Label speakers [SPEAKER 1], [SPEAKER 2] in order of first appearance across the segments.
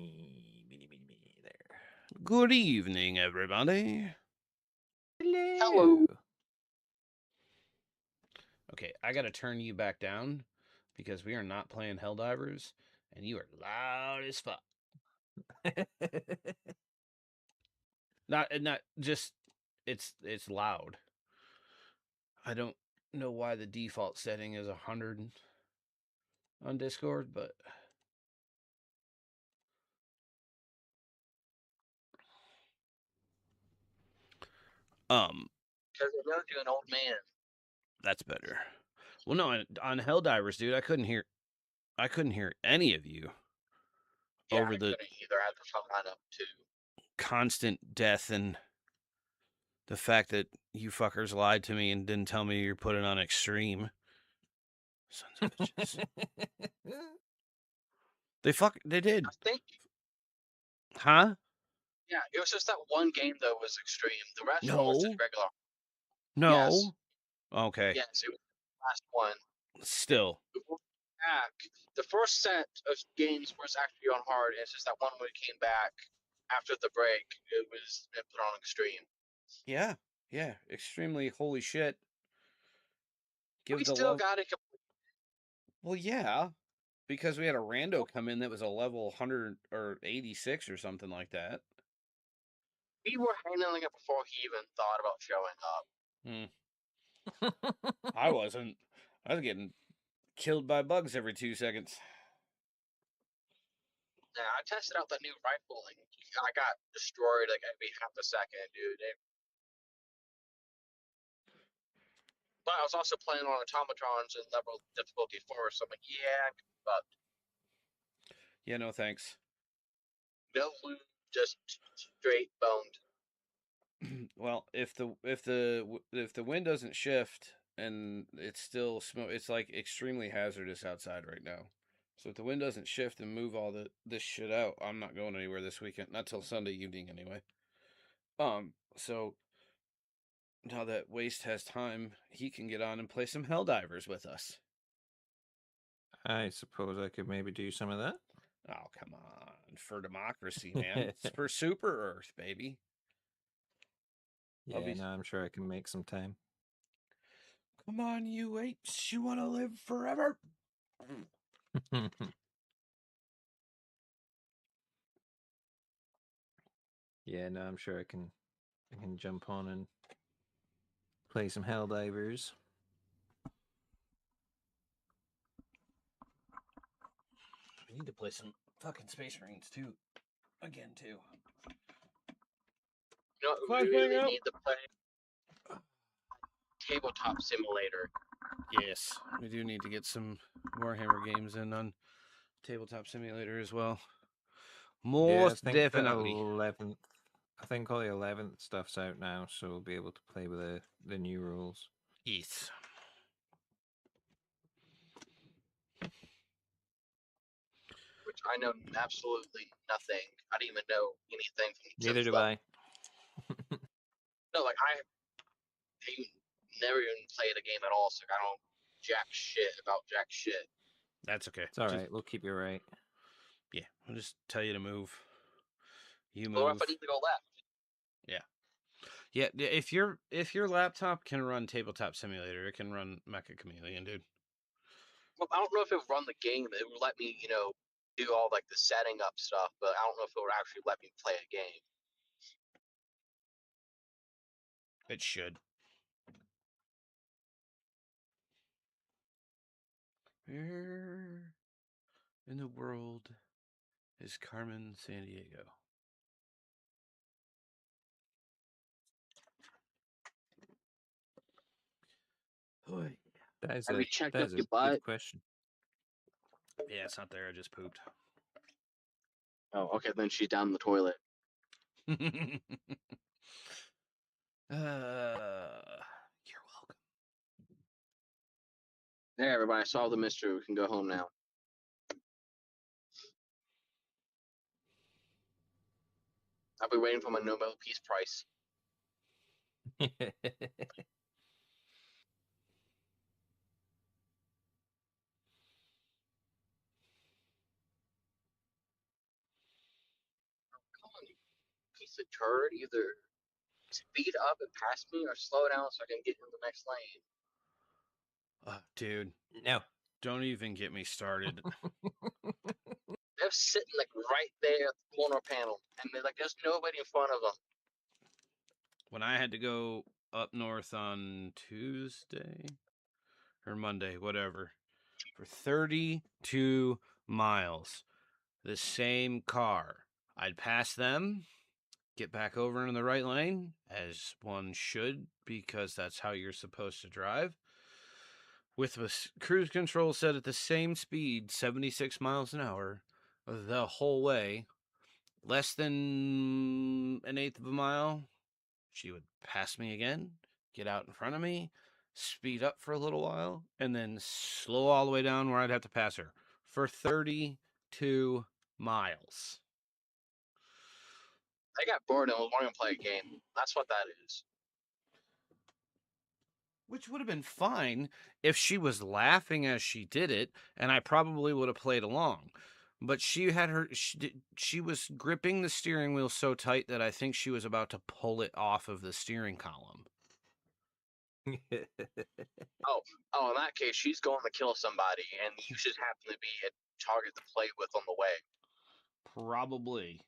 [SPEAKER 1] There. Good evening, everybody.
[SPEAKER 2] Hello.
[SPEAKER 1] Okay, I gotta turn you back down because we are not playing Helldivers, and you are loud as fuck. Not just it's loud. I don't know why the default setting is 100 on Discord, but
[SPEAKER 2] Because it knows you're an old man.
[SPEAKER 1] that's better. Well, no, on Helldivers, dude, I couldn't hear any of you
[SPEAKER 2] Yeah,
[SPEAKER 1] over
[SPEAKER 2] I
[SPEAKER 1] the
[SPEAKER 2] couldn't either. I had to turn mine up too.
[SPEAKER 1] constant death and the fact that you fuckers lied to me and didn't tell me you're putting on extreme. Sons of bitches. They did.
[SPEAKER 2] I think,
[SPEAKER 1] Huh?
[SPEAKER 2] yeah, it was just that one game that was extreme. The rest of them was just
[SPEAKER 1] No.
[SPEAKER 2] regular. Yes.
[SPEAKER 1] No. Okay.
[SPEAKER 2] Yes, it was the last one.
[SPEAKER 1] Still.
[SPEAKER 2] Back. The first set of games was actually on hard, and it's just that one when it came back after the break, it was put on extreme.
[SPEAKER 1] Yeah. Yeah. Extremely holy shit. Give
[SPEAKER 2] We
[SPEAKER 1] the
[SPEAKER 2] still
[SPEAKER 1] love.
[SPEAKER 2] got it.
[SPEAKER 1] Well, yeah. Because we had a rando come in that was a level 100 or 86 or something like that.
[SPEAKER 2] We were handling it before he even thought about showing up.
[SPEAKER 1] I wasn't. I was getting killed by bugs every 2 seconds.
[SPEAKER 2] Yeah, I tested out that new rifle and I got destroyed like every half a second, dude. But I was also playing on automatrons and level difficulty 4, so I'm like, yeah, but
[SPEAKER 1] Yeah, no thanks.
[SPEAKER 2] no loot, just straight boned.
[SPEAKER 1] Well, if the wind doesn't shift and it's still smoke, it's like extremely hazardous outside right now. So if the wind doesn't shift and move all this shit out, I'm not going anywhere this weekend. Not till Sunday evening anyway. So now that Waste has time, he can get on and play some Helldivers with us.
[SPEAKER 3] I suppose I could maybe do some of that.
[SPEAKER 1] Oh, come on. For democracy, man. It's for Super Earth, baby.
[SPEAKER 3] Yeah, no, I'm sure I can make some time.
[SPEAKER 1] Come on, you apes. You want to live forever?
[SPEAKER 3] Yeah, no, I'm sure I can jump on and play some Helldivers.
[SPEAKER 1] We need to play some fucking Space Marines too. Again, too.
[SPEAKER 2] You know what we really need to play? Tabletop Simulator.
[SPEAKER 1] Yes, we do need to get some Warhammer games in on Tabletop Simulator as well. Most definitely.
[SPEAKER 3] 11th. I think all the 11th stuff's out now, so we'll be able to play with the new rules.
[SPEAKER 1] Yes.
[SPEAKER 2] Which I know absolutely nothing. I didn't even know anything from the
[SPEAKER 3] Neither
[SPEAKER 2] 10th
[SPEAKER 3] do
[SPEAKER 2] level.
[SPEAKER 3] I.
[SPEAKER 2] No, like I never even played a game at all, so I don't jack shit about jack shit.
[SPEAKER 1] That's okay.
[SPEAKER 3] It's alright, we'll keep you right.
[SPEAKER 1] Yeah, I'll just tell you to move. You
[SPEAKER 2] Or
[SPEAKER 1] move.
[SPEAKER 2] if I need to go left.
[SPEAKER 1] Yeah. Yeah, if your laptop can run Tabletop Simulator, it can run Mecha Chameleon, dude.
[SPEAKER 2] Well, I don't know if it would run the game. It would let me, do all like the setting up stuff, but I don't know if it would actually let me play a game.
[SPEAKER 1] It should. Where in the world is Carmen Sandiego? Boy.
[SPEAKER 2] Have you checked
[SPEAKER 3] that
[SPEAKER 2] up
[SPEAKER 3] is a
[SPEAKER 2] your
[SPEAKER 3] good
[SPEAKER 2] butt?
[SPEAKER 3] question.
[SPEAKER 1] Yeah, it's not there. I just pooped.
[SPEAKER 2] Oh, okay, then she's down the toilet.
[SPEAKER 1] You're welcome.
[SPEAKER 2] There, everybody, solve the mystery. We can go home now. I'll be waiting for my Nobel Peace Prize. was deterred, either speed up and pass me or slow down so I can get in the next lane.
[SPEAKER 1] Dude,
[SPEAKER 3] No.
[SPEAKER 1] don't even get me started.
[SPEAKER 2] They're sitting like right there at the corner panel, and they're like, there's nobody in front of them.
[SPEAKER 1] When I had to go up north on Tuesday or Monday, whatever, for 32 miles, the same car, I'd pass them, get back over into the right lane, as one should, because that's how you're supposed to drive. With cruise control set at the same speed, 76 miles an hour, the whole way, less than an eighth of a mile, she would pass me again, get out in front of me, speed up for a little while, and then slow all the way down where I'd have to pass her for 32 miles.
[SPEAKER 2] I got bored and was wanting to play a game. That's what that is.
[SPEAKER 1] Which would have been fine if she was laughing as she did it, and I probably would have played along. But she was gripping the steering wheel so tight that I think she was about to pull it off of the steering column.
[SPEAKER 2] Oh, in that case, she's going to kill somebody, and you just happen to be a target to play with on the way.
[SPEAKER 1] Probably.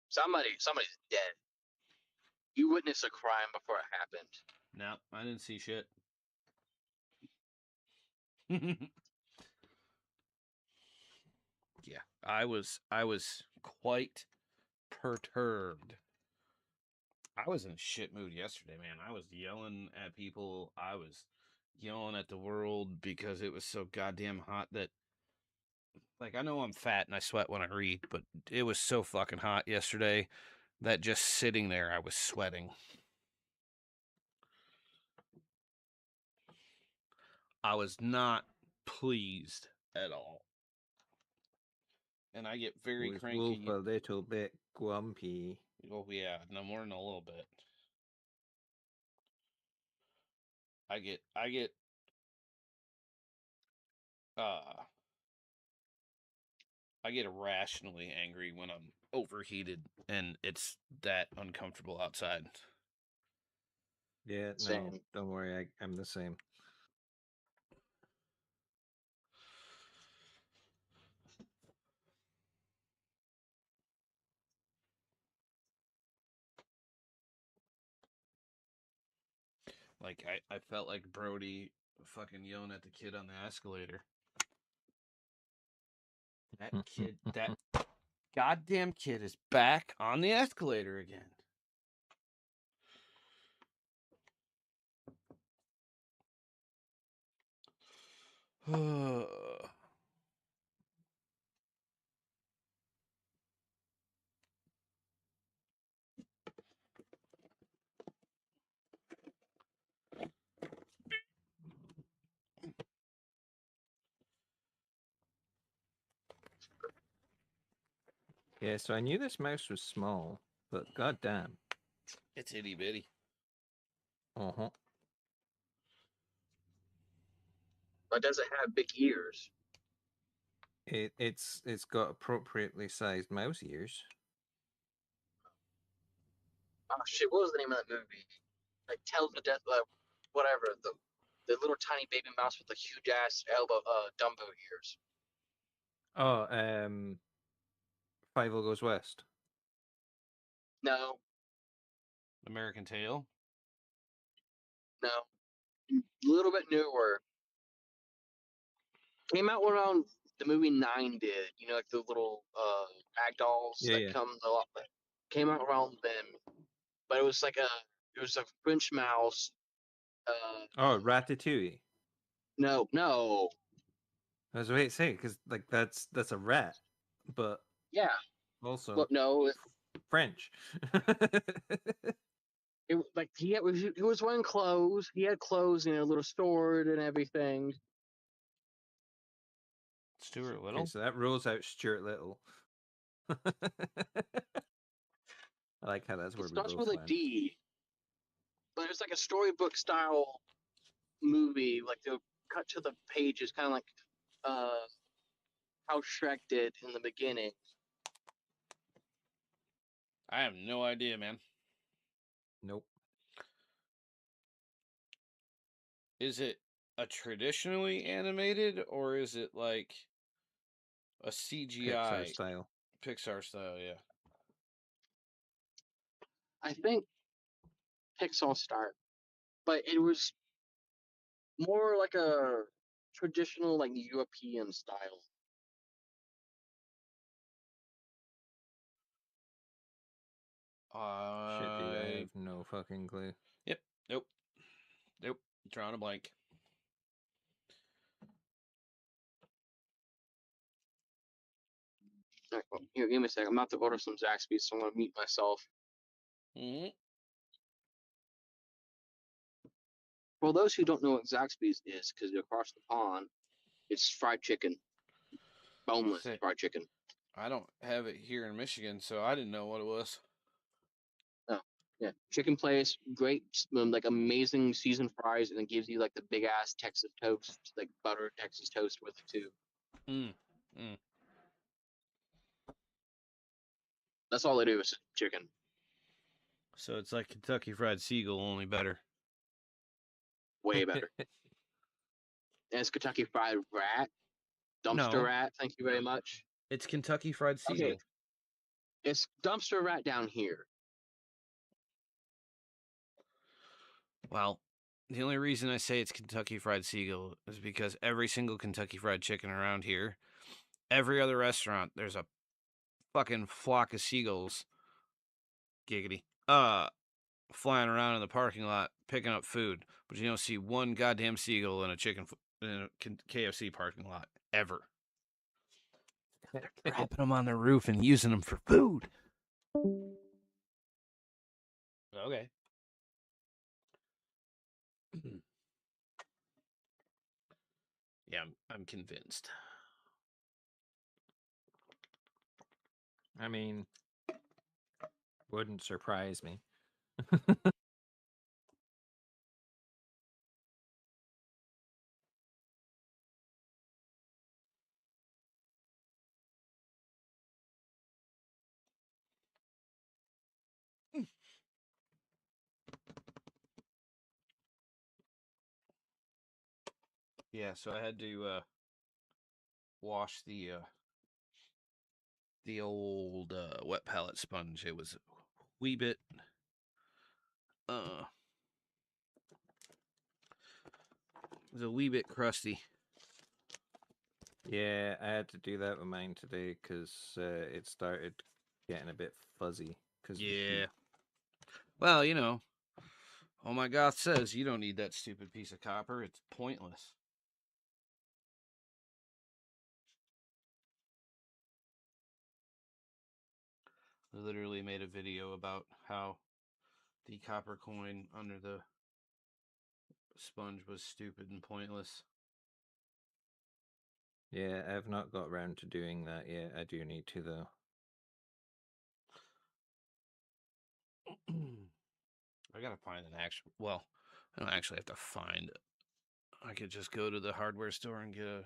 [SPEAKER 2] Somebody's dead. You witnessed a crime before it happened.
[SPEAKER 1] No, I didn't see shit. Yeah, I was quite perturbed. I was in a shit mood yesterday, man. I was yelling at people. I was yelling at the world because it was so goddamn hot that, like, I know I'm fat and I sweat when I read, but it was so fucking hot yesterday that just sitting there, I was sweating. I was not pleased at all. And I get very
[SPEAKER 3] Was
[SPEAKER 1] cranky.
[SPEAKER 3] Wolf a little bit grumpy?
[SPEAKER 1] Oh, yeah, no more than a little bit. I get uh I get irrationally angry when I'm overheated and it's that uncomfortable outside.
[SPEAKER 3] Yeah, no,
[SPEAKER 2] Same.
[SPEAKER 3] don't worry, I'm the same.
[SPEAKER 1] Like I felt like Brody fucking yelling at the kid on the escalator. That goddamn kid is back on the escalator again.
[SPEAKER 3] Yeah, so I knew this mouse was small, but goddamn.
[SPEAKER 1] It's itty bitty.
[SPEAKER 3] Uh-huh.
[SPEAKER 2] But does it have big ears?
[SPEAKER 3] It's got appropriately sized mouse ears.
[SPEAKER 2] Oh shit! What was the name of that movie? Like Tales of the Death, whatever. The little tiny baby mouse with the huge ass elbow, Dumbo ears.
[SPEAKER 3] Oh, Five Goes West.
[SPEAKER 2] No,
[SPEAKER 1] American Tail.
[SPEAKER 2] no. A little bit newer. Came out around the movie Nine did. You know, like the little rag dolls that
[SPEAKER 3] Yeah.
[SPEAKER 2] come a lot. Came out around then, but it was a French mouse.
[SPEAKER 3] Oh, Ratatouille.
[SPEAKER 2] No,
[SPEAKER 3] I was waiting to say because like that's a rat, but
[SPEAKER 2] yeah,
[SPEAKER 3] also
[SPEAKER 2] but no.
[SPEAKER 3] French.
[SPEAKER 2] It like he was wearing clothes. He had clothes, a little stored and everything.
[SPEAKER 1] Stuart
[SPEAKER 3] Okay,
[SPEAKER 1] Little.
[SPEAKER 3] so that rules out Stuart Little. I like how that's
[SPEAKER 2] It
[SPEAKER 3] where we
[SPEAKER 2] starts
[SPEAKER 3] both
[SPEAKER 2] with a
[SPEAKER 3] went.
[SPEAKER 2] D, but it's like a storybook style movie. Like they'll cut to the pages, kind of like uh, how Shrek did in the beginning.
[SPEAKER 1] I have no idea, man.
[SPEAKER 3] Nope.
[SPEAKER 1] Is it a traditionally animated or is it like a
[SPEAKER 3] Pixar
[SPEAKER 1] CGI
[SPEAKER 3] style.
[SPEAKER 1] Pixar style? Yeah.
[SPEAKER 2] I think Pixar style, but it was more like a traditional, like European style.
[SPEAKER 3] Shit, dude, I
[SPEAKER 1] I
[SPEAKER 3] have no fucking clue.
[SPEAKER 1] Yep. Nope. Nope. Drawing a blank.
[SPEAKER 2] All right, well, here, give me a second. I'm about to order some Zaxby's, so I'm gonna mute myself.
[SPEAKER 1] Mm-hmm.
[SPEAKER 2] For those who don't know what Zaxby's is, because they're across the pond, it's fried chicken, boneless
[SPEAKER 1] Say,
[SPEAKER 2] fried chicken.
[SPEAKER 1] I don't have it here in Michigan, so I didn't know what it was.
[SPEAKER 2] Oh, yeah, chicken place, great, like amazing seasoned fries, and it gives you like the big ass Texas toast, like butter Texas toast with it too.
[SPEAKER 1] Mm. Mm.
[SPEAKER 2] That's all they do is chicken.
[SPEAKER 1] So it's like Kentucky Fried Seagull, only better.
[SPEAKER 2] Way better. And it's Kentucky Fried Rat, Dumpster
[SPEAKER 1] No,
[SPEAKER 2] Rat. Thank you very much.
[SPEAKER 1] it's Kentucky Fried
[SPEAKER 2] Okay,
[SPEAKER 1] Seagull.
[SPEAKER 2] it's Dumpster Rat down here.
[SPEAKER 1] Well, the only reason I say it's Kentucky Fried Seagull is because every single Kentucky Fried Chicken around here, every other restaurant, there's a fucking flock of seagulls, giggity, flying around in the parking lot picking up food, but you don't see one goddamn seagull in a KFC parking lot ever. They're dropping them on the roof and using them for food. Okay. Yeah, I'm convinced.
[SPEAKER 3] I mean, wouldn't surprise me.
[SPEAKER 1] Yeah, so I had to wash the old wet palette sponge. It was a wee bit uh it was a wee bit crusty.
[SPEAKER 3] Yeah, I had to do that with mine today because it started getting a bit fuzzy because of the
[SPEAKER 1] Yeah.
[SPEAKER 3] heat.
[SPEAKER 1] Well, you know, oh my God says you don't need that stupid piece of copper. It's pointless. I literally made a video about how the copper coin under the sponge was stupid and pointless.
[SPEAKER 3] Yeah, I've not got around to doing that yet. I do need to though.
[SPEAKER 1] I gotta find an actual. Well, I don't actually have to find it. I could just go to the hardware store and get a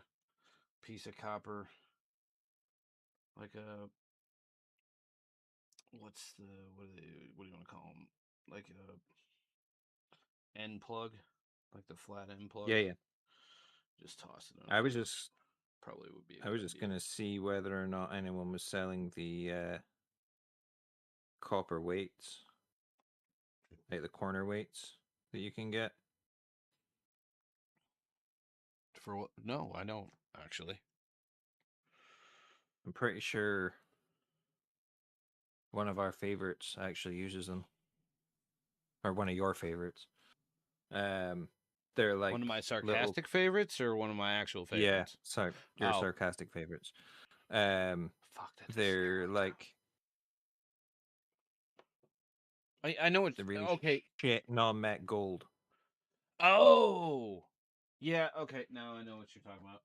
[SPEAKER 1] piece of copper, like a what's the what do you want to call them? Like a end plug, like the flat end plug.
[SPEAKER 3] Yeah, yeah.
[SPEAKER 1] Just toss it in a
[SPEAKER 3] I was
[SPEAKER 1] plate.
[SPEAKER 3] just
[SPEAKER 1] Probably would be a
[SPEAKER 3] I
[SPEAKER 1] good
[SPEAKER 3] was just
[SPEAKER 1] idea.
[SPEAKER 3] gonna see whether or not anyone was selling the copper weights, like the corner weights that you can get.
[SPEAKER 1] For what? No, I don't actually.
[SPEAKER 3] I'm pretty sure one of our favorites actually uses them, or one of your favorites. Um, they're
[SPEAKER 1] One
[SPEAKER 3] like
[SPEAKER 1] of my
[SPEAKER 3] little,
[SPEAKER 1] sarcastic favorites or one of my actual
[SPEAKER 3] yeah,
[SPEAKER 1] favorites?
[SPEAKER 3] sorry, your
[SPEAKER 1] Oh,
[SPEAKER 3] sarcastic favorites. Um,
[SPEAKER 1] fuck, that's a
[SPEAKER 3] they're
[SPEAKER 1] scary sound.
[SPEAKER 3] like
[SPEAKER 1] I know it's
[SPEAKER 3] the really
[SPEAKER 1] okay.
[SPEAKER 3] shit non-met gold.
[SPEAKER 1] Oh, yeah. Okay, now I know what you're talking about.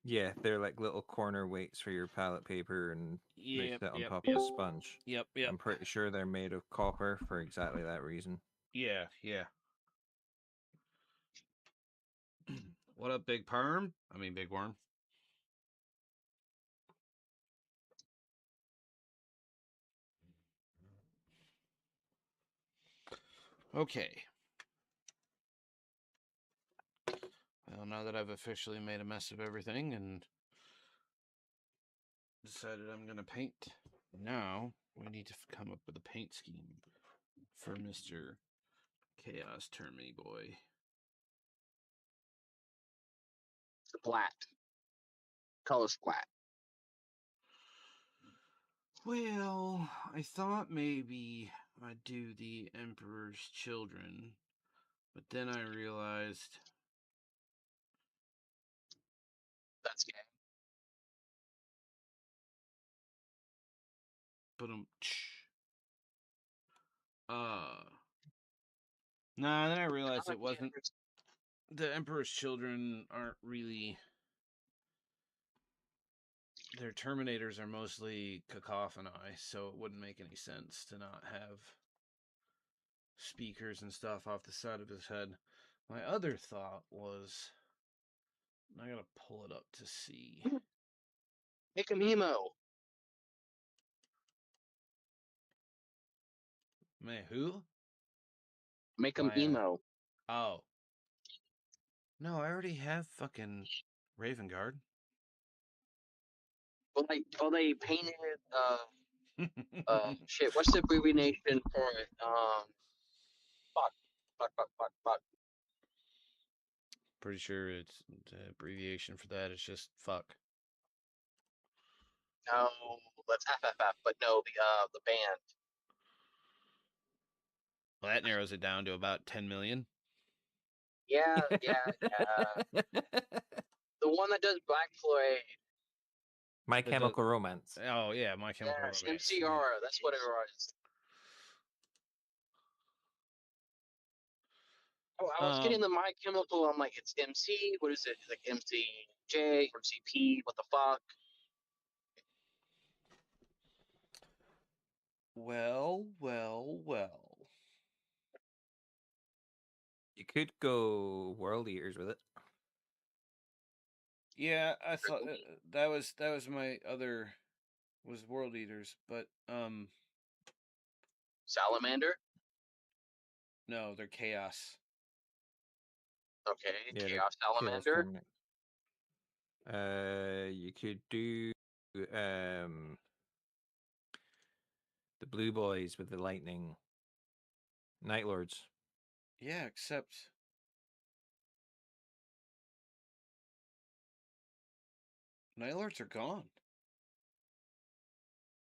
[SPEAKER 3] Yeah, they're like little corner weights for your palette paper, and they
[SPEAKER 1] Yep,
[SPEAKER 3] sit on
[SPEAKER 1] yep,
[SPEAKER 3] top of
[SPEAKER 1] yep,
[SPEAKER 3] a sponge.
[SPEAKER 1] yep, yep.
[SPEAKER 3] I'm pretty sure they're made of copper for exactly that reason.
[SPEAKER 1] Yeah, yeah. What up, Big Perm? I mean, Big Worm. Okay. Well, now that I've officially made a mess of everything and decided I'm going to paint, now we need to come up with a paint scheme for Mr. Chaos Termini Boy.
[SPEAKER 2] Splat. Color splat.
[SPEAKER 1] Well, I thought maybe I'd do the Emperor's Children, but then I realized
[SPEAKER 2] That's gay.
[SPEAKER 1] but nah, then I realized
[SPEAKER 2] I
[SPEAKER 1] it
[SPEAKER 2] like the
[SPEAKER 1] wasn't.
[SPEAKER 2] Emperor's.
[SPEAKER 1] The Emperor's Children aren't really. Their Terminators are mostly cacophony, so it wouldn't make any sense to not have speakers and stuff off the side of his head. My other thought was, I gotta pull it up to see.
[SPEAKER 2] Make him emo.
[SPEAKER 1] Man, who?
[SPEAKER 2] Make him
[SPEAKER 1] Why?
[SPEAKER 2] emo.
[SPEAKER 1] Oh, no, I already have fucking Raven Guard.
[SPEAKER 2] Well, they painted shit. What's the abbreviation for it? Fuck, fuck.
[SPEAKER 1] Pretty sure it's the abbreviation for that. It's just fuck.
[SPEAKER 2] No, that's FFF. But no, the band.
[SPEAKER 1] Well, that narrows it down to about 10 million.
[SPEAKER 2] Yeah. The one that does Black Floyd.
[SPEAKER 3] My Chemical Romance.
[SPEAKER 1] Oh yeah, My Chemical
[SPEAKER 2] Yes,
[SPEAKER 1] Romance.
[SPEAKER 2] MCR. That's what it was. Oh, I was getting the My Chemical. I'm like, it's MC. What is it? It's like MCJ, MCP. What the fuck?
[SPEAKER 1] Well.
[SPEAKER 3] You could go World Eaters with it.
[SPEAKER 1] Yeah, I thought that was my other was World Eaters, but
[SPEAKER 2] Salamander.
[SPEAKER 1] no, they're Chaos.
[SPEAKER 2] Okay,
[SPEAKER 3] Yeah,
[SPEAKER 2] Chaos
[SPEAKER 3] Chaos
[SPEAKER 2] Salamander.
[SPEAKER 3] Terminate. You could do the Blue Boys with the Lightning. Night Lords.
[SPEAKER 1] Yeah, except Night Lords are gone.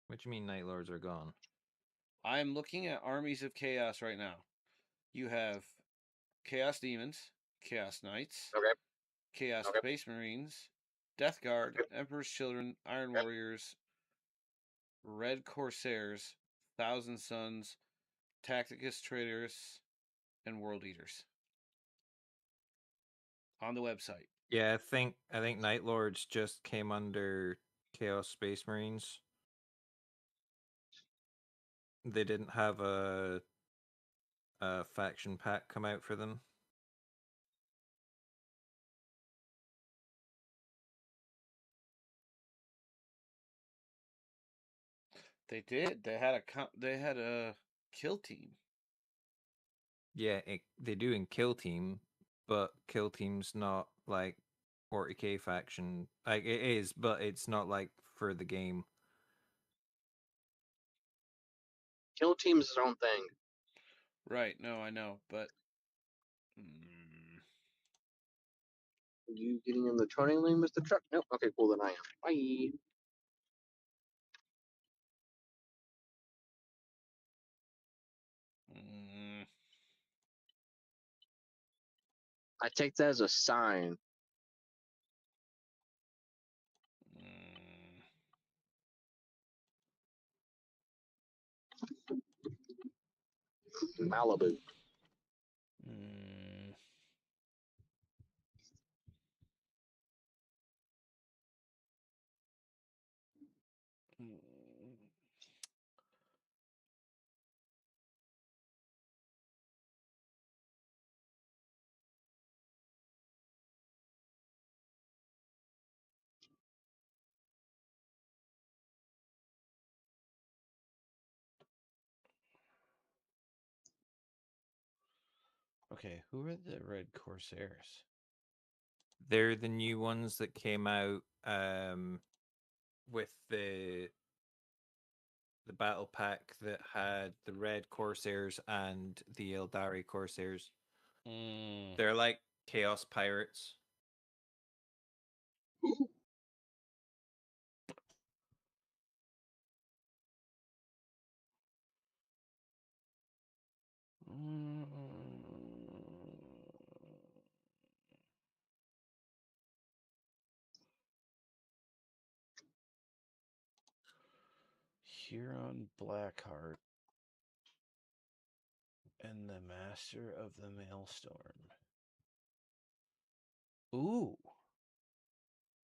[SPEAKER 3] What do you mean Night Lords are gone?
[SPEAKER 1] I'm looking at Armies of Chaos right now. You have Chaos Demons, Chaos Knights,
[SPEAKER 2] Okay.
[SPEAKER 1] Chaos
[SPEAKER 2] Okay.
[SPEAKER 1] Space Marines, Death Guard, Emperor's Children, Iron
[SPEAKER 2] Okay.
[SPEAKER 1] Warriors, Red Corsairs, Thousand Sons, Tacticus Traders, and World Eaters. On the website.
[SPEAKER 3] Yeah, I think Night Lords just came under Chaos Space Marines. They didn't have a faction pack come out for them.
[SPEAKER 1] They did. They had a kill team.
[SPEAKER 3] Yeah, they do in Kill Team, but Kill Team's not like 40k faction. Like it is, but it's not like for the game.
[SPEAKER 2] Kill Team's its own thing.
[SPEAKER 1] Right. No, I know, but
[SPEAKER 2] Are you getting in the turning lane, Mr. Truck? Nope. Okay, cool. Then I am. Bye. I take that as a sign. Malibu.
[SPEAKER 1] Okay, who are the Red Corsairs?
[SPEAKER 3] They're the new ones that came out with the battle pack that had the Red Corsairs and the Eldari Corsairs.
[SPEAKER 1] Mm.
[SPEAKER 3] They're like Chaos Pirates.
[SPEAKER 2] Ooh.
[SPEAKER 1] Huron Blackheart and the Master of the Maelstrom. Ooh.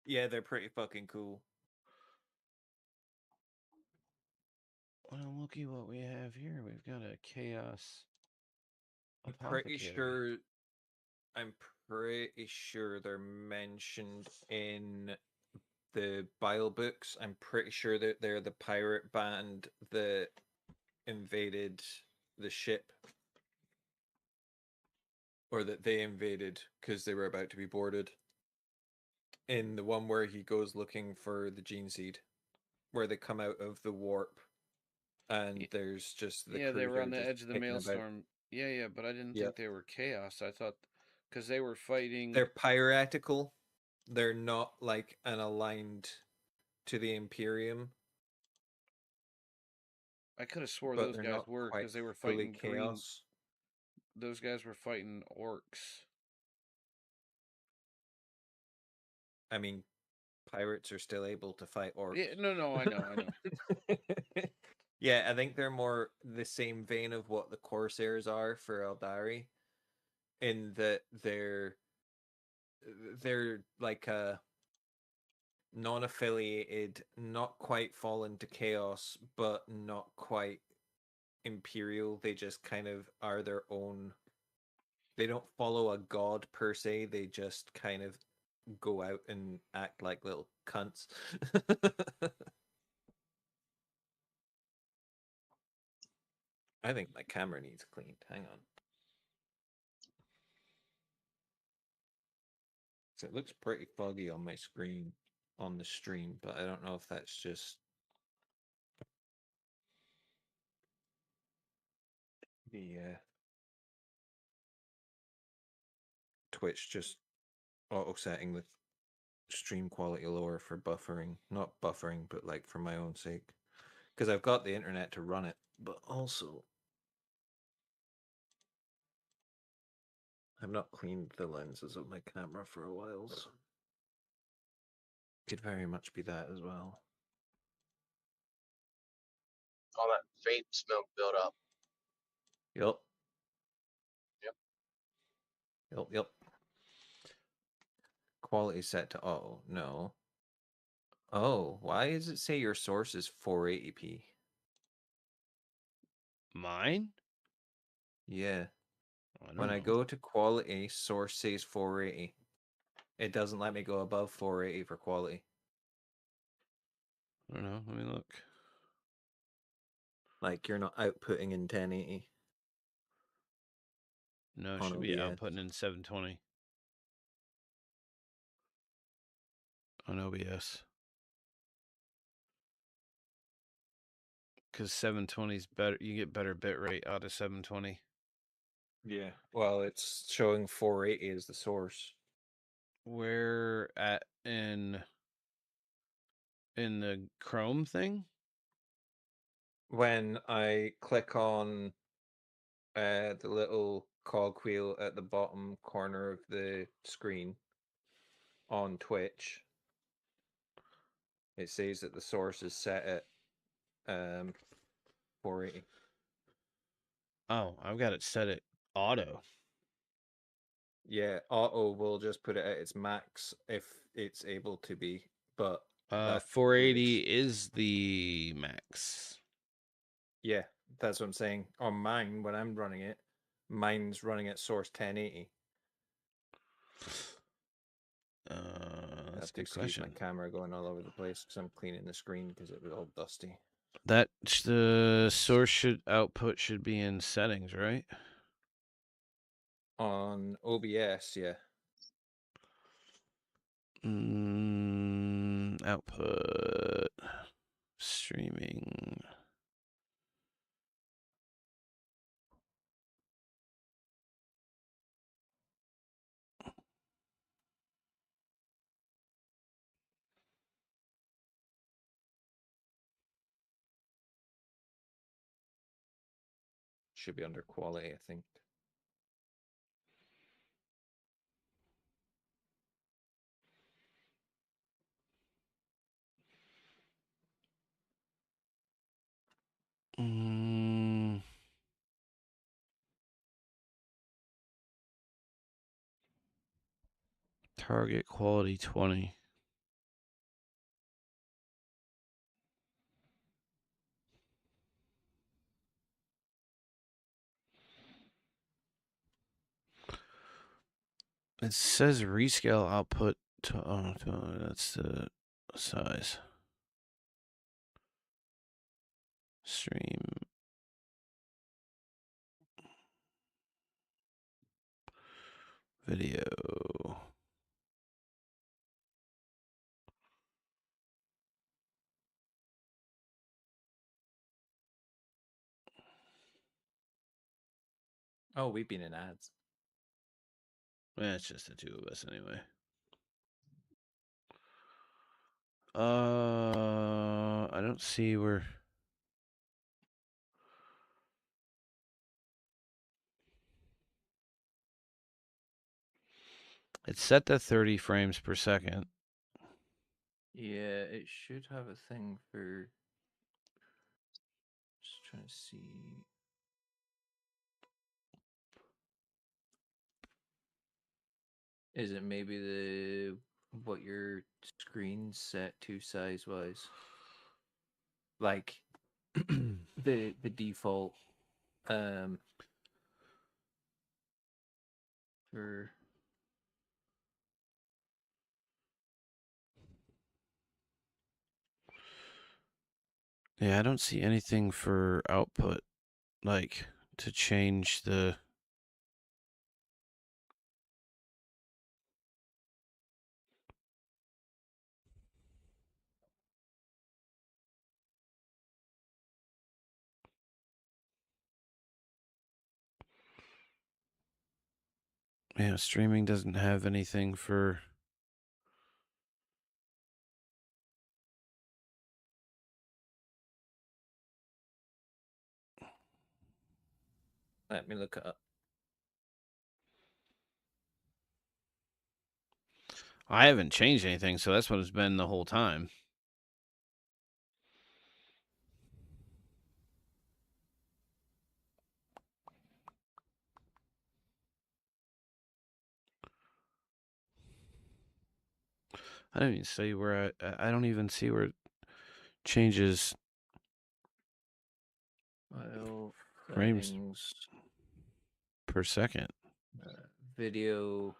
[SPEAKER 3] Yeah, they're pretty fucking cool.
[SPEAKER 1] Well, looky what we have here. We've got a Chaos
[SPEAKER 3] I'm
[SPEAKER 1] Apothecary.
[SPEAKER 3] pretty sure they're mentioned in the Bile books. I'm pretty sure that they're the pirate band that invaded the ship, or that they invaded because they were about to be boarded. In the one where he goes looking for the gene seed, where they come out of the warp, and there's just the
[SPEAKER 1] Yeah, they were
[SPEAKER 3] cruiser
[SPEAKER 1] on the
[SPEAKER 3] just
[SPEAKER 1] edge of the
[SPEAKER 3] kicking about.
[SPEAKER 1] Maelstrom. Yeah, but I didn't
[SPEAKER 3] Yeah,
[SPEAKER 1] think they were Chaos. I thought because they were fighting.
[SPEAKER 3] they're piratical. They're not like an aligned to the Imperium,
[SPEAKER 1] I could have swore
[SPEAKER 3] but
[SPEAKER 1] those
[SPEAKER 3] they're
[SPEAKER 1] guys
[SPEAKER 3] not
[SPEAKER 1] were
[SPEAKER 3] quite
[SPEAKER 1] because they were
[SPEAKER 3] fully
[SPEAKER 1] fighting green.
[SPEAKER 3] chaos.
[SPEAKER 1] Those guys were fighting orcs.
[SPEAKER 3] I mean, pirates are still able to fight orcs.
[SPEAKER 1] Yeah, no, I know.
[SPEAKER 3] Yeah, I think they're more the same vein of what the Corsairs are for Eldari, in that they're like a non-affiliated, not quite fallen to chaos, but not quite imperial. They just kind of are their own. They don't follow a god per se. They just kind of go out and act like little cunts. I think my camera needs cleaned. Hang on. So it looks pretty foggy on my screen on the stream, but I don't know if that's just the Twitch just auto setting the stream quality lower for buffering. Not buffering, but like for my own sake. Because I've got the internet to run it, but also I've not cleaned the lenses of my camera for a while, so could very much be that as well.
[SPEAKER 2] All that vape smoke built up.
[SPEAKER 3] Yep.
[SPEAKER 2] Yep.
[SPEAKER 3] Yep. Quality set to auto. No. Oh, why does it say your source is 480p?
[SPEAKER 1] Mine?
[SPEAKER 3] Yeah.
[SPEAKER 1] I don't
[SPEAKER 3] When I
[SPEAKER 1] know.
[SPEAKER 3] go to quality, source says 480. It doesn't let me go above 480 for quality.
[SPEAKER 1] I don't know. Let me look.
[SPEAKER 3] Like you're not outputting in 1080.
[SPEAKER 1] No, it
[SPEAKER 3] On
[SPEAKER 1] should be
[SPEAKER 3] OBS.
[SPEAKER 1] outputting in 720 on OBS. Because 720 is better. You get better bit rate out of 720.
[SPEAKER 3] Yeah. Well, it's showing 480 as the source.
[SPEAKER 1] Where at in the Chrome thing?
[SPEAKER 3] When I click on the little cogwheel at the bottom corner of the screen on Twitch, it says that the source is set at 480.
[SPEAKER 1] Oh, I've got it set at auto.
[SPEAKER 3] Yeah, auto will just put it at its max if it's able to be, but that
[SPEAKER 1] 480 is the max.
[SPEAKER 3] yeah, that's what I'm saying. On mine, when I'm running it, mine's running at source 1080.
[SPEAKER 1] That's
[SPEAKER 3] I
[SPEAKER 1] a
[SPEAKER 3] have to
[SPEAKER 1] good
[SPEAKER 3] excuse my
[SPEAKER 1] question.
[SPEAKER 3] camera going all over the place because I'm cleaning the screen because it was all dusty.
[SPEAKER 1] That the source output should be in settings, right?
[SPEAKER 3] On OBS, yeah.
[SPEAKER 1] Output. Streaming.
[SPEAKER 3] Should be under quality, I think.
[SPEAKER 1] Target quality 20. It says rescale output that's the size. Stream. Video.
[SPEAKER 3] Oh, we've been in ads.
[SPEAKER 1] It's just the two of us anyway. I don't see where. It's set to 30 frames per second.
[SPEAKER 3] Yeah, it should have a thing for. Just trying to see. Is it maybe the what your screen's set to size wise? Like the default for
[SPEAKER 1] Yeah, I don't see anything for output, like to change the. Yeah, streaming doesn't have anything for.
[SPEAKER 3] let me look it up.
[SPEAKER 1] I haven't changed anything, so that's what it's been the whole time. I don't even see where I don't even see where it changes
[SPEAKER 3] File
[SPEAKER 1] frames
[SPEAKER 3] settings,
[SPEAKER 1] per second.
[SPEAKER 3] video.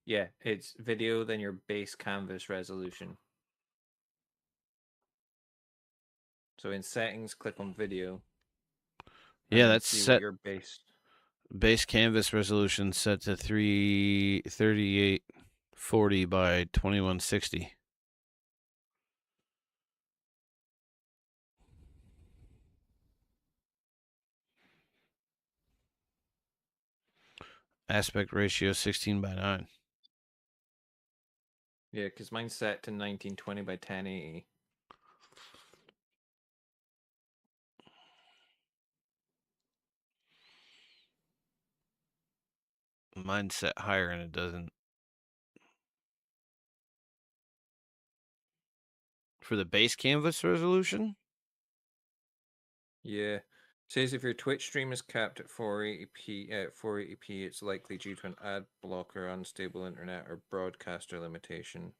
[SPEAKER 3] Yeah, it's video, then your base canvas resolution. So in settings, click on video.
[SPEAKER 1] Yeah,
[SPEAKER 3] and
[SPEAKER 1] that's
[SPEAKER 3] see
[SPEAKER 1] set.
[SPEAKER 3] what your
[SPEAKER 1] Base canvas resolution set to 33840 by 2160. Aspect ratio 16 by 9.
[SPEAKER 3] Yeah, because mine's set to 1920 by 1080.
[SPEAKER 1] Mine's set higher and it doesn't. For the base canvas resolution?
[SPEAKER 3] Yeah. Says if your Twitch stream is capped at 480p, it's likely due to an ad blocker, unstable internet, or broadcaster limitation.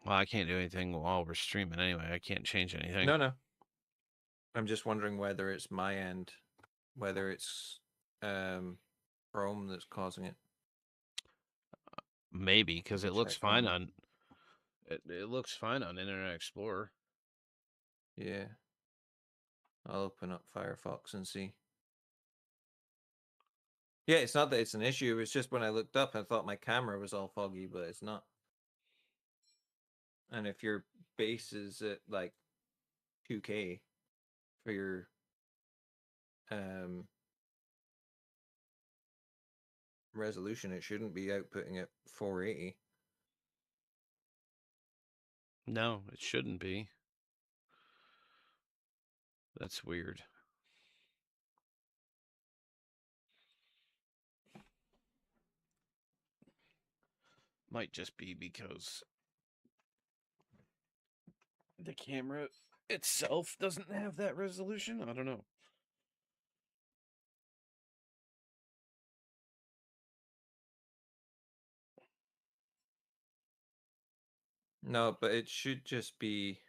[SPEAKER 1] Well, I can't do anything while we're streaming anyway. I can't change anything.
[SPEAKER 3] No. I'm just wondering whether it's my end, whether it's Chrome that's causing it.
[SPEAKER 1] Maybe, because it looks
[SPEAKER 3] Check
[SPEAKER 1] fine on It looks fine on Internet Explorer.
[SPEAKER 3] Yeah. I'll open up Firefox and see. Yeah, it's not that it's an issue. It's just when I looked up, I thought my camera was all foggy, but it's not. And if your base is at like 2K for your resolution, it shouldn't be outputting at 480.
[SPEAKER 1] No, it shouldn't be. That's weird. Might just be because the camera itself doesn't have that resolution. I don't know.
[SPEAKER 3] No, but it should just be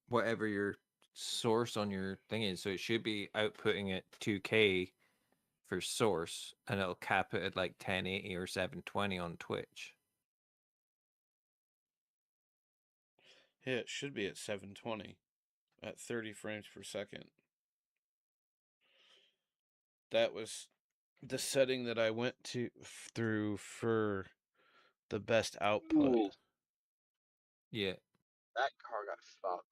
[SPEAKER 3] whatever your source on your thing is. So it should be outputting at 2K for source, and it'll cap it at like 1080 or 720 on Twitch.
[SPEAKER 1] Yeah, it should be at 720 at 30 frames per second. That was the setting that I went through for the best output.
[SPEAKER 2] Ooh,
[SPEAKER 3] Yeah.
[SPEAKER 2] that car got fucked.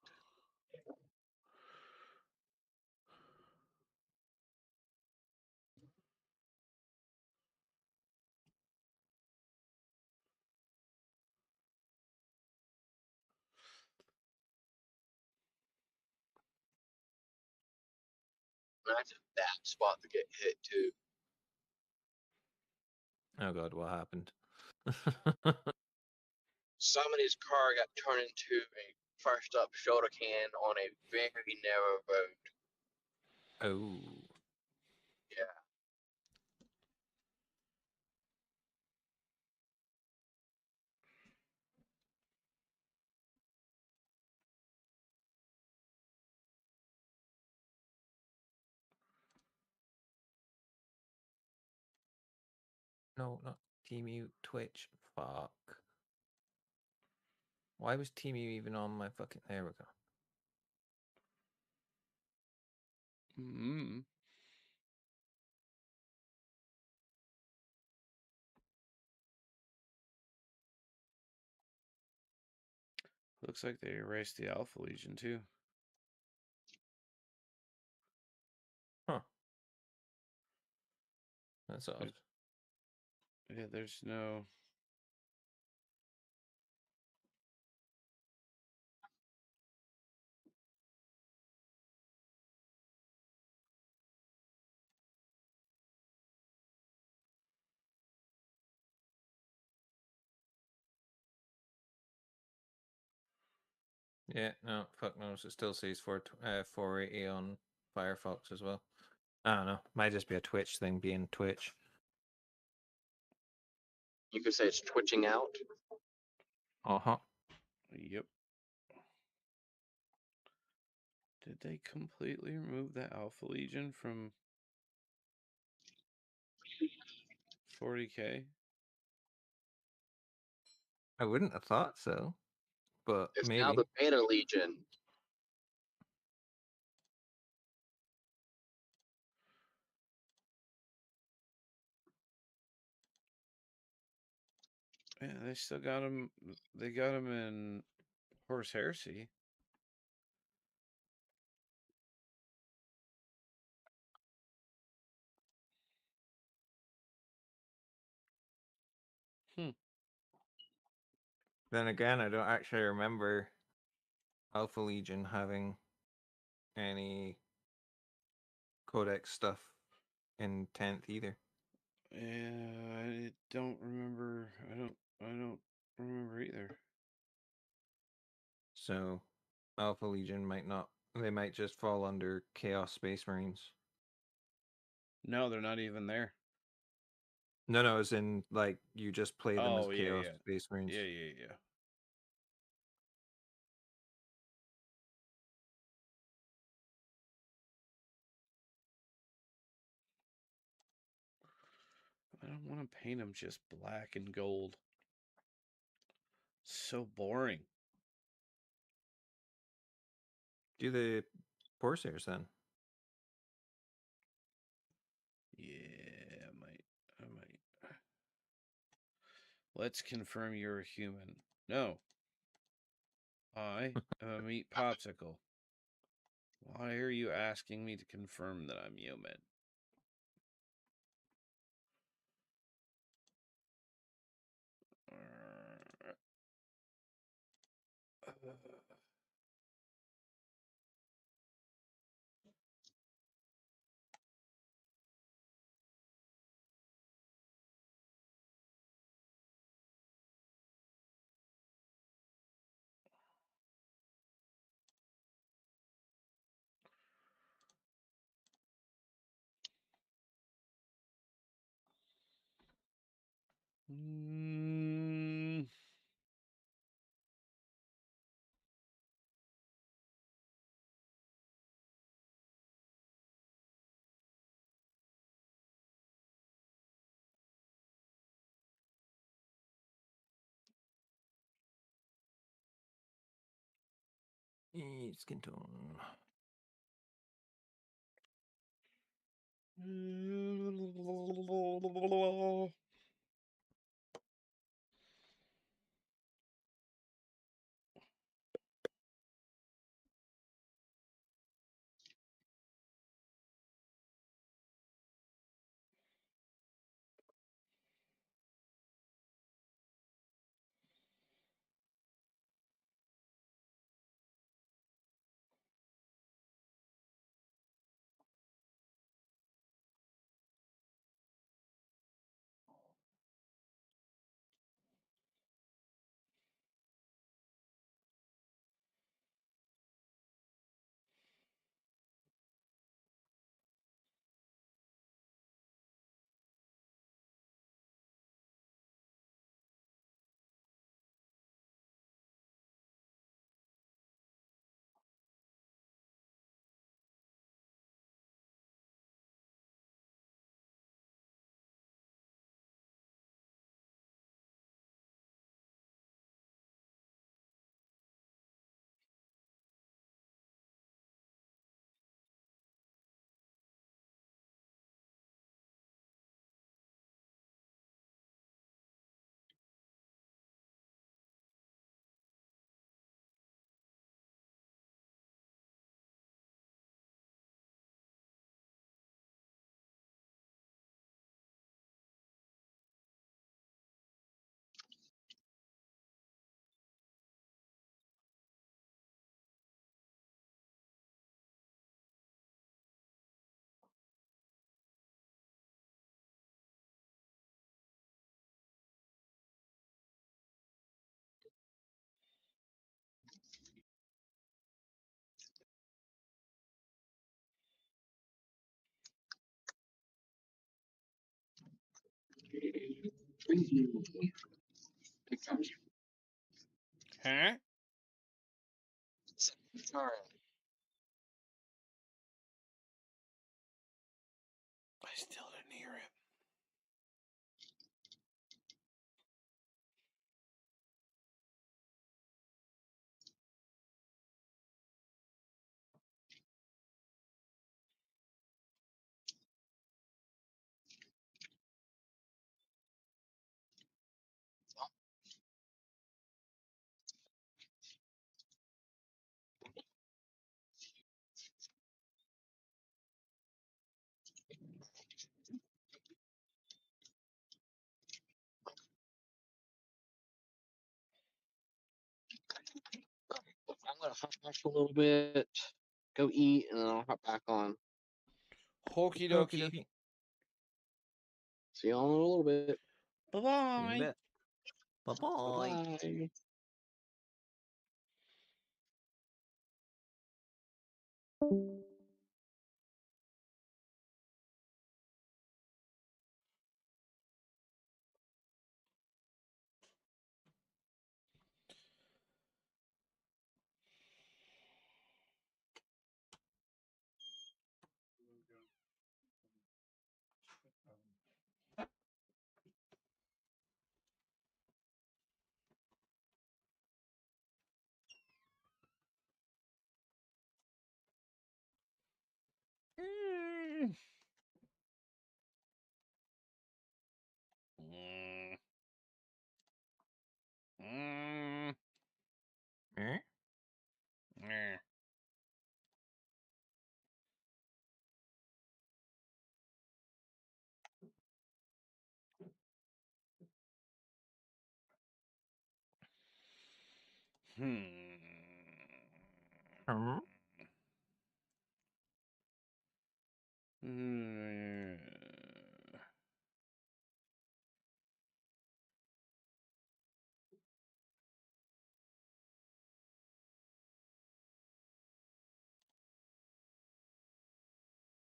[SPEAKER 2] That's a bad spot to get hit too.
[SPEAKER 3] Oh god, what happened?
[SPEAKER 2] Somebody's car got turned into a first up shoulder can on a very narrow road.
[SPEAKER 3] Oh.
[SPEAKER 2] Yeah.
[SPEAKER 3] No, not TMU Twitch. Fuck. Why was TMU even on my fucking... There we go.
[SPEAKER 1] Mm. Looks like they erased the Alpha Legion too.
[SPEAKER 3] Huh. That's odd.
[SPEAKER 1] Yeah, there's no.
[SPEAKER 3] Yeah, no, fuck knows. It still says 480 on Firefox as well. I don't know. Might just be a Twitch thing being Twitch.
[SPEAKER 2] You could say it's twitching out.
[SPEAKER 3] Uh-huh.
[SPEAKER 1] Yep. Did they completely remove that Alpha Legion from 40K?
[SPEAKER 3] I wouldn't have thought so, but
[SPEAKER 2] It's now
[SPEAKER 3] maybe.
[SPEAKER 2] the Beta Legion.
[SPEAKER 1] Yeah, they still got him. They got him in Horse Heresy. Hmm.
[SPEAKER 3] Then again, I don't actually remember Alpha Legion having any codex stuff in 10th either.
[SPEAKER 1] Yeah, I don't remember. I don't remember either.
[SPEAKER 3] So Alpha Legion might not. They might just fall under Chaos Space Marines.
[SPEAKER 1] No, they're not even there.
[SPEAKER 3] No, as in like you just play them as
[SPEAKER 1] Oh yeah,
[SPEAKER 3] Chaos
[SPEAKER 1] yeah,
[SPEAKER 3] Space Marines.
[SPEAKER 1] yeah. I don't want to paint them just black and gold. So boring.
[SPEAKER 3] Do the Corsairs then.
[SPEAKER 1] Yeah, I might. Let's confirm you're a human. No. I am a meat popsicle. Why are you asking me to confirm that I'm human? Mm,
[SPEAKER 3] Skin tone.
[SPEAKER 1] huh?
[SPEAKER 2] All right.
[SPEAKER 1] I still didn't hear it.
[SPEAKER 2] I'm gonna hop off a little bit, go eat, and then I'll hop back on.
[SPEAKER 1] Okie
[SPEAKER 3] Okie
[SPEAKER 1] dokie.
[SPEAKER 3] dokie.
[SPEAKER 2] See y'all in a little bit.
[SPEAKER 1] Bye
[SPEAKER 3] See you in a
[SPEAKER 1] bye.
[SPEAKER 3] bit. Bye bye.
[SPEAKER 2] Bye.
[SPEAKER 3] Hmm?
[SPEAKER 1] Hmm.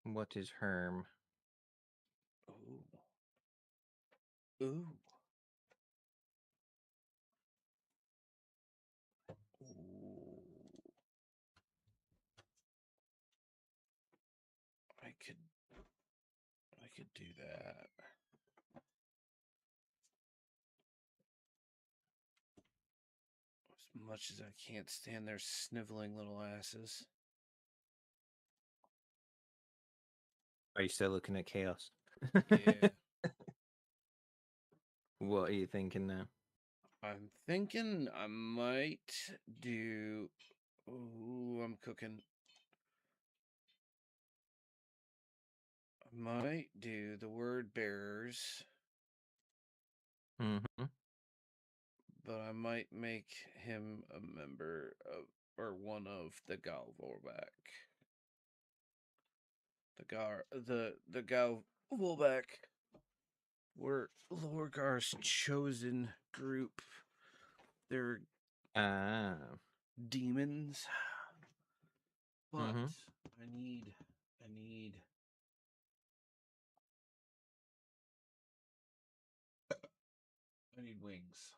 [SPEAKER 3] What is Herm?
[SPEAKER 1] Ooh. Ooh. Ooh. I could do that. As much as I can't stand their sniveling little asses.
[SPEAKER 3] Are you still looking at chaos?
[SPEAKER 1] Yeah.
[SPEAKER 3] What are you thinking now?
[SPEAKER 1] I'm thinking I might do. Ooh, I'm cooking. I might do the word bearers,
[SPEAKER 3] Mm-hmm.
[SPEAKER 1] but I might make him a member of, or one of the Galvorback. The Galvorback were Lorgar's chosen group. They're
[SPEAKER 3] Ah.
[SPEAKER 1] demons, but
[SPEAKER 3] Mm-hmm.
[SPEAKER 1] I need, I need, I need wings,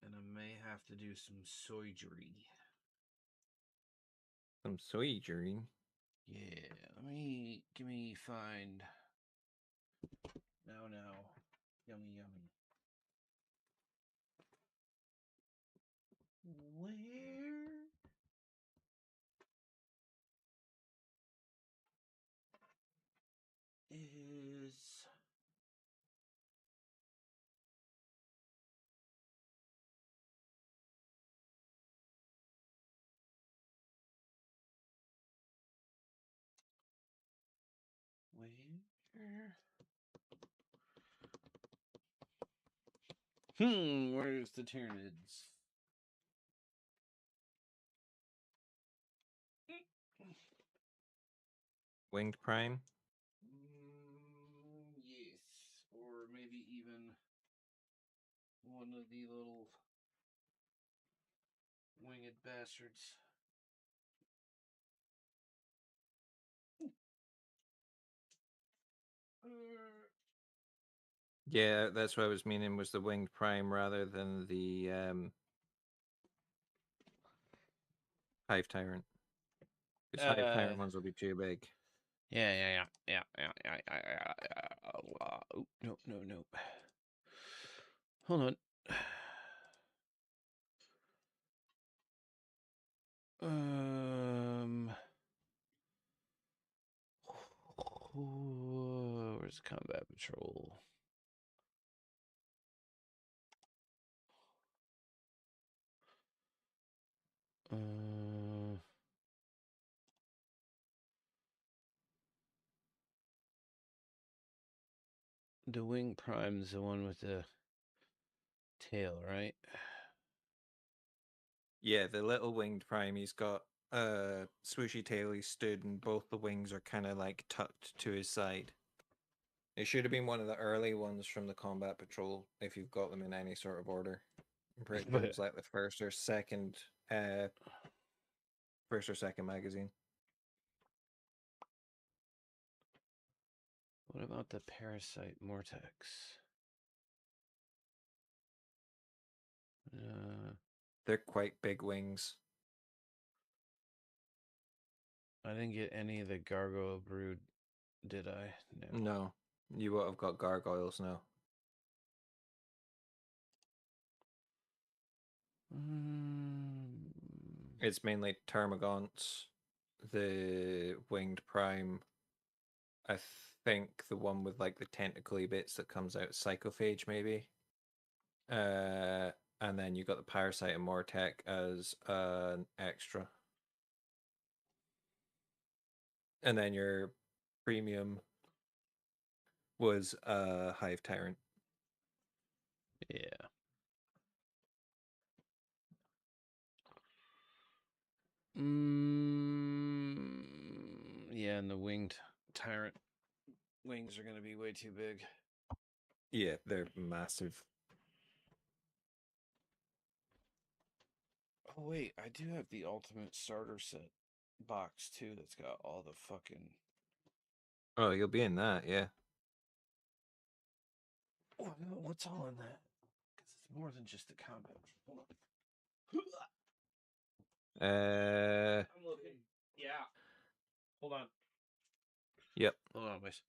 [SPEAKER 1] and I may have to do some soldiery.
[SPEAKER 3] Some soldiery.
[SPEAKER 1] Yeah, give me find. Now, yummy, yummy. Where is where? Where's the Tyranids?
[SPEAKER 3] Winged Prime.
[SPEAKER 1] Yes, or maybe even one of the little winged bastards.
[SPEAKER 3] Yeah, that's what I was meaning, was the Winged Prime rather than the Hive Tyrant. Because Hive
[SPEAKER 1] Uh,
[SPEAKER 3] Tyrant ones will be too big.
[SPEAKER 1] Oh, no, no, no. Hold on. Um, where's combat patrol? Uh, the Wing Prime's the one with the tail, right?
[SPEAKER 3] Yeah, the little Winged Prime, he's got swooshy tail, he's stood, and both the wings are kind of like tucked to his side. It should have been one of the early ones from the Combat Patrol, if you've got them in any sort of order. I'm pretty sure it was like the first or second magazine.
[SPEAKER 1] What about the Parasite Mortex? Uh,
[SPEAKER 3] They're quite big wings.
[SPEAKER 1] I didn't get any of the Gargoyle Brood, did I? No.
[SPEAKER 3] No, you would have got gargoyles now.
[SPEAKER 1] Mm,
[SPEAKER 3] It's mainly Termagants, the Winged Prime. I think the one with like the tentacly bits that comes out, Psychophage maybe. And then you got the Parasite and Mortec as an extra. And then your premium was Hive Tyrant.
[SPEAKER 1] yeah. Yeah, and the winged tyrant wings are going to be way too big.
[SPEAKER 3] Yeah, they're massive.
[SPEAKER 1] Oh wait, I do have the ultimate starter set box too. That's got all the fucking.
[SPEAKER 3] Oh, you'll be in that, yeah.
[SPEAKER 1] Oh, no, what's all in that? Because it's more than just the combat. Hold on. I'm looking. Yeah. Hold on.
[SPEAKER 3] Yep.
[SPEAKER 1] Hold on, boys.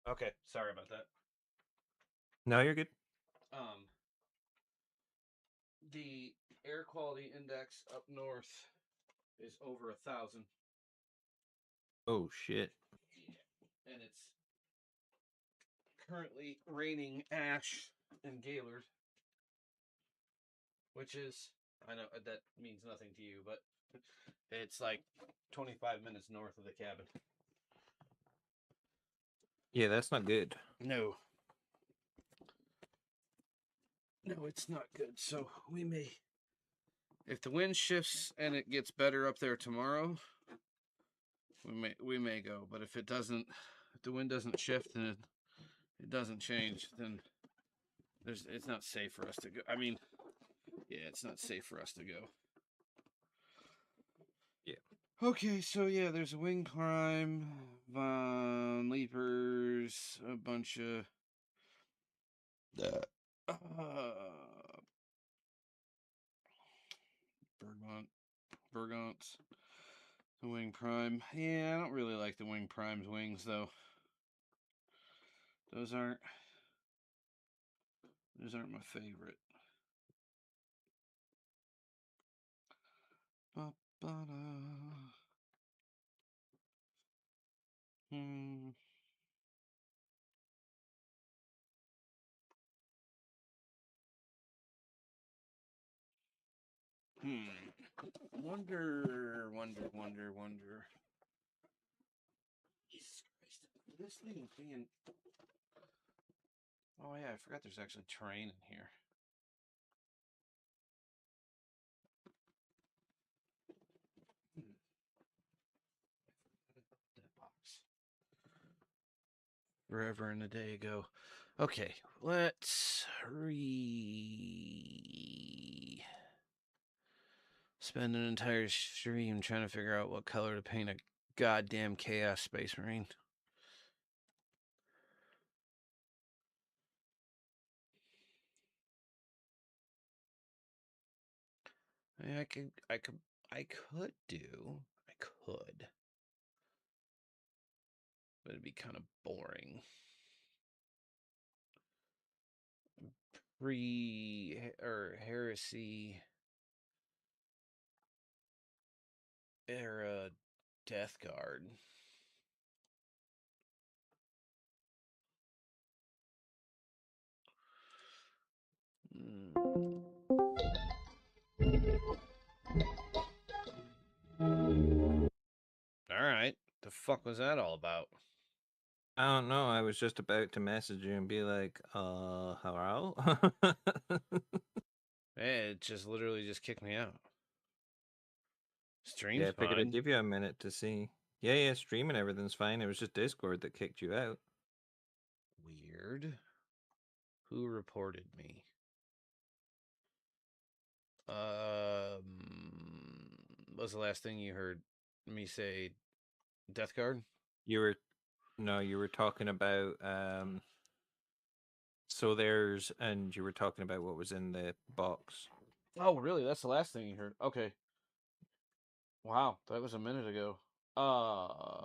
[SPEAKER 1] Okay, sorry about that.
[SPEAKER 3] No, you're good.
[SPEAKER 1] Um, the air quality index up north is over 1,000.
[SPEAKER 3] Oh shit.
[SPEAKER 1] Yeah, and it's currently raining ash in Gaylord, which is, I know that means nothing to you, but it's like 25 minutes north of the cabin.
[SPEAKER 3] Yeah, that's not good.
[SPEAKER 1] No. No, it's not good. So we may, if the wind shifts and it gets better up there tomorrow, we may go. But if it doesn't, if the wind doesn't shift and it doesn't change, then it's not safe for us to go. I mean, yeah, it's not safe for us to go.
[SPEAKER 3] Yeah.
[SPEAKER 1] Okay, so yeah, there's a wing prime, Von Leapers, a bunch of Bergants, the wing prime. Yeah, I don't really like the wing prime's wings though. Those aren't my favorite. Ba-ba-da. Hmm. Hmm. Wonder. Jesus Christ. This thing being. Oh, yeah, I forgot there's actually terrain in here. forever and a day ago. Okay, let's spend an entire stream trying to figure out what color to paint a goddamn Chaos Space Marine. I mean, I could, but it'd be kind of boring. Heresy era Death Guard. All right. The fuck was that all about?
[SPEAKER 3] I don't know. I was just about to message you and be like, hello?
[SPEAKER 1] It just literally just kicked me out. Stream's
[SPEAKER 3] Yeah, I figured
[SPEAKER 1] fine.
[SPEAKER 3] I'd give you a minute to see. Yeah, streaming everything's fine. It was just Discord that kicked you out.
[SPEAKER 1] Weird. Who reported me? What was the last thing you heard me say? Death Guard?
[SPEAKER 3] You were talking about and you were talking about what was in the box.
[SPEAKER 1] Oh, really? That's the last thing you heard. Okay. Wow, that was a minute ago.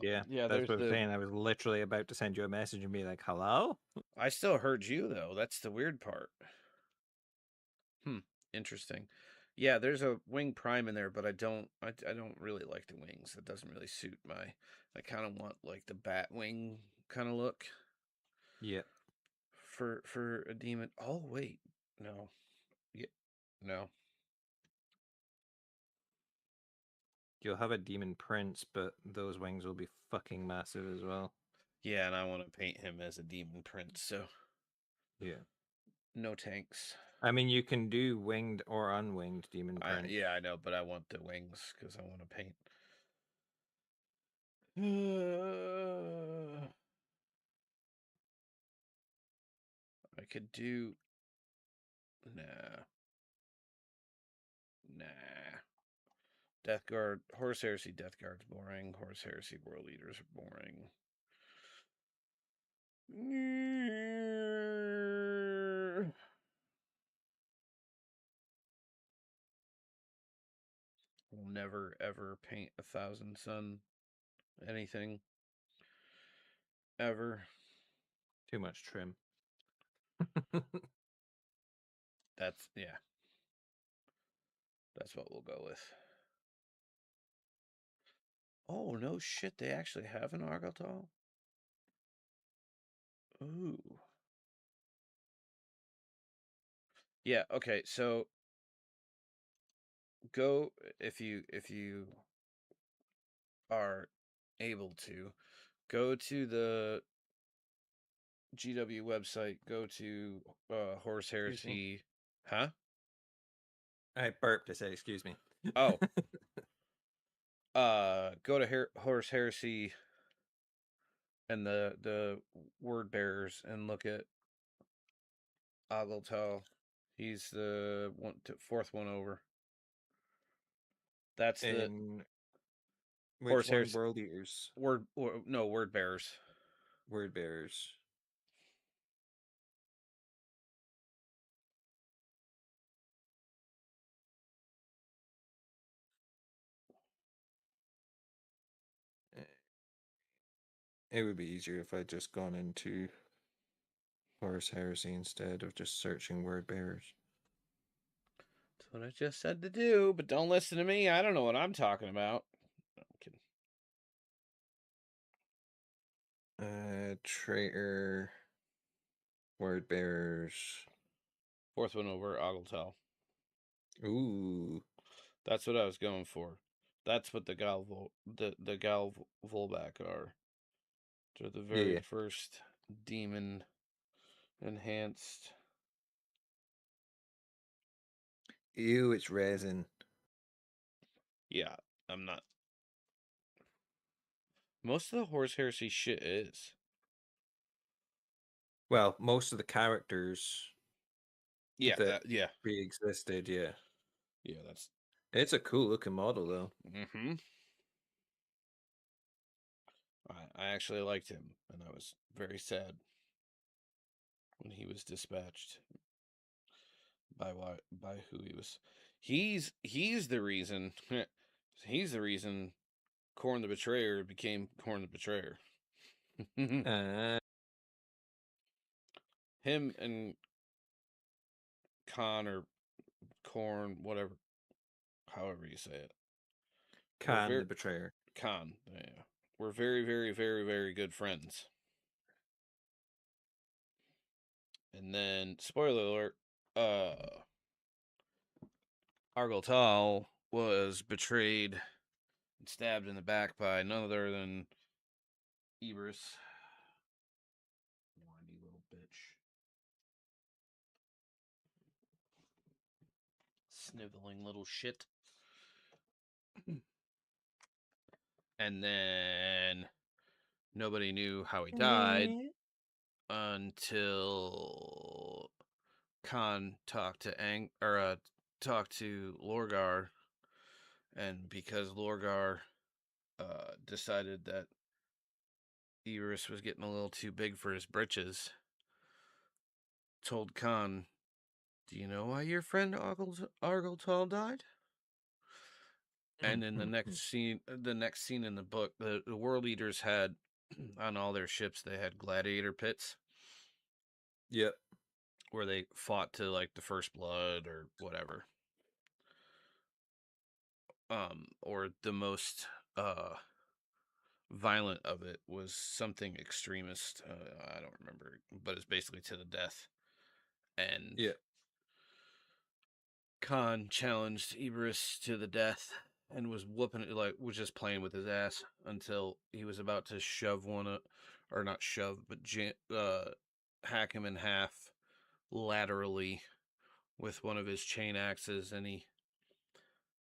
[SPEAKER 1] Yeah,
[SPEAKER 3] That's
[SPEAKER 1] there's
[SPEAKER 3] what I'm
[SPEAKER 1] the
[SPEAKER 3] saying. I was literally about to send you a message and be like, hello?
[SPEAKER 1] I still heard you though. That's the weird part. Interesting. Yeah, there's a wing prime in there, but I don't really like the wings. It doesn't really suit my I kind of want like the bat wing kind of look
[SPEAKER 3] Yeah.
[SPEAKER 1] for a demon. Oh, wait. No. Yeah. No.
[SPEAKER 3] You'll have a demon prince, but those wings will be fucking massive as well.
[SPEAKER 1] Yeah, and I want to paint him as a demon prince, so
[SPEAKER 3] Yeah.
[SPEAKER 1] no tanks.
[SPEAKER 3] I mean, you can do winged or unwinged demon prince.
[SPEAKER 1] Yeah, I know, but I want the wings because I want to paint. I could do. Nah. Nah. Death Guard. Horus Heresy Death Guard's boring. Horus Heresy World Leaders are boring. Will never ever paint 1,000 Sun anything. Ever.
[SPEAKER 3] Too much trim.
[SPEAKER 1] That's, yeah. That's what we'll go with. Oh, no shit. They actually have an Argotol? Ooh. Yeah, okay. So go if you are able to go to the GW website, go to Horse Heresy. Huh?
[SPEAKER 3] I burped to say, excuse me.
[SPEAKER 1] Oh. Go to Horse Heresy and the word bearers and look at Agletal. He's the fourth one over. That's the
[SPEAKER 3] In which
[SPEAKER 1] Horse
[SPEAKER 3] one?
[SPEAKER 1] Heresy
[SPEAKER 3] World Eaters.
[SPEAKER 1] word bearers.
[SPEAKER 3] Word bearers. It would be easier if I'd just gone into Horus Heresy instead of just searching word bearers.
[SPEAKER 1] That's what I just said to do, but don't listen to me. I don't know what I'm talking about. No, I'm kidding.
[SPEAKER 3] Traitor. Word bearers.
[SPEAKER 1] Fourth one over, Agletal.
[SPEAKER 3] Ooh.
[SPEAKER 1] That's what I was going for. That's what the Gal Volback are. They're the very first demon enhanced.
[SPEAKER 3] Ew, it's resin.
[SPEAKER 1] Yeah, I'm not. Most of the Horse Heresy shit is.
[SPEAKER 3] Well, most of the characters
[SPEAKER 1] Yeah,
[SPEAKER 3] that
[SPEAKER 1] yeah,
[SPEAKER 3] pre-existed, yeah.
[SPEAKER 1] yeah. That's
[SPEAKER 3] It's a cool looking model though.
[SPEAKER 1] mm-hmm. I actually liked him, and I was very sad when he was dispatched by who he was. He's the reason. He's the reason Corn the Betrayer became Corn the Betrayer.
[SPEAKER 3] Uh,
[SPEAKER 1] Him and Con or Corn, whatever, however you say it, were
[SPEAKER 3] Khan
[SPEAKER 1] very
[SPEAKER 3] the Betrayer.
[SPEAKER 1] Con. Yeah, we're very, very, very, very good friends. And then, spoiler alert, Argyle was betrayed and stabbed in the back by none other than Eberus. Whiny little bitch. Sniveling little shit. And then nobody knew how he died until Khan talked to talked to Lorgar, and because Lorgar decided that Eberus was getting a little too big for his britches, told Khan, "Do you know why your friend Argyltal died?" And in the next scene in the book, the world eaters had on all their ships they had gladiator pits
[SPEAKER 3] Yep.
[SPEAKER 1] where they fought to like the first blood or whatever. Or the most violent of it was something extremist. I don't remember, but it's basically to the death. And
[SPEAKER 3] Yeah.
[SPEAKER 1] Khan challenged Eberus to the death and was whooping it, like was just playing with his ass until he was about to shove or not shove, but hack him in half laterally with one of his chain axes, and he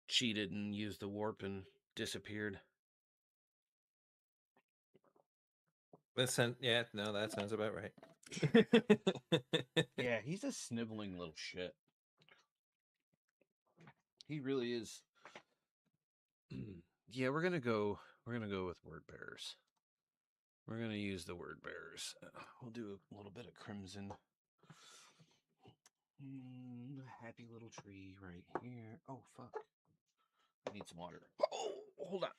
[SPEAKER 1] cheated and used the warp and disappeared.
[SPEAKER 3] That sounds about right.
[SPEAKER 1] Yeah, he's a sniveling little shit. He really is. Yeah, we're gonna go. We're gonna go with word bearers. We're gonna use the word bearers. We'll do a little bit of crimson. Happy little tree right here. Oh fuck! I need some water. Oh, hold on.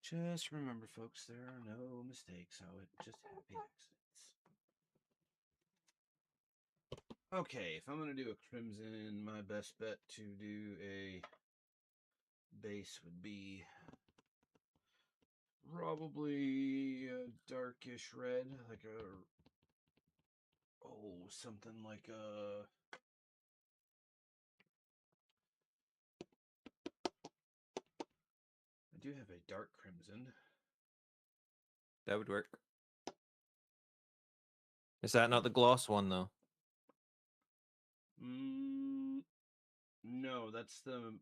[SPEAKER 1] Just remember, folks, there are no mistakes. Oh, just happy accidents. Okay, if I'm gonna do a crimson, my best bet to do a base would be probably a darkish red, like something like a. I do have a dark crimson.
[SPEAKER 3] That would work. Is that not the gloss one though?
[SPEAKER 1] No, that's the.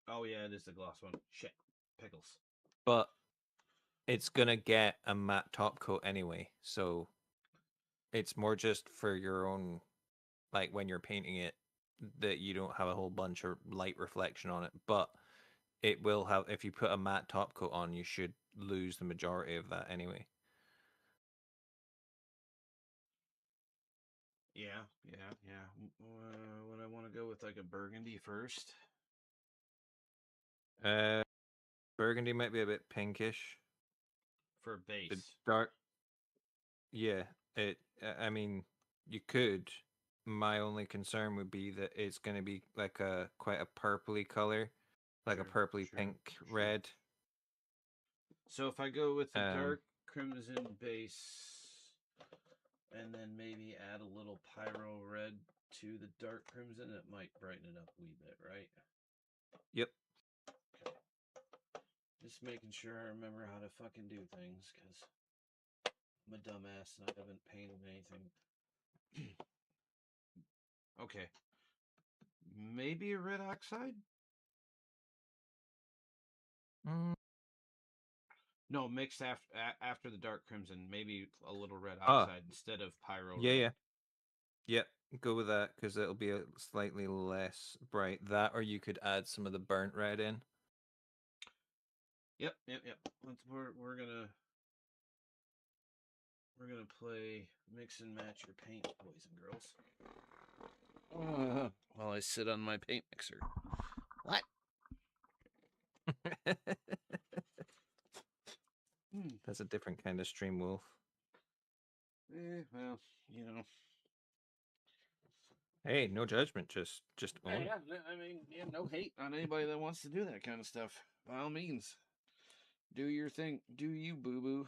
[SPEAKER 1] Oh yeah, it is the gloss one. Shit, pickles.
[SPEAKER 3] But it's gonna get a matte top coat anyway, so it's more just for your own, like when you're painting it, that you don't have a whole bunch of light reflection on it. But it will have, if you put a matte top coat on, you should lose the majority of that anyway.
[SPEAKER 1] Yeah. Would I want to go with like a burgundy first?
[SPEAKER 3] Uh, Burgundy might be a bit pinkish.
[SPEAKER 1] For
[SPEAKER 3] The
[SPEAKER 1] base.
[SPEAKER 3] dark, yeah. I mean, you could. My only concern would be that it's going to be like a quite a purpley color, like a purpley pink red.
[SPEAKER 1] So if I go with the
[SPEAKER 3] Um,
[SPEAKER 1] dark crimson base and then maybe add a little pyro red to the dark crimson, it might brighten it up a wee bit, right?
[SPEAKER 3] yep.
[SPEAKER 1] Okay. Just making sure I remember how to fucking do things, because I'm a dumbass and I haven't painted anything. Okay. Maybe a red oxide?
[SPEAKER 3] Mm.
[SPEAKER 1] No, mixed after the dark crimson. Maybe a little red
[SPEAKER 3] Ah,
[SPEAKER 1] oxide instead of pyro
[SPEAKER 3] yeah,
[SPEAKER 1] red.
[SPEAKER 3] yeah. Yep, go with that because it'll be a slightly less bright. That, or you could add some of the burnt red in.
[SPEAKER 1] Yep. We're gonna play mix and match your paint, boys and girls. While I sit on my paint mixer. What?
[SPEAKER 3] That's a different kind of stream wolf.
[SPEAKER 1] Well, you know.
[SPEAKER 3] Hey, no judgment, just own it.
[SPEAKER 1] Yeah, I mean, yeah, no hate on anybody that wants to do that kind of stuff. By all means, do your thing. Do you, boo boo?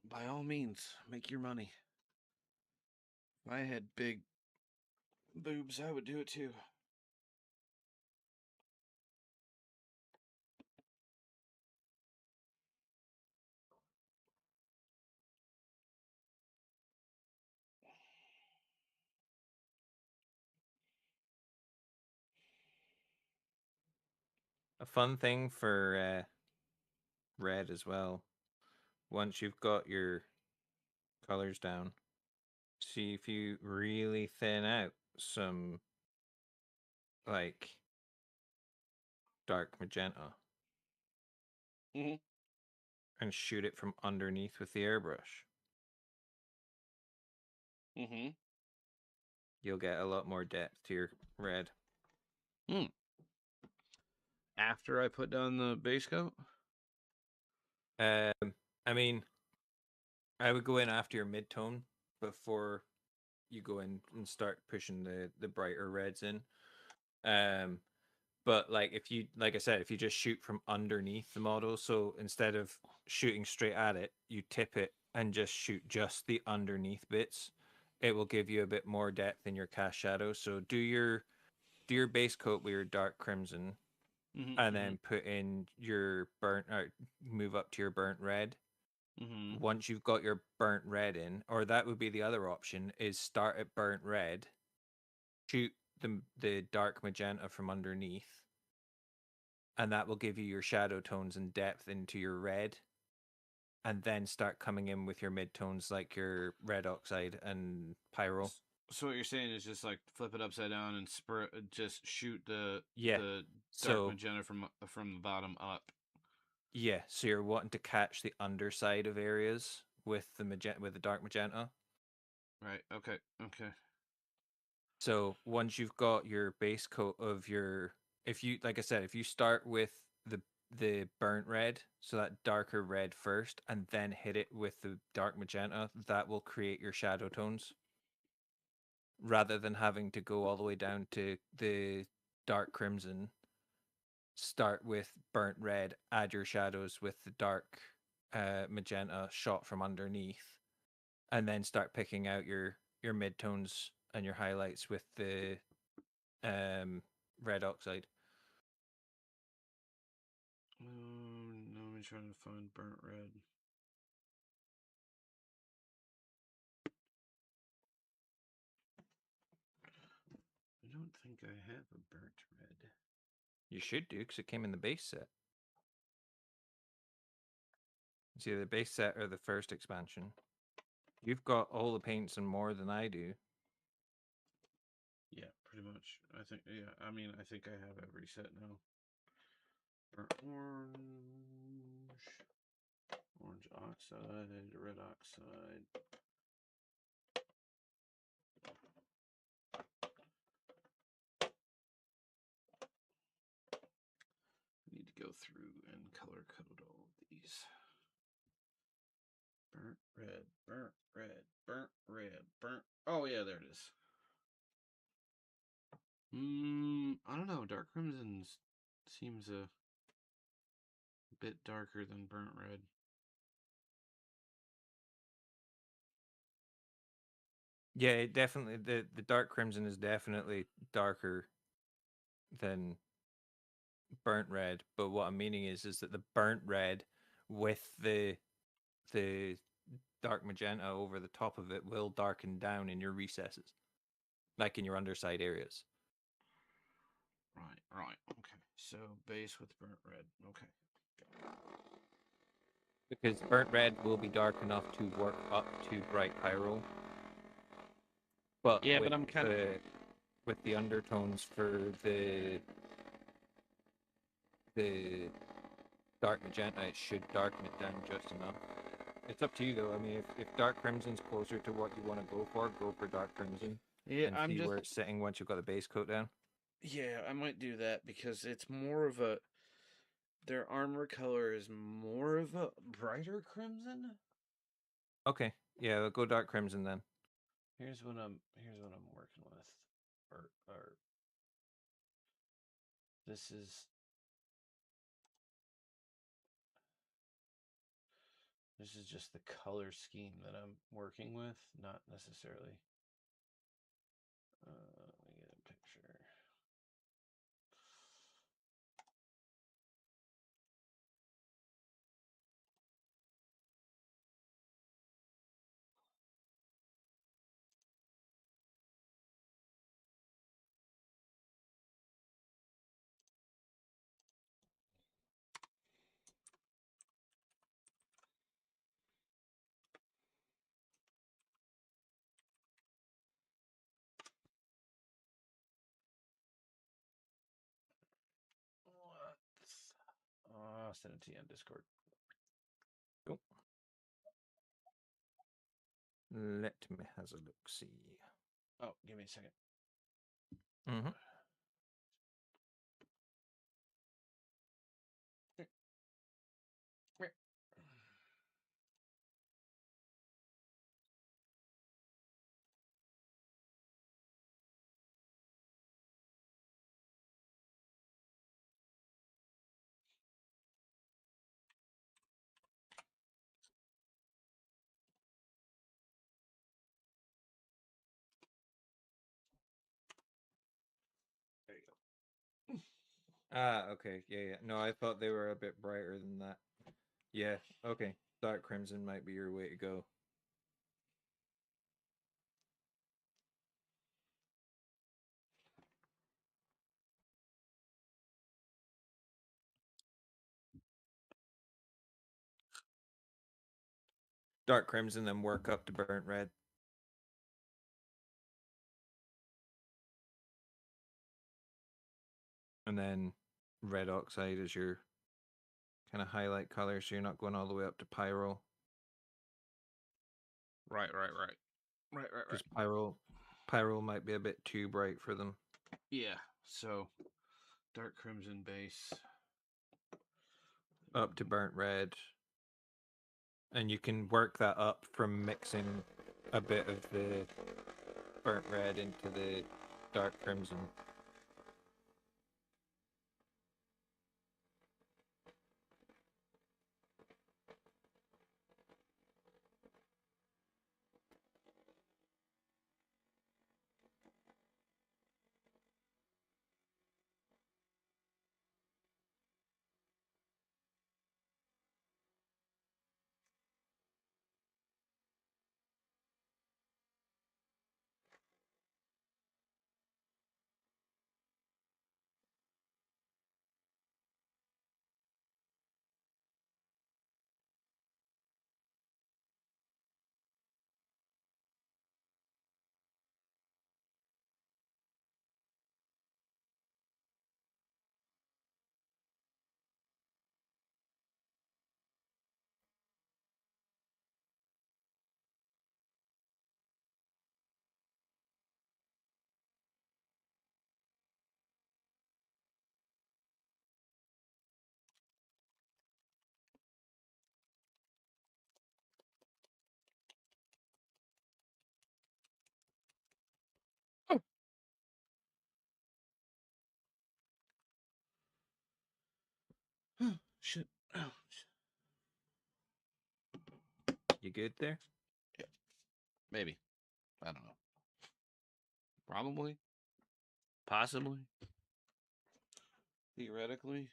[SPEAKER 1] By all means, make your money. If I had big boobs, I would do it too.
[SPEAKER 3] A fun thing for red as well. Once you've got your colors down, see if you really thin out some like dark magenta
[SPEAKER 1] Mm-hmm.
[SPEAKER 3] and shoot it from underneath with the airbrush.
[SPEAKER 1] Mm-hmm.
[SPEAKER 3] You'll get a lot more depth to your red.
[SPEAKER 1] After I put down the base coat?
[SPEAKER 3] I mean, I would go in after your mid-tone before you go in and start pushing the brighter reds in. But like if you, like I said, if you just shoot from underneath the model, so instead of shooting straight at it, you tip it and just shoot just the underneath bits, it will give you a bit more depth in your cast shadow. So do your base coat with your dark crimson, and then put in your burnt, or move up to your burnt red.
[SPEAKER 1] Mm-hmm.
[SPEAKER 3] Once you've got your burnt red in, or that would be the other option, is start at burnt red, shoot the dark magenta from underneath, and that will give you your shadow tones and depth into your red, and then start coming in with your midtones like your red oxide and pyro.
[SPEAKER 1] So what you're saying is just like flip it upside down and just shoot the
[SPEAKER 3] Yeah.
[SPEAKER 1] dark
[SPEAKER 3] So
[SPEAKER 1] magenta from the bottom up.
[SPEAKER 3] yeah, so you're wanting to catch the underside of areas with the dark magenta.
[SPEAKER 1] Right. Okay. Okay.
[SPEAKER 3] So once you've got your base coat of your, if you, like I said, if you start with the burnt red, so that darker red first, and then hit it with the dark magenta, that will create your shadow tones. Rather than having to go all the way down to the dark crimson, start with burnt red, add your shadows with the dark magenta shot from underneath, and then start picking out your midtones and your highlights with the red oxide.
[SPEAKER 1] No, I'm trying to find burnt red. I don't think I have a burnt red.
[SPEAKER 3] You should do, because it came in the base set. It's either the base set or the first expansion. You've got all the paints and more than I do.
[SPEAKER 1] Yeah, pretty much. I think. Yeah, I mean, I think I have every set now. Burnt orange oxide, red oxide. I need to go through and color code all of these. Burnt red, burnt red, burnt red, burnt. Oh yeah, there it is. I don't know. Dark crimson seems a bit darker than burnt red.
[SPEAKER 3] Yeah, it definitely the dark crimson is definitely darker than burnt red. But what I'm meaning is that the burnt red with the dark magenta over the top of it will darken down in your recesses, like in your underside areas.
[SPEAKER 1] Right. Okay. So base with burnt red. Okay.
[SPEAKER 3] Because burnt red will be dark enough to work up to bright pyro, but
[SPEAKER 1] Yeah, but I'm kind of
[SPEAKER 3] with the undertones for the dark magenta, it should darken it down just enough. It's up to you though. I mean, if dark crimson's closer to what you want to go for dark crimson
[SPEAKER 1] yeah.
[SPEAKER 3] and
[SPEAKER 1] I'm
[SPEAKER 3] see
[SPEAKER 1] just
[SPEAKER 3] where it's sitting once you've got the base coat down.
[SPEAKER 1] yeah. I might do that because it's more of a their armor color is more of a brighter crimson.
[SPEAKER 3] Okay, yeah, we'll go dark crimson then.
[SPEAKER 1] Here's what I'm working with, or this is this is just the color scheme that I'm working with, not necessarily. Let me get a picture. What? I'll send it to you on Discord.
[SPEAKER 3] Cool. Let me has a look. See.
[SPEAKER 1] Oh, give me a second.
[SPEAKER 3] Mm-hmm.
[SPEAKER 1] There you go.
[SPEAKER 3] Ah, okay. Yeah. No, I thought they were a bit brighter than that. Yeah, okay. Dark crimson might be your way to go. Dark crimson, then work up to burnt red. And then red oxide is your kind of highlight color, so you're not going all the way up to pyro.
[SPEAKER 1] Right.
[SPEAKER 3] Because pyro might be a bit too bright for them.
[SPEAKER 1] Yeah. So dark crimson base
[SPEAKER 3] Up to burnt red. And you can work that up from mixing a bit of the burnt red into the dark crimson.
[SPEAKER 1] shit. Oh,
[SPEAKER 3] You good there?
[SPEAKER 1] yeah. Maybe. I don't know. Probably. Possibly. Theoretically.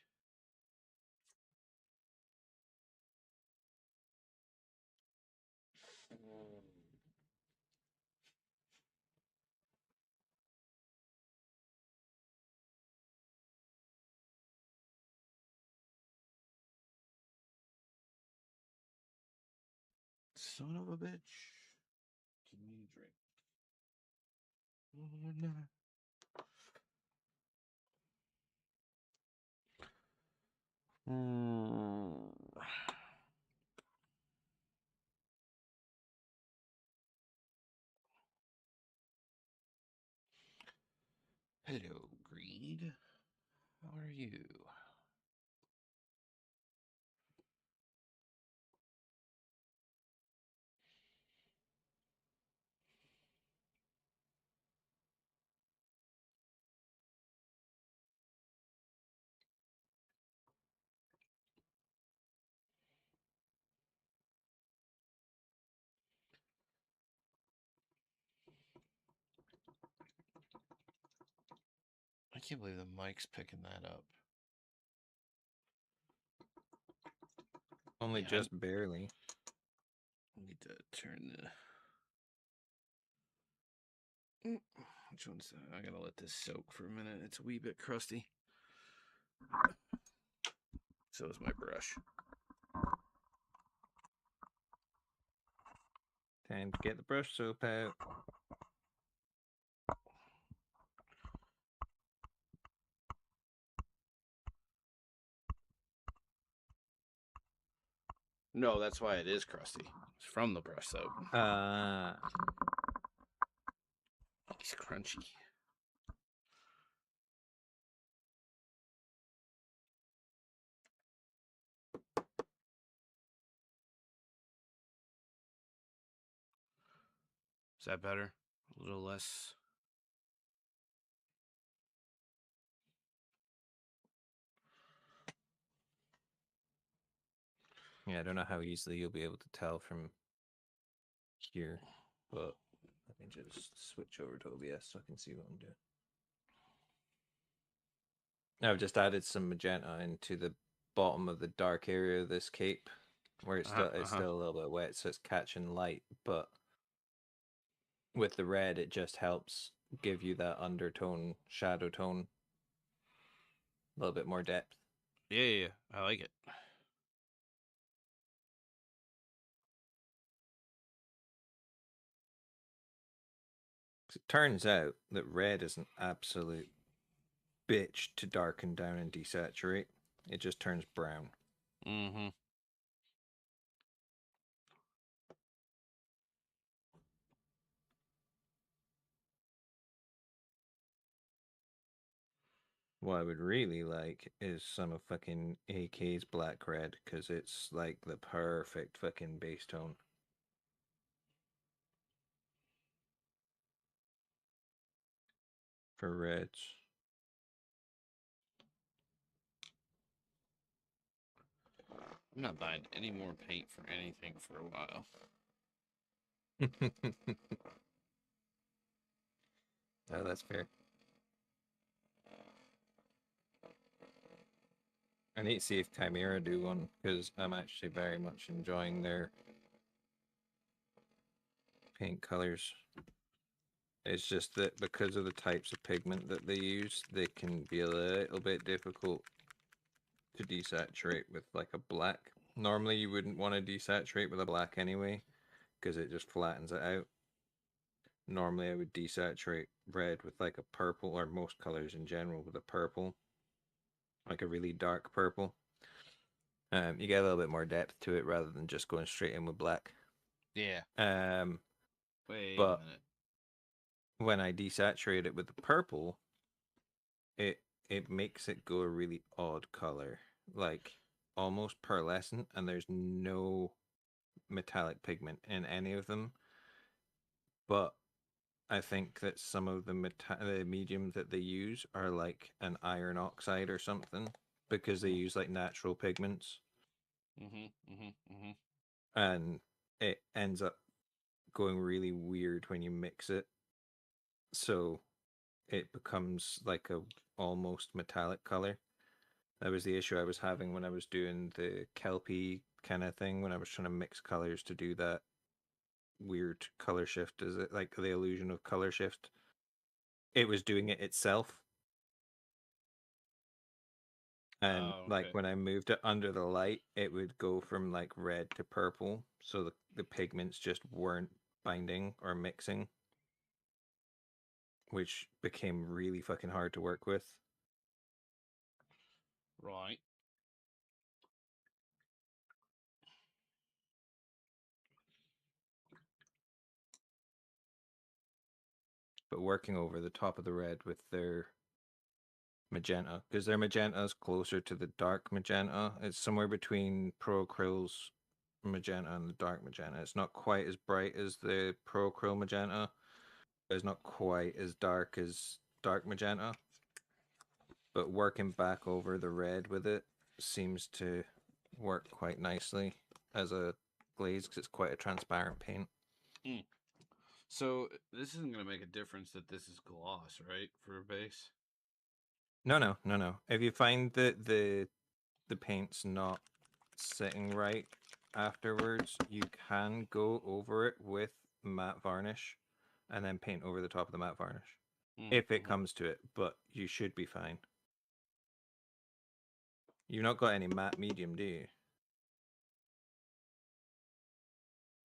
[SPEAKER 1] Son of a bitch. Give me a drink. Oh, no. Hello, Greed. How are you? I can't believe the mic's picking that up.
[SPEAKER 3] Only
[SPEAKER 1] Yeah,
[SPEAKER 3] just barely.
[SPEAKER 1] I need to turn which one's that? I gotta let this soak for a minute. It's a wee bit crusty. So is my brush.
[SPEAKER 3] Time to get the brush soap out.
[SPEAKER 1] No, that's why it is crusty. It's from the brush soap. It's crunchy. Is that better? A little less.
[SPEAKER 3] Yeah, I don't know how easily you'll be able to tell from here, but let me just switch over to OBS so I can see what I'm doing. I've just added some magenta into the bottom of the dark area of this cape, where it's still a little bit wet, so it's catching light. But with the red, it just helps give you that undertone, shadow tone, a little bit more depth.
[SPEAKER 1] Yeah, I like it.
[SPEAKER 3] It turns out that red is an absolute bitch to darken down and desaturate. It just turns brown.
[SPEAKER 1] Mm-hmm.
[SPEAKER 3] What I would really like is some of fucking AK's black red, because it's like the perfect fucking base tone. For reds.
[SPEAKER 1] I'm not buying any more paint for anything for a while.
[SPEAKER 3] Oh, that's fair. I need to see if Chimera do one, because I'm actually very much enjoying their paint colors. It's just that because of the types of pigment that they use, they can be a little bit difficult to desaturate with like a black. Normally you wouldn't want to desaturate with a black anyway, because it just flattens it out. Normally I would desaturate red with like a purple, or most colors in general with a purple, like a really dark purple. You get a little bit more depth to it rather than just going straight in with black.
[SPEAKER 1] Yeah. Wait
[SPEAKER 3] But
[SPEAKER 1] a minute.
[SPEAKER 3] when I desaturate it with the purple, it makes it go a really odd color, like almost pearlescent, and there's no metallic pigment in any of them. But I think that some of the mediums that they use are like an iron oxide or something, because they use like natural pigments, and it ends up going really weird when you mix it. So it becomes like a almost metallic color. That was the issue I was having when I was doing the Kelpie kind of thing, when I was trying to mix colors to do that weird color shift. Is it like the illusion of color shift? It was doing it itself. And
[SPEAKER 1] Oh,
[SPEAKER 3] like
[SPEAKER 1] okay.
[SPEAKER 3] when I moved it under the light, it would go from like red to purple. So the pigments just weren't binding or mixing, which became really fucking hard to work with.
[SPEAKER 1] Right.
[SPEAKER 3] But working over the top of the red with their magenta, because their magenta is closer to the dark magenta. It's somewhere between Pro Krill's magenta and the dark magenta. It's not quite as bright as the Pro Krill magenta. It's not quite as dark as dark magenta. But working back over the red with it seems to work quite nicely as a glaze because it's quite a transparent paint.
[SPEAKER 1] Mm. So this isn't going to make a difference that this is gloss, right, for a base?
[SPEAKER 3] No. If you find that the paint's not sitting right afterwards, you can go over it with matte varnish and then paint over the top of the matte varnish if it
[SPEAKER 1] Mm-hmm.
[SPEAKER 3] comes to it, but you should be fine. You've not got any matte medium, do you?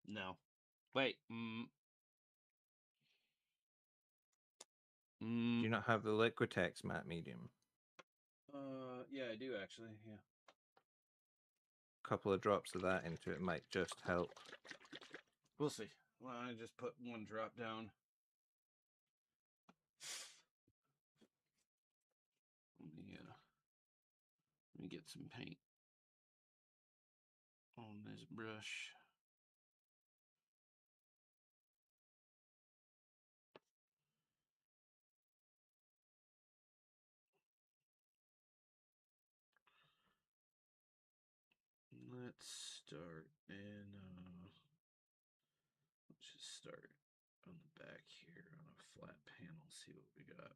[SPEAKER 1] No. Wait.
[SPEAKER 3] Do you not have the Liquitex matte medium?
[SPEAKER 1] Yeah, I do actually. Yeah.
[SPEAKER 3] A couple of drops of that into it might just help.
[SPEAKER 1] We'll see. Well, I just put one drop down. Let me get some paint on this brush. Let's start in. Let's just start on the back here on a flat panel. See what we got.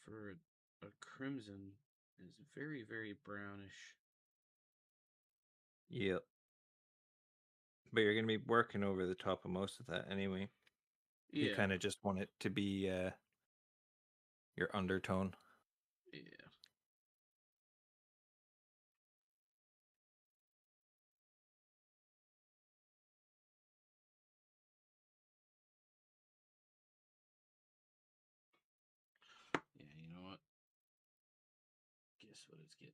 [SPEAKER 1] For a crimson is very brownish.
[SPEAKER 3] Yep. But you're going to be working over the top of most of that anyway. You
[SPEAKER 1] Yeah.
[SPEAKER 3] kind of just want it to be your undertone.
[SPEAKER 1] Yeah. Yeah, you know what? Guess what it's getting.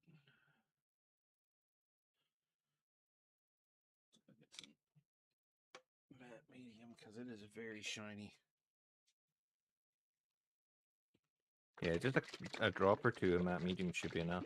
[SPEAKER 1] I'll get some matte medium because it is very shiny.
[SPEAKER 3] Yeah, just a drop or two of matte medium should be enough.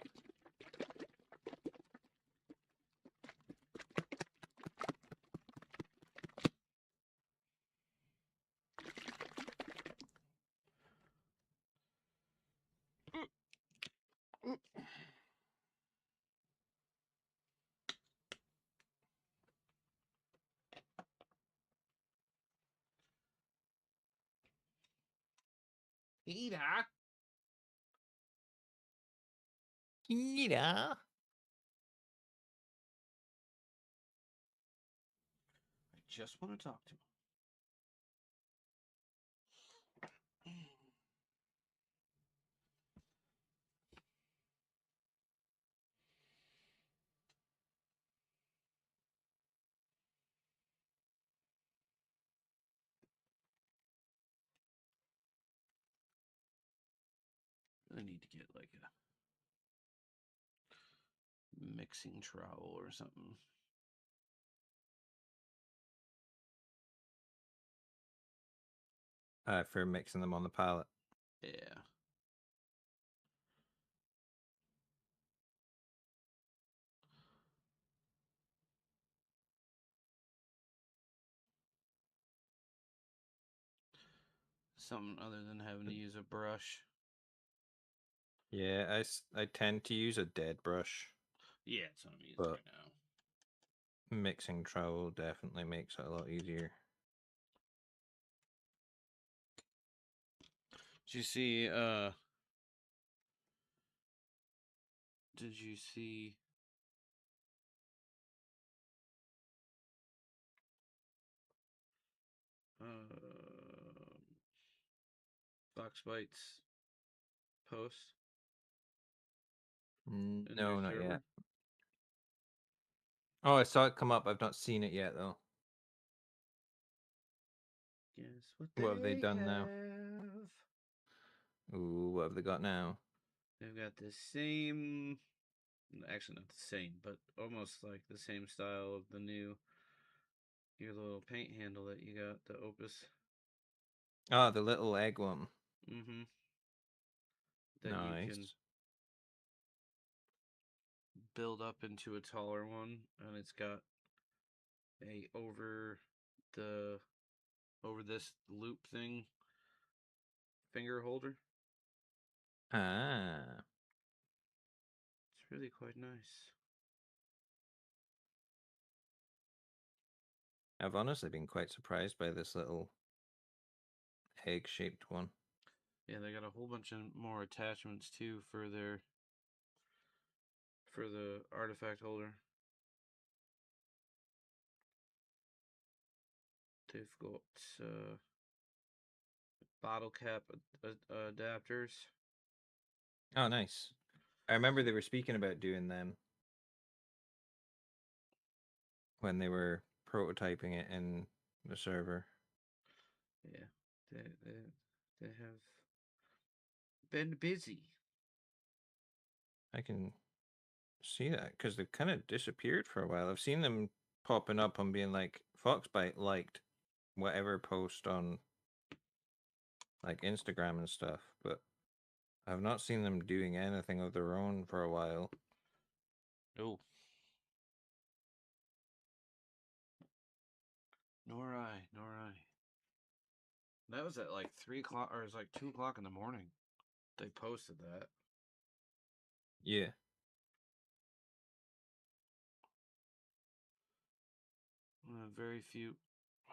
[SPEAKER 1] Peter.
[SPEAKER 3] Yeah.
[SPEAKER 1] I just want to talk to him. Really need to get like a mixing trowel or something.
[SPEAKER 3] For mixing them on the palette.
[SPEAKER 1] Yeah. Something other than having to use a brush.
[SPEAKER 3] Yeah, I tend to use a dead brush.
[SPEAKER 1] Yeah, it's what I'm using
[SPEAKER 3] but
[SPEAKER 1] right now.
[SPEAKER 3] mixing trowel definitely makes it a lot easier.
[SPEAKER 1] Did you see? Did you see? Fox Bites post in their
[SPEAKER 3] No, not
[SPEAKER 1] server.
[SPEAKER 3] yet. Oh, I saw it come up. I've not seen it yet, though.
[SPEAKER 1] Guess what
[SPEAKER 3] What have they done
[SPEAKER 1] have?
[SPEAKER 3] now? Ooh, what have they got now?
[SPEAKER 1] They've got the same, actually not the same, but almost like the same style of the new, your little paint handle that you got, the Opus.
[SPEAKER 3] Ah, the little egg one.
[SPEAKER 1] Mm-hmm. That you can
[SPEAKER 3] Nice.
[SPEAKER 1] build up into a taller one, and it's got a the over this loop thing finger holder.
[SPEAKER 3] Ah,
[SPEAKER 1] It's really quite nice.
[SPEAKER 3] I've honestly been quite surprised by this little egg-shaped one.
[SPEAKER 1] Yeah, they got a whole bunch of more attachments too for the artifact holder. They've got bottle cap adapters.
[SPEAKER 3] Oh, nice. I remember they were speaking about doing them when they were prototyping it in the server.
[SPEAKER 1] Yeah, they have been busy.
[SPEAKER 3] I can see that because they've kind of disappeared for a while. I've seen them popping up on being like Foxbite liked whatever post on like Instagram and stuff, but I've not seen them doing anything of their own for a while.
[SPEAKER 1] No, nor I, nor I. That was at like 3 o'clock, or it was like 2 o'clock in the morning. They posted that.
[SPEAKER 3] Yeah.
[SPEAKER 1] Very few.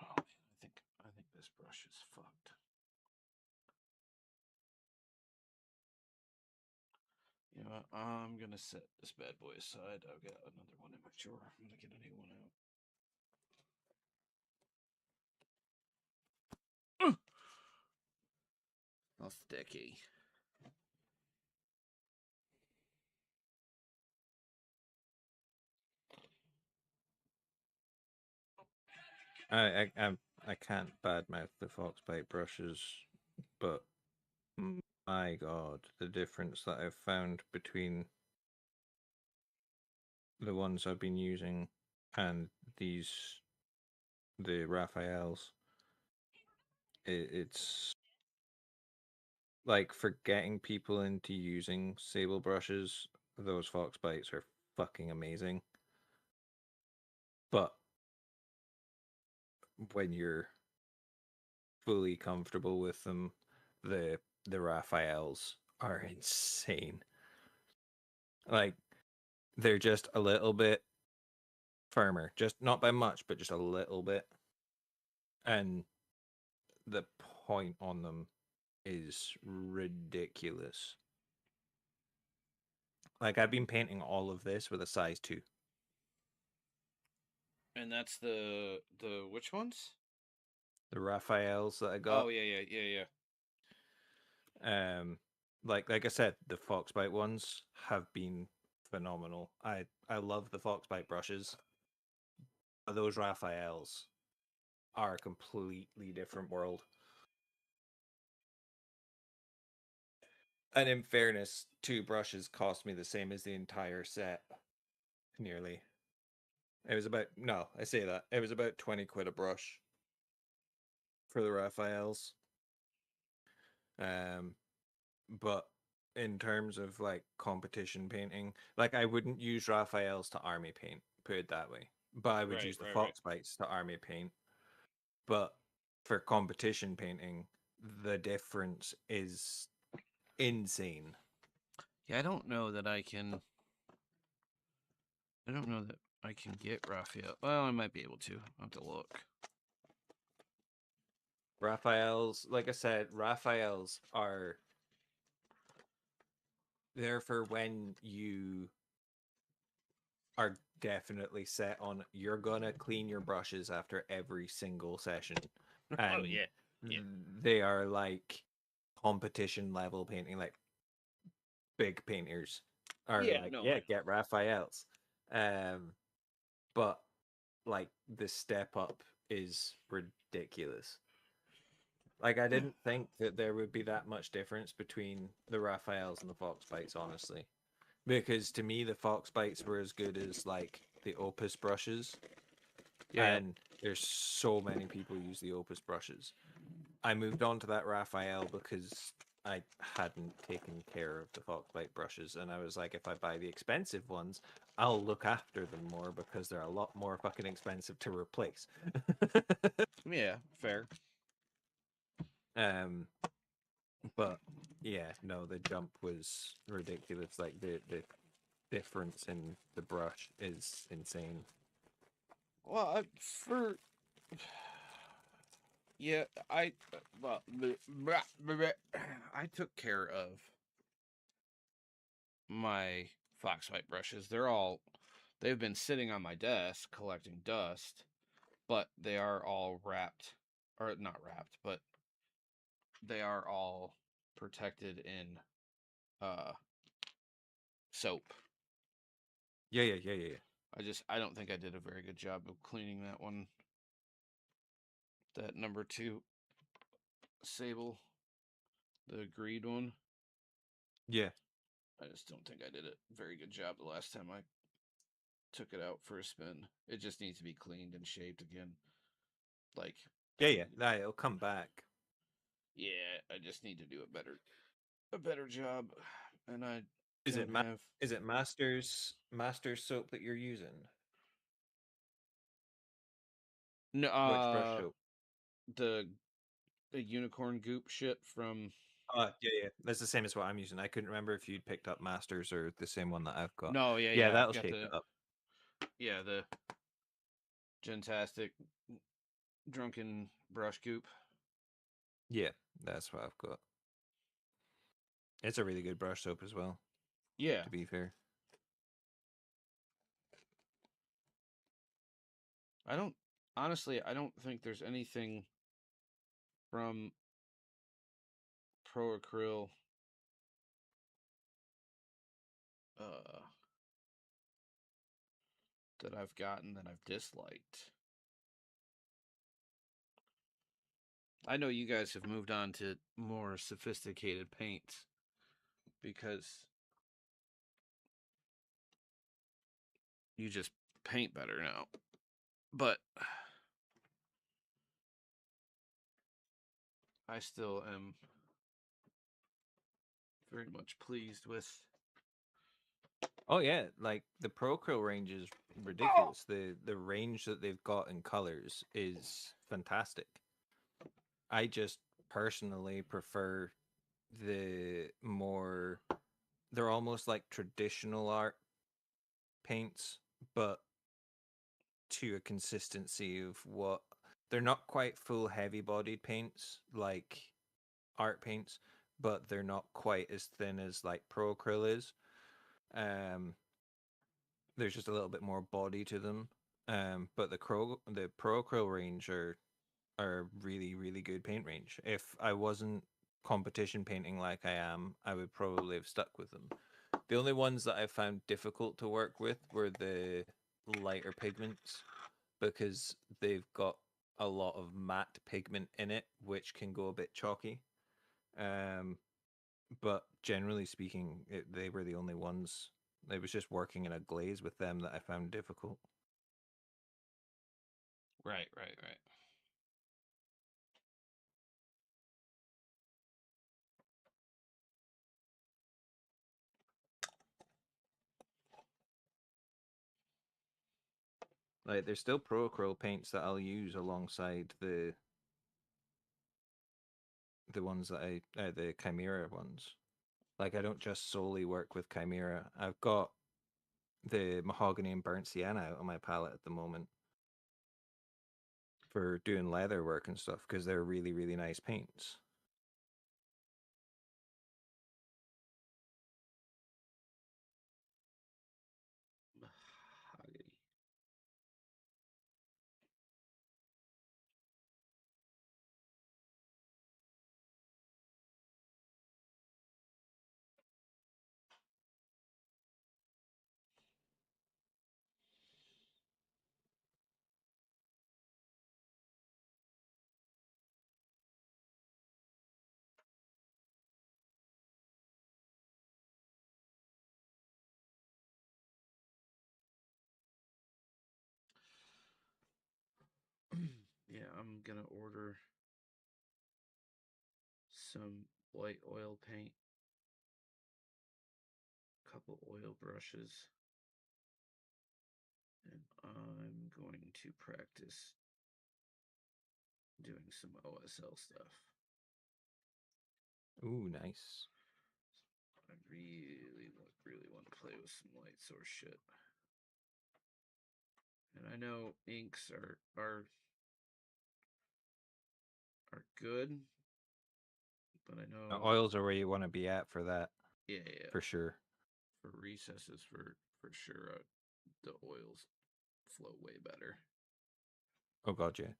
[SPEAKER 1] Oh man, I think this brush is fucked. You know what? I'm gonna set this bad boy aside. I've got another one in my drawer. I'm gonna get a new one out. How sticky.
[SPEAKER 3] I can't badmouth the Foxbite brushes, but my god, the difference that I've found between the ones I've been using and the Raphaels, it's like for getting people into using sable brushes, those Foxbites are fucking amazing. But when you're fully comfortable with them, the Raphaels are insane. Like they're just a little bit firmer, just not by much, but just a little bit. And the point on them is ridiculous. Like I've been painting all of this with a size 2.
[SPEAKER 1] And that's the which ones?
[SPEAKER 3] The Raphaels that I got.
[SPEAKER 1] Oh yeah.
[SPEAKER 3] Um like I said, the Foxbite ones have been phenomenal. I love the Foxbite brushes. Those Raphaels are a completely different world. And in fairness, 2 brushes cost me the same as the entire set, nearly. It was about, no, I say that. It was about 20 quid a brush for the Raphaels. Um, but in terms of like competition painting, like I wouldn't use Raphaels to army paint, put it that way. But I would use the
[SPEAKER 1] Right.
[SPEAKER 3] Foxbites to army paint. But for competition painting, the difference is insane.
[SPEAKER 1] Yeah, I don't know that I can I don't know that I can get Raphael. Well, I might be able to. I'll have to look.
[SPEAKER 3] Raphael's, like I said, Raphael's are there for when you are definitely set on you're gonna clean your brushes after every single session.
[SPEAKER 1] Oh
[SPEAKER 3] And
[SPEAKER 1] yeah. Yeah.
[SPEAKER 3] they are like competition level painting, like big painters are
[SPEAKER 1] Yeah,
[SPEAKER 3] like,
[SPEAKER 1] no,
[SPEAKER 3] yeah,
[SPEAKER 1] I
[SPEAKER 3] get Raphael's. But like the step up is ridiculous. Like I didn't think that there would be that much difference between the Raphaels and the Fox Bites, honestly. Because to me the Fox Bites were as good as like the Opus brushes.
[SPEAKER 1] yeah.
[SPEAKER 3] And there's so many people use the Opus brushes. I moved on to that Raphael because I hadn't taken care of the Foxbite brushes, and I was like, if I buy the expensive ones, I'll look after them more because they're a lot more fucking expensive to replace.
[SPEAKER 1] Yeah, fair.
[SPEAKER 3] um, but yeah, no, the jump was ridiculous. Like the difference in the brush is insane.
[SPEAKER 1] Well, for yeah, well, I took care of my Foxwhite brushes. They've been sitting on my desk collecting dust, but they are all wrapped, or not wrapped, but they are all protected in uh soap.
[SPEAKER 3] Yeah.
[SPEAKER 1] I don't think I did a very good job of cleaning that one. That number 2 sable, the agreed one.
[SPEAKER 3] Yeah,
[SPEAKER 1] I just don't think I did a very good job the last time I took it out for a spin. It just needs to be cleaned and shaped again. Like,
[SPEAKER 3] yeah. Nah, it'll come back.
[SPEAKER 1] yeah, I just need to do a better job, and I
[SPEAKER 3] Is it
[SPEAKER 1] don't have
[SPEAKER 3] is it Masters soap that you're using?
[SPEAKER 1] no
[SPEAKER 3] Which brush soap?
[SPEAKER 1] the the unicorn goop shit from
[SPEAKER 3] Yeah. That's the same as what I'm using. I couldn't remember if you'd picked up Masters or the same one that I've got.
[SPEAKER 1] no, yeah,
[SPEAKER 3] Yeah,
[SPEAKER 1] yeah, I've
[SPEAKER 3] that'll
[SPEAKER 1] got
[SPEAKER 3] shape it up.
[SPEAKER 1] the Gentastic drunken brush goop.
[SPEAKER 3] Yeah, that's what I've got. It's a really good brush soap as well,
[SPEAKER 1] Yeah,
[SPEAKER 3] to be fair.
[SPEAKER 1] I don't honestly I don't think there's anything from Pro Acryl uh that I've gotten that I've disliked. I know you guys have moved on to more sophisticated paints because you just paint better now. But I still am very much pleased with.
[SPEAKER 3] Oh yeah, like the Procryl range is ridiculous. The range that they've got in colors is fantastic. I just personally prefer the more they're almost like traditional art paints, but to a consistency of what they're not quite full heavy bodied paints like art paints, but they're not quite as thin as like Pro Acryl is. Um, there's just a little bit more body to them. But the Pro Acryl range are really good paint range. If I wasn't competition painting like I am, I would probably have stuck with them. The only ones that I found difficult to work with were the lighter pigments because they've got a lot of matte pigment in it, which can go a bit chalky. Um, but generally speaking, they were the only ones. It was just working in a glaze with them that I found difficult.
[SPEAKER 1] Right.
[SPEAKER 3] Like there's still Pro Acryl paints that I'll use alongside the ones that the Chimera ones. Like I don't just solely work with Chimera. I've got the mahogany and burnt sienna out on my palette at the moment for doing leather work and stuff because they're really, really nice paints.
[SPEAKER 1] Mahogany. Yeah, I'm gonna order some white oil paint, a couple oil brushes, and I'm going to practice doing some OSL stuff.
[SPEAKER 3] Ooh, nice.
[SPEAKER 1] I really want to play with some light source shit. And I know inks are good, but I know
[SPEAKER 3] Oils are where you want to be at for that,
[SPEAKER 1] yeah,
[SPEAKER 3] for sure.
[SPEAKER 1] for recesses for sure the oils flow way better.
[SPEAKER 3] Oh god, yeah.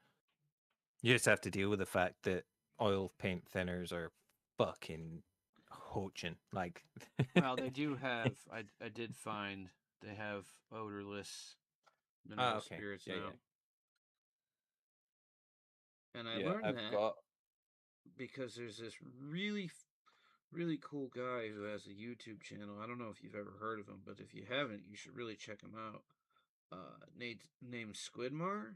[SPEAKER 3] You just have to deal with the fact that oil paint thinners are fucking hoaching. Like,
[SPEAKER 1] Well, they do have. I did find they have odorless mineral
[SPEAKER 3] okay,
[SPEAKER 1] spirits
[SPEAKER 3] yeah, yeah,
[SPEAKER 1] now, and I
[SPEAKER 3] yeah.
[SPEAKER 1] learned
[SPEAKER 3] I've
[SPEAKER 1] that
[SPEAKER 3] got
[SPEAKER 1] because there's this really cool guy who has a YouTube channel. I don't know if you've ever heard of him, but if you haven't, you should really check him out. Named Squidmar.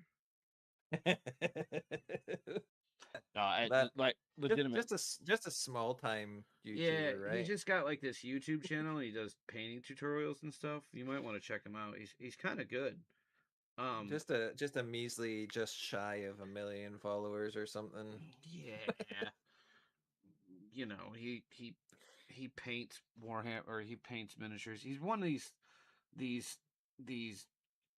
[SPEAKER 3] that
[SPEAKER 1] Like legitimate.
[SPEAKER 3] just a small time
[SPEAKER 1] Yeah,
[SPEAKER 3] YouTuber,
[SPEAKER 1] he
[SPEAKER 3] right?
[SPEAKER 1] just got like this YouTube channel. He does painting tutorials and stuff. You might want to check him out. He's kind of good. Um,
[SPEAKER 3] Just a measly, just shy of 1 million followers or something.
[SPEAKER 1] yeah, you know, he paints Warhammer or he paints miniatures. He's won these these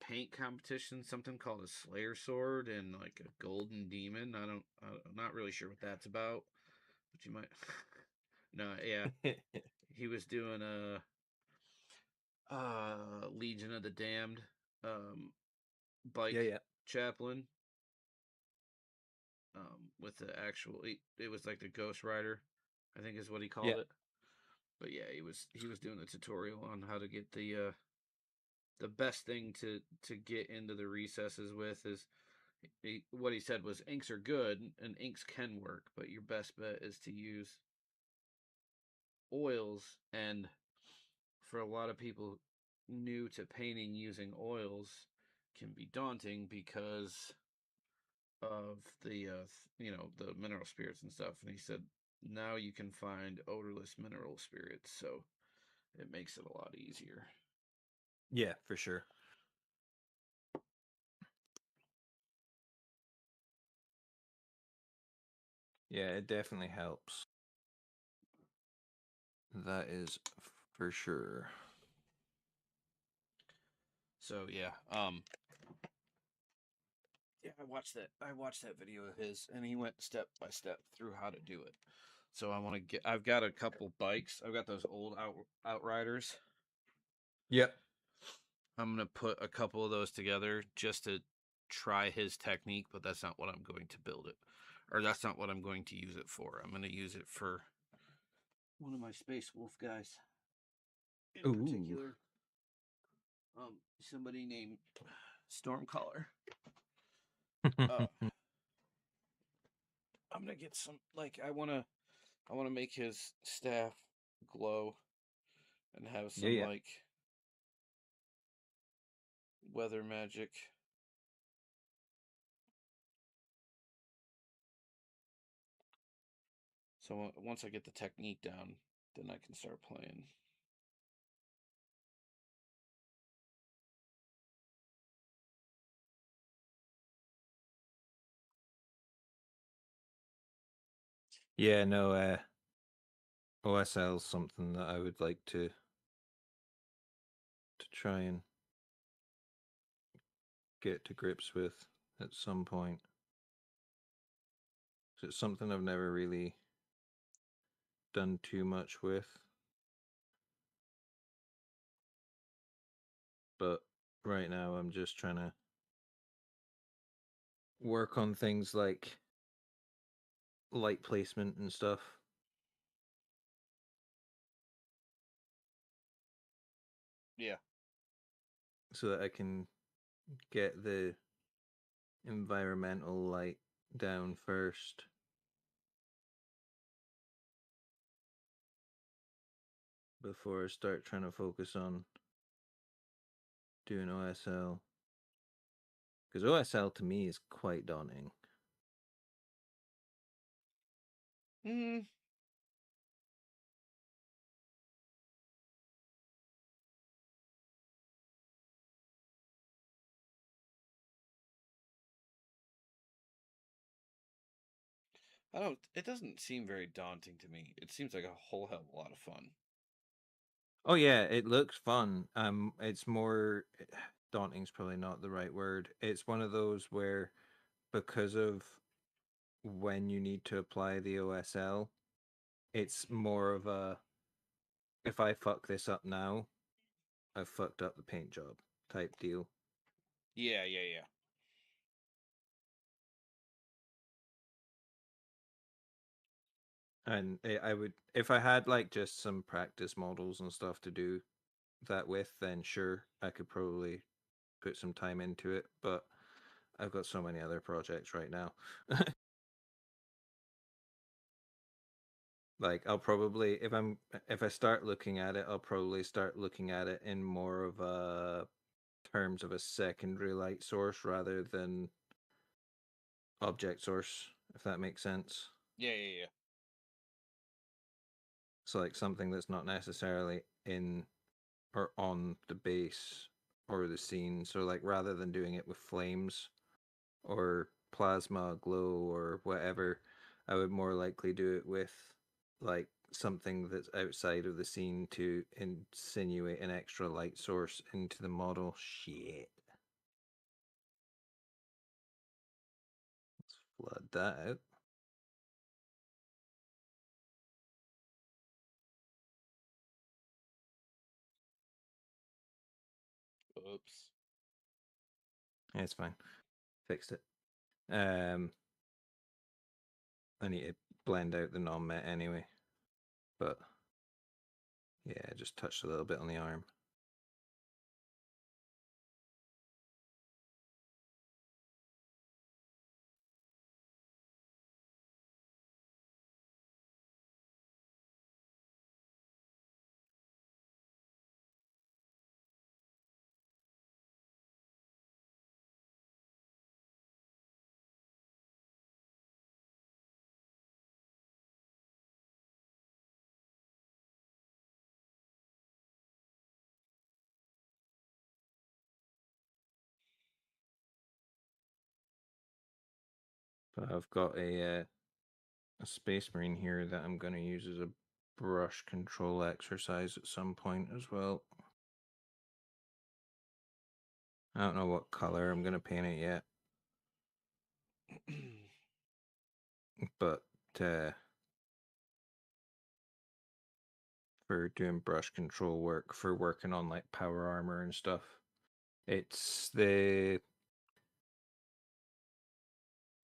[SPEAKER 1] paint competitions, something called a Slayer Sword and like a Golden Demon. I'm not really sure what that's about, but you might. No, yeah, he was doing a Legion of the Damned um
[SPEAKER 3] Yeah,
[SPEAKER 1] bike
[SPEAKER 3] yeah,
[SPEAKER 1] chaplain with the actual it was like the Ghost Rider, I think is what he
[SPEAKER 3] yeah,
[SPEAKER 1] called it. But yeah, he was doing a tutorial on how to get the best thing to get into the recesses with is what he said was inks are good and inks can work, but your best bet is to use oils. And for a lot of people new to painting, using oils can be daunting because of the the mineral spirits and stuff. And he said now you can find odorless mineral spirits, so it makes it a lot easier.
[SPEAKER 3] yeah, for sure. Yeah, it definitely helps. That is for sure.
[SPEAKER 1] So yeah, yeah, I watched that video of his, and he went step by step through how to do it. So I want to get. I've got a couple bikes. I've got those old Outriders.
[SPEAKER 3] Yep.
[SPEAKER 1] I'm gonna put a couple of those together just to try his technique, but that's not what I'm going to build it, or that's not what I'm going to use it for. I'm going to use it for one of my Space Wolf guys in
[SPEAKER 3] Ooh.
[SPEAKER 1] particular. Somebody named Stormcaller. Uh, I'm gonna get some like I wanna make his staff glow and have
[SPEAKER 3] Yeah,
[SPEAKER 1] some
[SPEAKER 3] yeah.
[SPEAKER 1] like weather magic. So once I get the technique down, then I can start playing.
[SPEAKER 3] Yeah, no, OSL is something that I would like to try and get to grips with at some point. So it's something I've never really done too much with. But right now I'm just trying to work on things like light placement and stuff.
[SPEAKER 1] Yeah.
[SPEAKER 3] So that I can get the environmental light down first. Before I start trying to focus on doing OSL. Because OSL to me is quite daunting.
[SPEAKER 1] Mm. I don't. It doesn't seem very daunting to me. It seems like a whole hell of a lot of fun.
[SPEAKER 3] Oh yeah, it looks fun. It's more daunting's probably not the right word. It's one of those where because of when you need to apply the OSL, it's more of a if I fuck this up now, I've fucked up the paint job type deal.
[SPEAKER 1] Yeah, yeah, yeah.
[SPEAKER 3] And I would if I had like just some practice models and stuff to do that with, then sure, I could probably put some time into it, but I've got so many other projects right now. Like I'll probably if I start looking at it, I'll probably start looking at it in more of a terms of a secondary light source rather than object source, if that makes sense.
[SPEAKER 1] Yeah, yeah, yeah.
[SPEAKER 3] So like something that's not necessarily in or on the base or the scene. So like rather than doing it with flames or plasma glow or whatever, I would more likely do it with like something that's outside of the scene to insinuate an extra light source into the model. Shit. Let's flood that out.
[SPEAKER 1] Oops.
[SPEAKER 3] Yeah, it's fine. Fixed it. I need to blend out the non-met anyway. But yeah, I just touched a little bit on the arm. But I've got a Space Marine here that I'm going to use as a brush control exercise at some point as well. I don't know what color I'm going to paint it yet, but for doing brush control work, for working on like power armor and stuff, it's the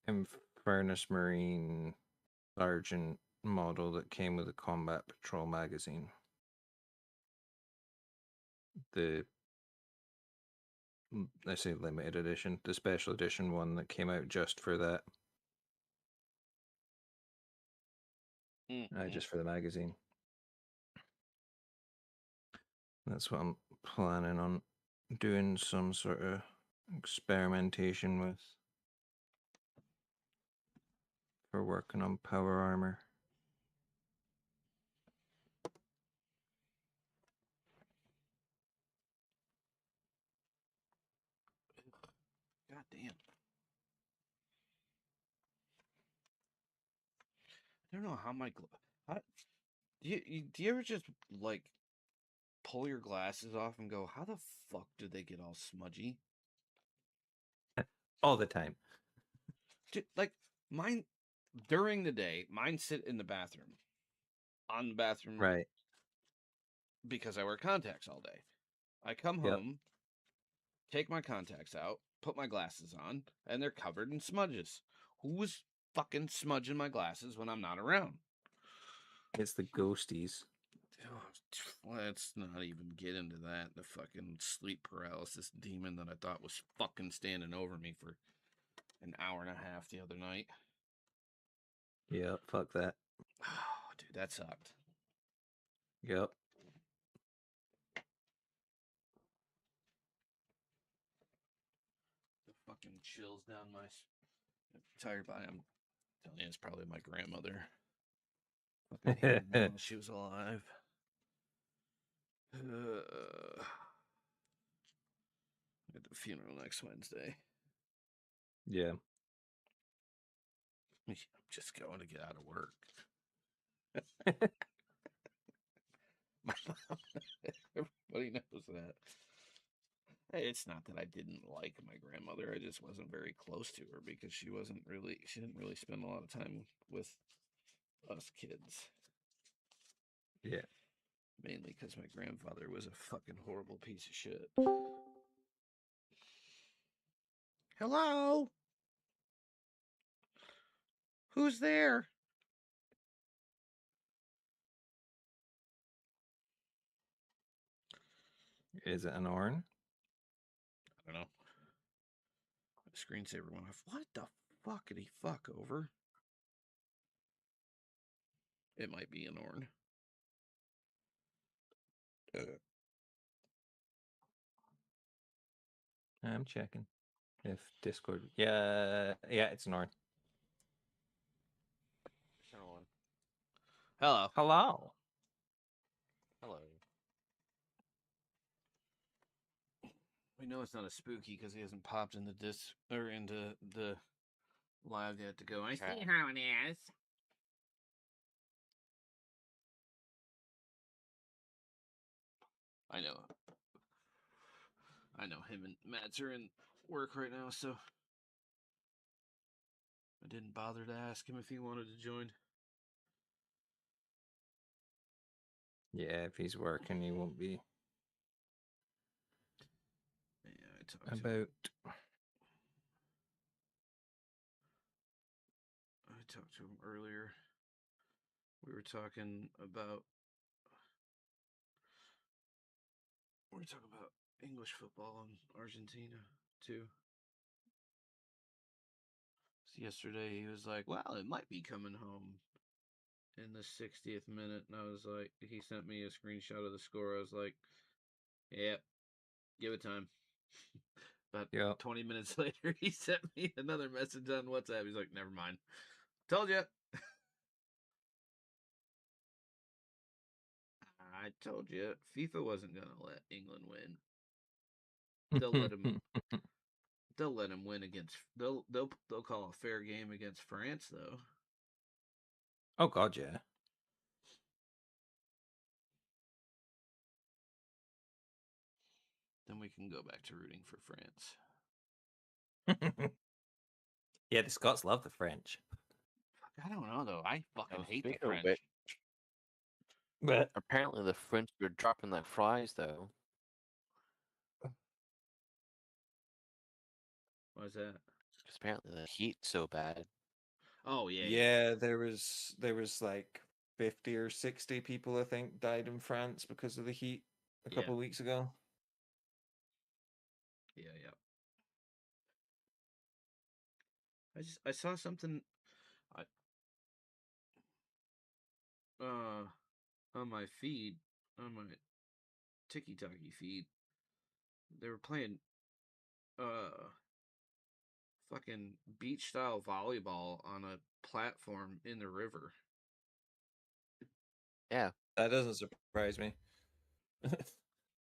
[SPEAKER 3] Infernus Marine Sergeant model that came with the Combat Patrol magazine. The I say limited edition, the special edition one that came out just for that.
[SPEAKER 1] Mm-hmm.
[SPEAKER 3] Just for the magazine. That's what I'm planning on doing some sort of experimentation with for working on power armor.
[SPEAKER 1] God damn. I don't know how my how, do you ever just like pull your glasses off and go, how the fuck did they get all smudgy?
[SPEAKER 3] All the time.
[SPEAKER 1] Dude, like mine during the day, mine sit in the bathroom. On the bathroom
[SPEAKER 3] Right.
[SPEAKER 1] because I wear contacts all day. I come
[SPEAKER 3] Yep.
[SPEAKER 1] home, take my contacts out, put my glasses on, and they're covered in smudges. Who's fucking smudging my glasses when I'm not around?
[SPEAKER 3] It's the ghosties.
[SPEAKER 1] Let's not even get into that. The fucking sleep paralysis demon that I thought was fucking standing over me for an hour and a half the other night.
[SPEAKER 3] Yep, fuck that.
[SPEAKER 1] Oh, dude, that sucked.
[SPEAKER 3] Yep.
[SPEAKER 1] The fucking chills down my entire body. I'm telling you, it's probably my grandmother. Fucking hated me while she was alive. At the funeral next Wednesday.
[SPEAKER 3] Yeah.
[SPEAKER 1] I'm just going to get out of work. My mom, everybody knows that. Hey, it's not that I didn't like my grandmother. I just wasn't very close to her because she didn't really spend a lot of time with us kids.
[SPEAKER 3] Yeah.
[SPEAKER 1] Mainly because my grandfather was a fucking horrible piece of shit. Hello? Who's there?
[SPEAKER 3] Is it an Orn?
[SPEAKER 1] I don't know. The screensaver went off. What the fuck did he fuck over? It might be an Orn.
[SPEAKER 3] I'm checking. If Discord. Yeah, it's an Orn.
[SPEAKER 1] Hello.
[SPEAKER 3] Hello.
[SPEAKER 1] Hello. We know it's not a spooky because he hasn't popped in the disc or into the live yet to go. I see how it is. I know. I know him and Mads are in work right now, so I didn't bother to ask him if he wanted to join.
[SPEAKER 3] Yeah, if he's working, he won't be.
[SPEAKER 1] Yeah, I talked to him.
[SPEAKER 3] About.
[SPEAKER 1] I talked to him earlier. We were talking about English football in Argentina too. So yesterday he was like, "Well, it might be coming home in the 60th minute," and I was like, he sent me a screenshot of the score. I was like, "Yep, give it time." About
[SPEAKER 3] Yep.
[SPEAKER 1] 20 minutes later, he sent me another message on WhatsApp. He's like, "Never mind, told you." I told you FIFA wasn't gonna let England win. They'll let him. They'll let him win against. They'll call a fair game against France though.
[SPEAKER 3] Oh God, yeah.
[SPEAKER 1] Then we can go back to rooting for France.
[SPEAKER 3] Yeah, the Scots love the French.
[SPEAKER 1] I don't know though. I fucking hate the
[SPEAKER 2] Speaking of
[SPEAKER 1] French.
[SPEAKER 2] which,
[SPEAKER 3] But
[SPEAKER 2] apparently the French are dropping like flies, though.
[SPEAKER 1] Why is that?
[SPEAKER 2] Because apparently the heat's so bad.
[SPEAKER 1] Oh yeah,
[SPEAKER 3] yeah, there was like 50 or 60 people I think died in France because of the heat a
[SPEAKER 1] yeah,
[SPEAKER 3] couple of weeks ago.
[SPEAKER 1] yeah. I saw something. I on my feed, on my Tiki Taki feed, they were playing uh fucking beach style volleyball on a platform in the river.
[SPEAKER 2] Yeah.
[SPEAKER 3] That doesn't surprise me.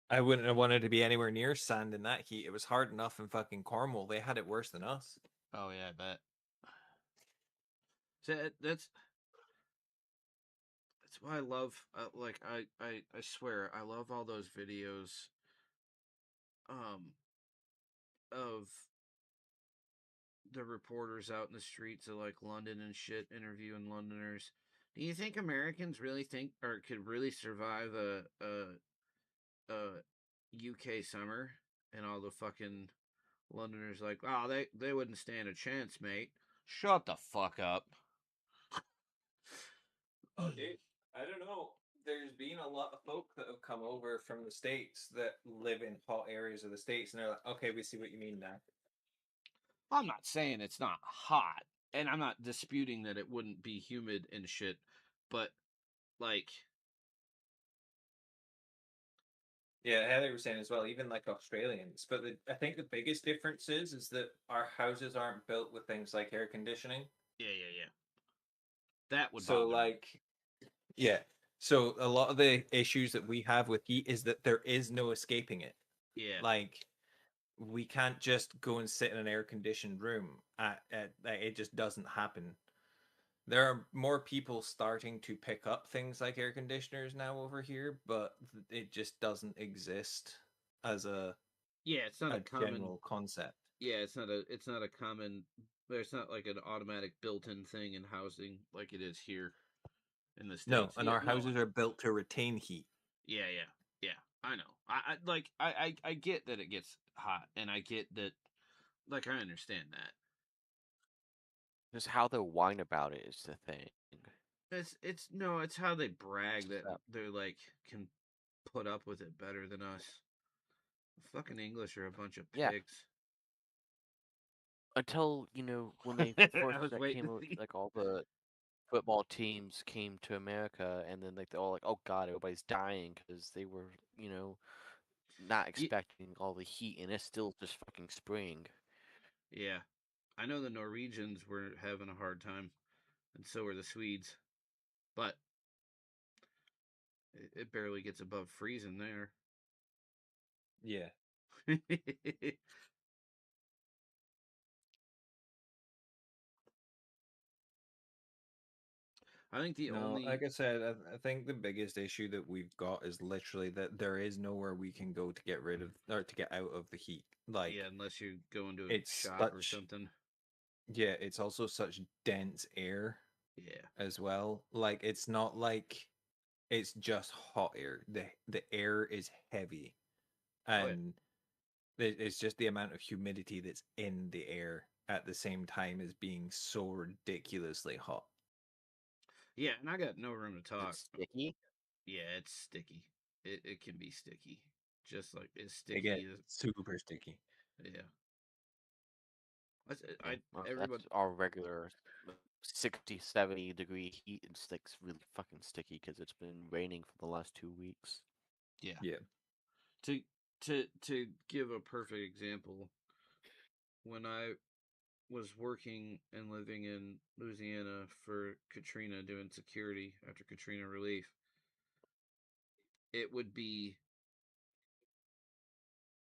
[SPEAKER 3] I wouldn't have wanted to be anywhere near sand in that heat. It was hard enough in fucking Cornwall. They had it worse than us.
[SPEAKER 1] Oh yeah, I bet. So that's That's why I love, like, I swear, I love all those videos, um, of the reporters out in the streets of like London and shit interviewing Londoners. Do you think Americans really think or could really survive a UK summer? And all the fucking Londoners like, oh, they wouldn't stand a chance, mate. Shut the fuck up.
[SPEAKER 3] Oh, dude, I don't know. There's been a lot of folk that have come over from the States that live in hot areas of the States, and they're like, okay, we see what you mean now.
[SPEAKER 1] I'm not saying it's not hot, and I'm not disputing that it wouldn't be humid and shit, but like,
[SPEAKER 3] Yeah, Heather was saying as well, even like Australians. But I think the biggest difference is that our houses aren't built with things like air conditioning.
[SPEAKER 1] yeah, that would
[SPEAKER 3] So,
[SPEAKER 1] bother me.
[SPEAKER 3] like, yeah. So, a lot of the issues that we have with heat is that there is no escaping it.
[SPEAKER 1] Yeah,
[SPEAKER 3] Like, we can't just go and sit in an air conditioned room. It just doesn't happen. There are more people starting to pick up things like air conditioners now over here, but it just doesn't exist as
[SPEAKER 1] yeah. It's not a
[SPEAKER 3] a
[SPEAKER 1] common.
[SPEAKER 3] general concept.
[SPEAKER 1] Yeah, it's not a common. There's not like an automatic built-in thing in housing like it is here in the
[SPEAKER 3] No,
[SPEAKER 1] states.
[SPEAKER 3] and
[SPEAKER 1] Yeah,
[SPEAKER 3] our
[SPEAKER 1] no.
[SPEAKER 3] houses are built to retain heat.
[SPEAKER 1] Yeah. I know. I get that it gets hot, and I get that. Like, I understand that.
[SPEAKER 4] Just how they whine about it is the thing.
[SPEAKER 1] It's no. It's how they brag
[SPEAKER 4] Just
[SPEAKER 1] that
[SPEAKER 4] that.
[SPEAKER 1] they're like can put up with it better than us. The fucking English are a bunch of
[SPEAKER 4] Yeah.
[SPEAKER 1] pigs.
[SPEAKER 4] Until, when they
[SPEAKER 1] I
[SPEAKER 4] first
[SPEAKER 1] was waiting
[SPEAKER 4] came
[SPEAKER 1] to
[SPEAKER 4] out,
[SPEAKER 1] see.
[SPEAKER 4] like all the football teams came to America, and then like they're all like, "Oh God, everybody's dying," because they were, not expecting all the heat, and it's still just fucking spring.
[SPEAKER 1] Yeah, I know the Norwegians were having a hard time, and so were the Swedes. But it barely gets above freezing there.
[SPEAKER 3] Yeah.
[SPEAKER 1] I think the
[SPEAKER 3] No,
[SPEAKER 1] only
[SPEAKER 3] like I said, I think the biggest issue that we've got is literally that there is nowhere we can go to get rid of or to get out of the heat.
[SPEAKER 1] yeah,
[SPEAKER 3] Like
[SPEAKER 1] unless you go into a
[SPEAKER 3] it's
[SPEAKER 1] shop or
[SPEAKER 3] such
[SPEAKER 1] something.
[SPEAKER 3] yeah, it's also such dense air
[SPEAKER 1] Yeah.
[SPEAKER 3] as well. Like it's not like it's just hot air. The air is heavy,
[SPEAKER 1] Oh yeah.
[SPEAKER 3] and it's just the amount of humidity that's in the air at the same time as being so ridiculously hot.
[SPEAKER 1] Yeah, and I got no room to
[SPEAKER 4] Is it
[SPEAKER 1] talk.
[SPEAKER 4] sticky?
[SPEAKER 1] Yeah, it's sticky. It can be sticky. Just like as
[SPEAKER 3] It
[SPEAKER 1] sticky
[SPEAKER 3] gets
[SPEAKER 1] as
[SPEAKER 3] super sticky.
[SPEAKER 1] yeah.
[SPEAKER 4] Yeah,
[SPEAKER 1] I
[SPEAKER 4] well,
[SPEAKER 1] everybody
[SPEAKER 4] that's our regular 60, 70-degree heat. It's like really fucking sticky because it's been raining for the last 2 weeks.
[SPEAKER 1] yeah.
[SPEAKER 3] Yeah.
[SPEAKER 1] To to give a perfect example, when I was working and living in Louisiana for Katrina doing security after Katrina relief, it would be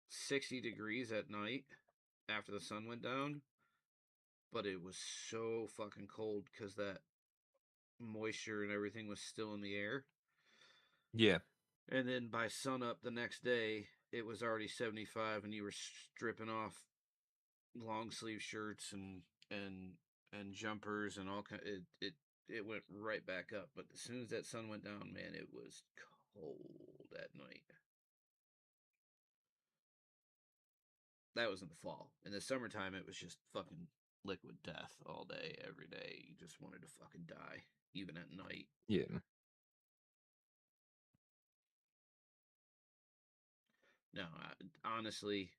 [SPEAKER 1] 60 degrees at night after the sun went down, but it was so fucking cold because that moisture and everything was still in the air.
[SPEAKER 3] Yeah.
[SPEAKER 1] And then by sunup the next day, it was already 75, and you were stripping off long sleeve shirts and and jumpers and all kind. It went right back up. But as soon as that sun went down, man, it was cold at night. That was in the fall. In the summertime, it was just fucking liquid death all day, every day. You just wanted to fucking die, even at night.
[SPEAKER 3] Yeah.
[SPEAKER 1] No, honestly,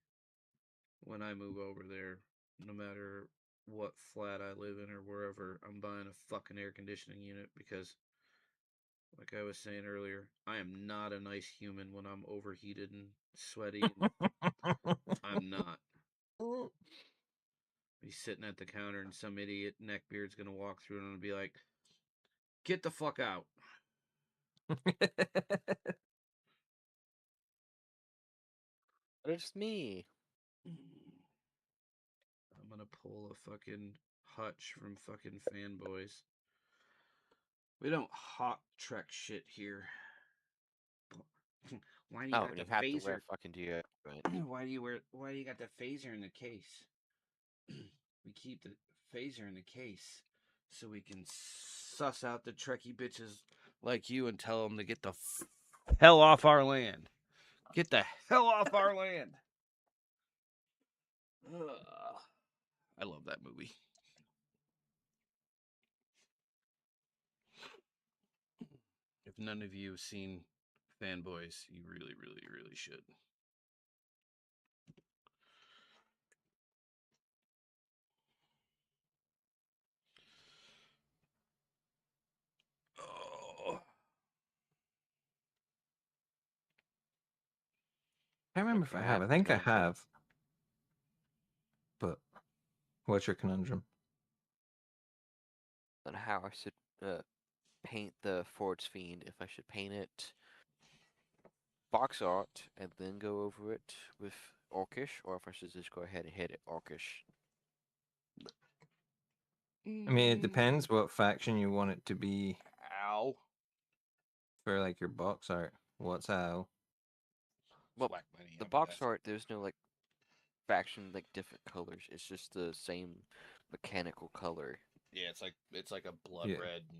[SPEAKER 1] when I move over there, no matter what flat I live in or wherever, I'm buying a fucking air conditioning unit because, like I was saying earlier, I am not a nice human when I'm overheated and sweaty, and I'm not. Be sitting at the counter and some idiot neckbeard's gonna walk through and be like, "Get the fuck out."
[SPEAKER 4] But it's me.
[SPEAKER 1] I'm gonna pull a fucking hutch from fucking fanboys. We don't hot Trek shit here. Why do you
[SPEAKER 4] Oh,
[SPEAKER 1] got
[SPEAKER 4] and
[SPEAKER 1] the
[SPEAKER 4] you have to wear
[SPEAKER 1] phaser?
[SPEAKER 4] fucking deodorant.
[SPEAKER 1] Why do you got the phaser in the case? We keep the phaser in the case so we can suss out the Trekkie bitches like you and tell them to get the hell off our land. Get the hell off our land. Ugh. I love that movie. If none of you have seen Fanboys, you really, really, really should. Oh.
[SPEAKER 3] I remember if
[SPEAKER 4] I
[SPEAKER 3] I have.
[SPEAKER 4] have
[SPEAKER 3] I
[SPEAKER 4] a
[SPEAKER 3] think I
[SPEAKER 4] conundrum
[SPEAKER 3] have. But what's your conundrum?
[SPEAKER 4] on how I should paint the Ford's Fiend. If I should paint it box art and then go over it with Orcish, or if I should just go ahead and hit it Orcish.
[SPEAKER 3] I mean, it depends what faction you want it to be
[SPEAKER 1] Ow.
[SPEAKER 3] for, like, your box art. What's how?
[SPEAKER 4] Well,
[SPEAKER 1] Whack money,
[SPEAKER 4] the
[SPEAKER 1] yeah, but
[SPEAKER 4] box
[SPEAKER 1] that's
[SPEAKER 4] art, there's no like faction like different colors. It's just the same mechanical color.
[SPEAKER 1] yeah, it's like a blood
[SPEAKER 3] Yeah.
[SPEAKER 1] red and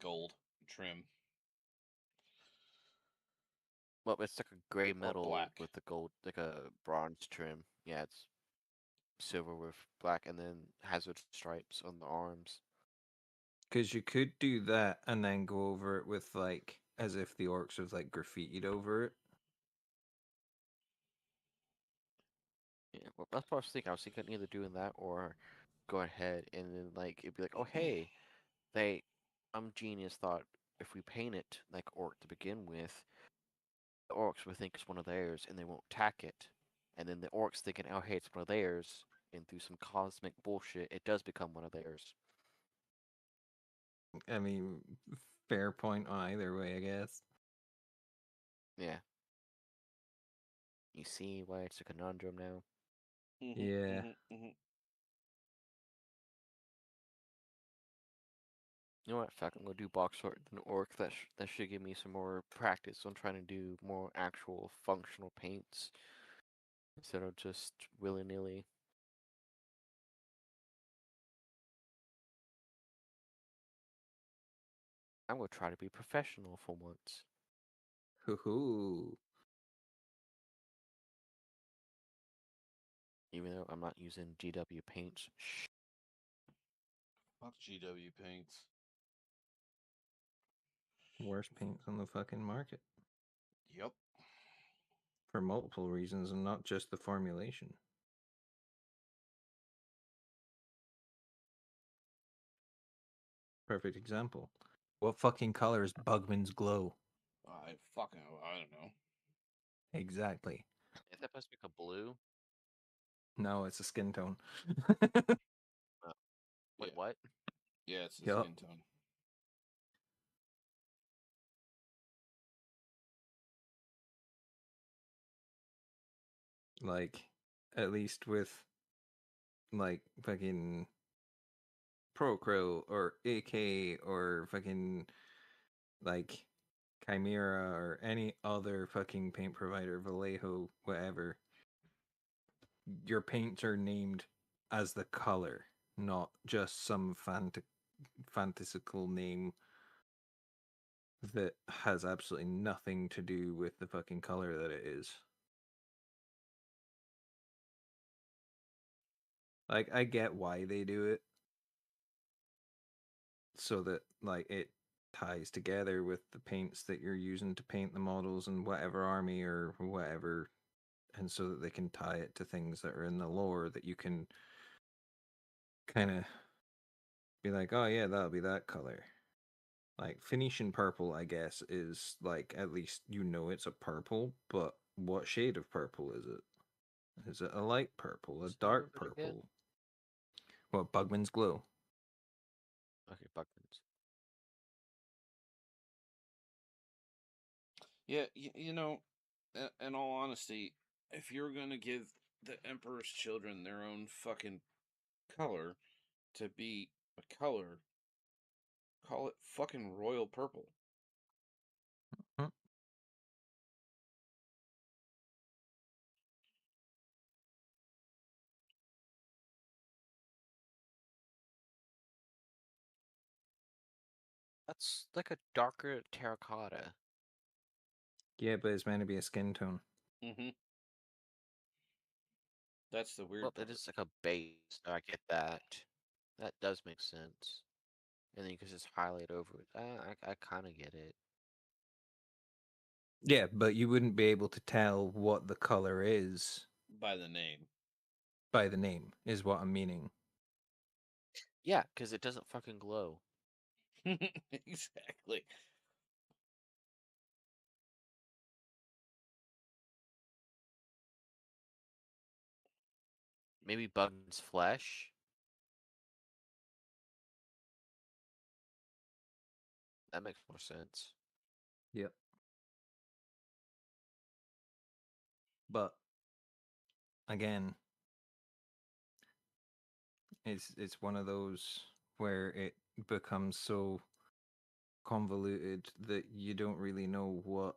[SPEAKER 1] gold trim
[SPEAKER 4] Well, it's like a gray
[SPEAKER 1] or
[SPEAKER 4] metal
[SPEAKER 1] black.
[SPEAKER 4] with the gold, like a bronze trim. Yeah, it's silver with black, and then hazard stripes on the arms.
[SPEAKER 3] Because you could do that and then go over it with, like, as if the orcs was, like, graffitied over it.
[SPEAKER 4] Yeah, well, that's what I was thinking. I was thinking either doing that or go ahead and then like it'd be like, oh hey, they, genius thought if we paint it like orc to begin with, the orcs would think it's one of theirs and they won't attack it, and then the orcs thinking, oh hey, it's one of theirs, and through some cosmic bullshit, it does become one of theirs.
[SPEAKER 3] I mean, fair point on either way, I guess.
[SPEAKER 4] Yeah. You see why it's a conundrum now?
[SPEAKER 3] Yeah.
[SPEAKER 4] You know what? Fuck, I'm gonna do box art and orc. That should give me some more practice on trying to do more actual functional paints instead of just willy nilly. I'm gonna try to be professional for once,
[SPEAKER 3] Hoo-hoo.
[SPEAKER 4] even though I'm not using GW paints. Shh.
[SPEAKER 1] Fuck GW paints.
[SPEAKER 3] Worst paints on the fucking market.
[SPEAKER 1] Yep.
[SPEAKER 3] For multiple reasons and not just the formulation. Perfect example. What fucking color is Bugman's Glow?
[SPEAKER 1] I don't know.
[SPEAKER 3] Exactly.
[SPEAKER 4] Is that supposed to be a blue?
[SPEAKER 3] No, it's a skin tone.
[SPEAKER 4] Wait,
[SPEAKER 1] Yeah.
[SPEAKER 4] what?
[SPEAKER 1] Yeah, it's the
[SPEAKER 3] Yup.
[SPEAKER 1] skin tone.
[SPEAKER 3] Like, at least with, like, fucking Procro or AK or fucking, like, Chimera or any other fucking paint provider, Vallejo, whatever, your paints are named as the color, not just some fantastical name that has absolutely nothing to do with the fucking color that it is. Like, I get why they do it, so that, like, it ties together with the paints that you're using to paint the models in whatever army or whatever, and so that they can tie it to things that are in the lore that you can kind of be like, oh yeah, that'll be that color. Like Phoenician purple, I guess, is like, at least you know it's a purple, but what shade of purple is it? Is it a light purple, a
[SPEAKER 4] What's the name
[SPEAKER 3] dark
[SPEAKER 4] of it again?
[SPEAKER 3] purple? What, Bugman's Glow?
[SPEAKER 4] Okay, Buckman's.
[SPEAKER 1] Yeah, you know, in all honesty, if you're gonna give the Emperor's children their own fucking color to be a color, Call it fucking royal purple.
[SPEAKER 3] Hmm.
[SPEAKER 4] That's like a darker terracotta.
[SPEAKER 3] Yeah, but it's meant to be a skin tone.
[SPEAKER 1] Mm-hmm. That's the weird
[SPEAKER 4] Well,
[SPEAKER 1] part.
[SPEAKER 4] it is like a base, so I get that. That does make sense. And then you can just highlight over it. I kind of get it.
[SPEAKER 3] Yeah, but you wouldn't be able to tell what the color is
[SPEAKER 1] By the name.
[SPEAKER 3] by the name, is what I'm meaning.
[SPEAKER 4] Yeah, because it doesn't fucking glow.
[SPEAKER 1] Exactly.
[SPEAKER 4] Maybe Bugman's flesh. That makes more sense.
[SPEAKER 3] Yep. But again, it's one of those where it becomes so convoluted that you don't really know what.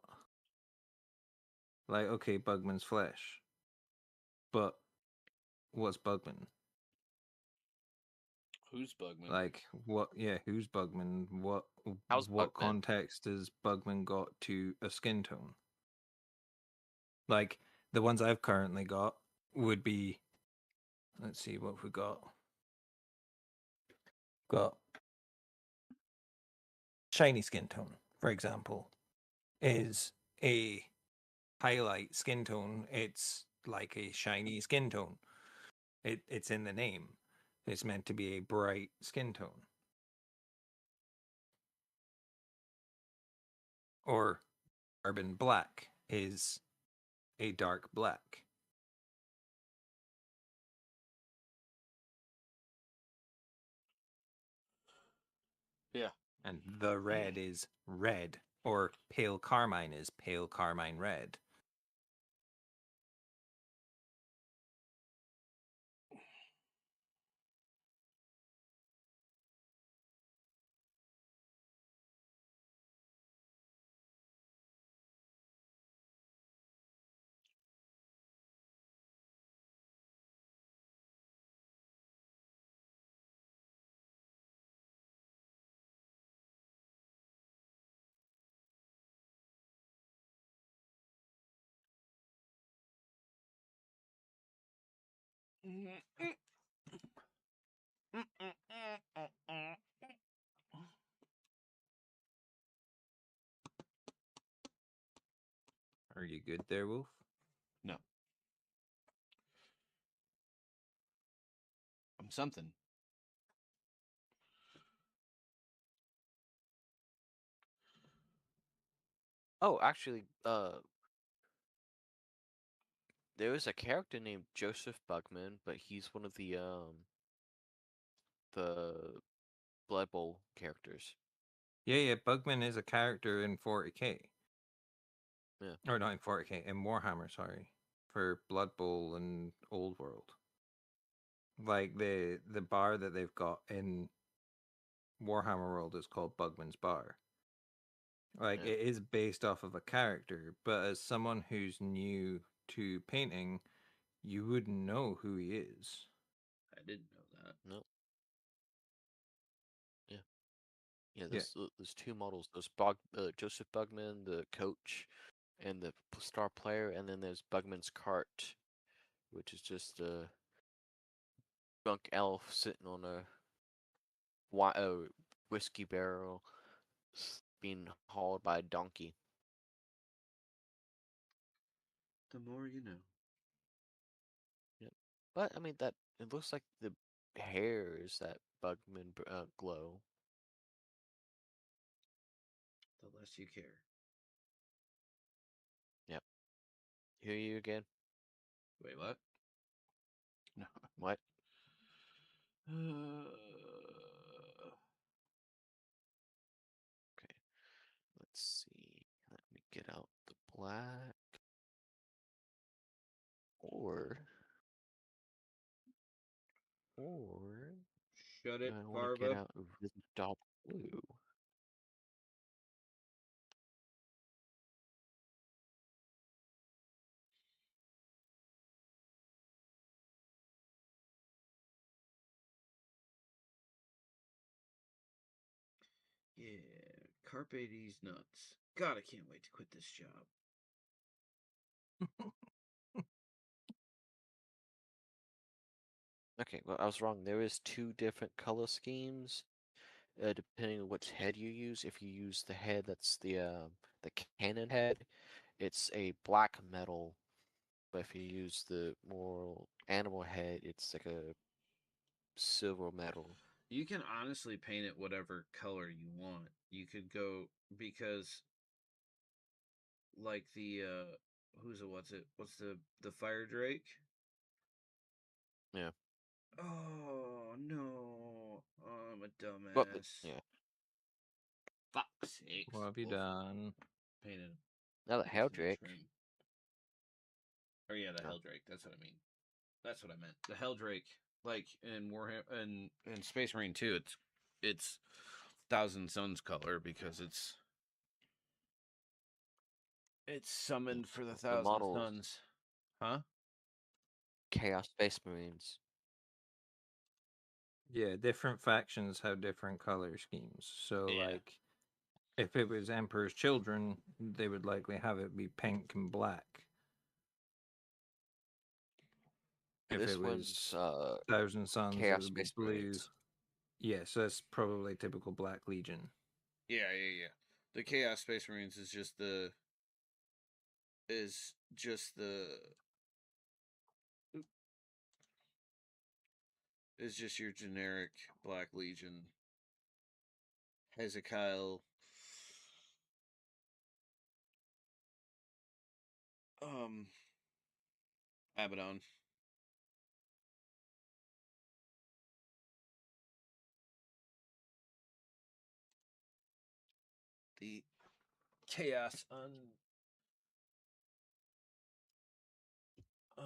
[SPEAKER 3] Like, okay, Bugman's flesh, but what's Bugman?
[SPEAKER 1] Who's Bugman?
[SPEAKER 3] Like, what? Yeah, who's Bugman?
[SPEAKER 4] How's
[SPEAKER 3] What
[SPEAKER 4] Bugman?
[SPEAKER 3] context has Bugman got to a skin tone? Like the ones I've currently got would be. Let's see what we got. Got shiny skin tone, for example, is a highlight skin tone. It's like a shiny skin tone. It's in the name. It's meant to be a bright skin tone. Or carbon black is a dark black.
[SPEAKER 1] Yeah.
[SPEAKER 3] And the red is red. Or pale carmine is pale carmine red. Are you good there, Wolf?
[SPEAKER 1] No. I'm something.
[SPEAKER 4] Oh, actually, there was a character named Joseph Bugman, but he's one of the Blood Bowl characters.
[SPEAKER 3] Yeah, Bugman is a character in 40k.
[SPEAKER 4] Yeah.
[SPEAKER 3] Or not in 40k, in Warhammer, sorry. For Blood Bowl and Old World. Like the bar that they've got in Warhammer World is called Bugman's Bar. Like
[SPEAKER 4] Yeah.
[SPEAKER 3] it is based off of a character, but as someone who's new to painting, you wouldn't know who he is.
[SPEAKER 1] I didn't know that.
[SPEAKER 4] No. Yeah. Yeah.
[SPEAKER 3] Yeah.
[SPEAKER 4] There's two models. There's Joseph Bugman, the coach, and the star player, and then there's Bugman's cart, which is just a drunk elf sitting on a whiskey barrel being hauled by a donkey.
[SPEAKER 1] The more you know.
[SPEAKER 4] Yep. But I mean that it looks like the hairs that Bugman glow.
[SPEAKER 1] The less you care.
[SPEAKER 4] Yep. Hear you again?
[SPEAKER 1] Wait, what? No.
[SPEAKER 4] What? Okay. Let's see. Let me get out the black. Or
[SPEAKER 1] Shut
[SPEAKER 4] do
[SPEAKER 1] it,
[SPEAKER 4] I want to get
[SPEAKER 1] Farva.
[SPEAKER 4] out Rhythm Dot Blue?
[SPEAKER 1] Yeah, carpe these nuts. God, I can't wait to quit this job.
[SPEAKER 4] Okay, well, I was wrong. There is two different color schemes, depending on which head you use. If you use the head that's the cannon head, it's a black metal. But if you use the more animal head, it's like a silver metal.
[SPEAKER 1] You can honestly paint it whatever color you want. You could go because like the who's it what's it? What's the fire drake?
[SPEAKER 4] Yeah.
[SPEAKER 1] Oh no. I'm a
[SPEAKER 4] Well,
[SPEAKER 1] dumbass.
[SPEAKER 4] yeah.
[SPEAKER 1] Fuck's sakes.
[SPEAKER 3] What have you
[SPEAKER 1] Wolf
[SPEAKER 3] done?
[SPEAKER 1] painted
[SPEAKER 4] Now the
[SPEAKER 1] his new
[SPEAKER 4] Helldrake.
[SPEAKER 1] trim. Oh yeah, the
[SPEAKER 4] Oh.
[SPEAKER 1] Helldrake. That's what I mean. That's what I meant. The Helldrake, like in Warhammer and Space Marine 2, it's Thousand Suns color because it's summoned for the
[SPEAKER 4] The
[SPEAKER 1] Thousand
[SPEAKER 4] models,
[SPEAKER 1] Suns. Huh?
[SPEAKER 4] Chaos Space Marines.
[SPEAKER 3] Yeah, different factions have different color schemes. So,
[SPEAKER 1] Yeah.
[SPEAKER 3] like, if it was Emperor's Children, they would likely have it be pink and black. If
[SPEAKER 4] This
[SPEAKER 3] it
[SPEAKER 4] one's
[SPEAKER 3] was Thousand Suns, it
[SPEAKER 4] Chaos
[SPEAKER 3] would be
[SPEAKER 4] Space
[SPEAKER 3] blue.
[SPEAKER 4] Marines.
[SPEAKER 3] Yeah, so that's probably typical Black Legion.
[SPEAKER 1] Yeah. The Chaos Space Marines is just the is just your generic Black Legion. Hezekiah, um, Abaddon. The Chaos no,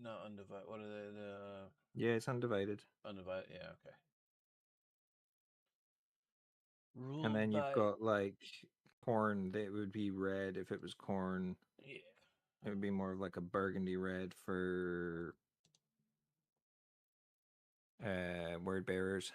[SPEAKER 1] not undivided. What are they? The
[SPEAKER 3] Yeah, it's undivided.
[SPEAKER 1] undivided. Yeah, okay.
[SPEAKER 3] And
[SPEAKER 1] Ruled
[SPEAKER 3] then you've
[SPEAKER 1] by
[SPEAKER 3] got like corn that would be red if it was corn.
[SPEAKER 1] yeah.
[SPEAKER 3] It would be more of like a burgundy red for word bearers.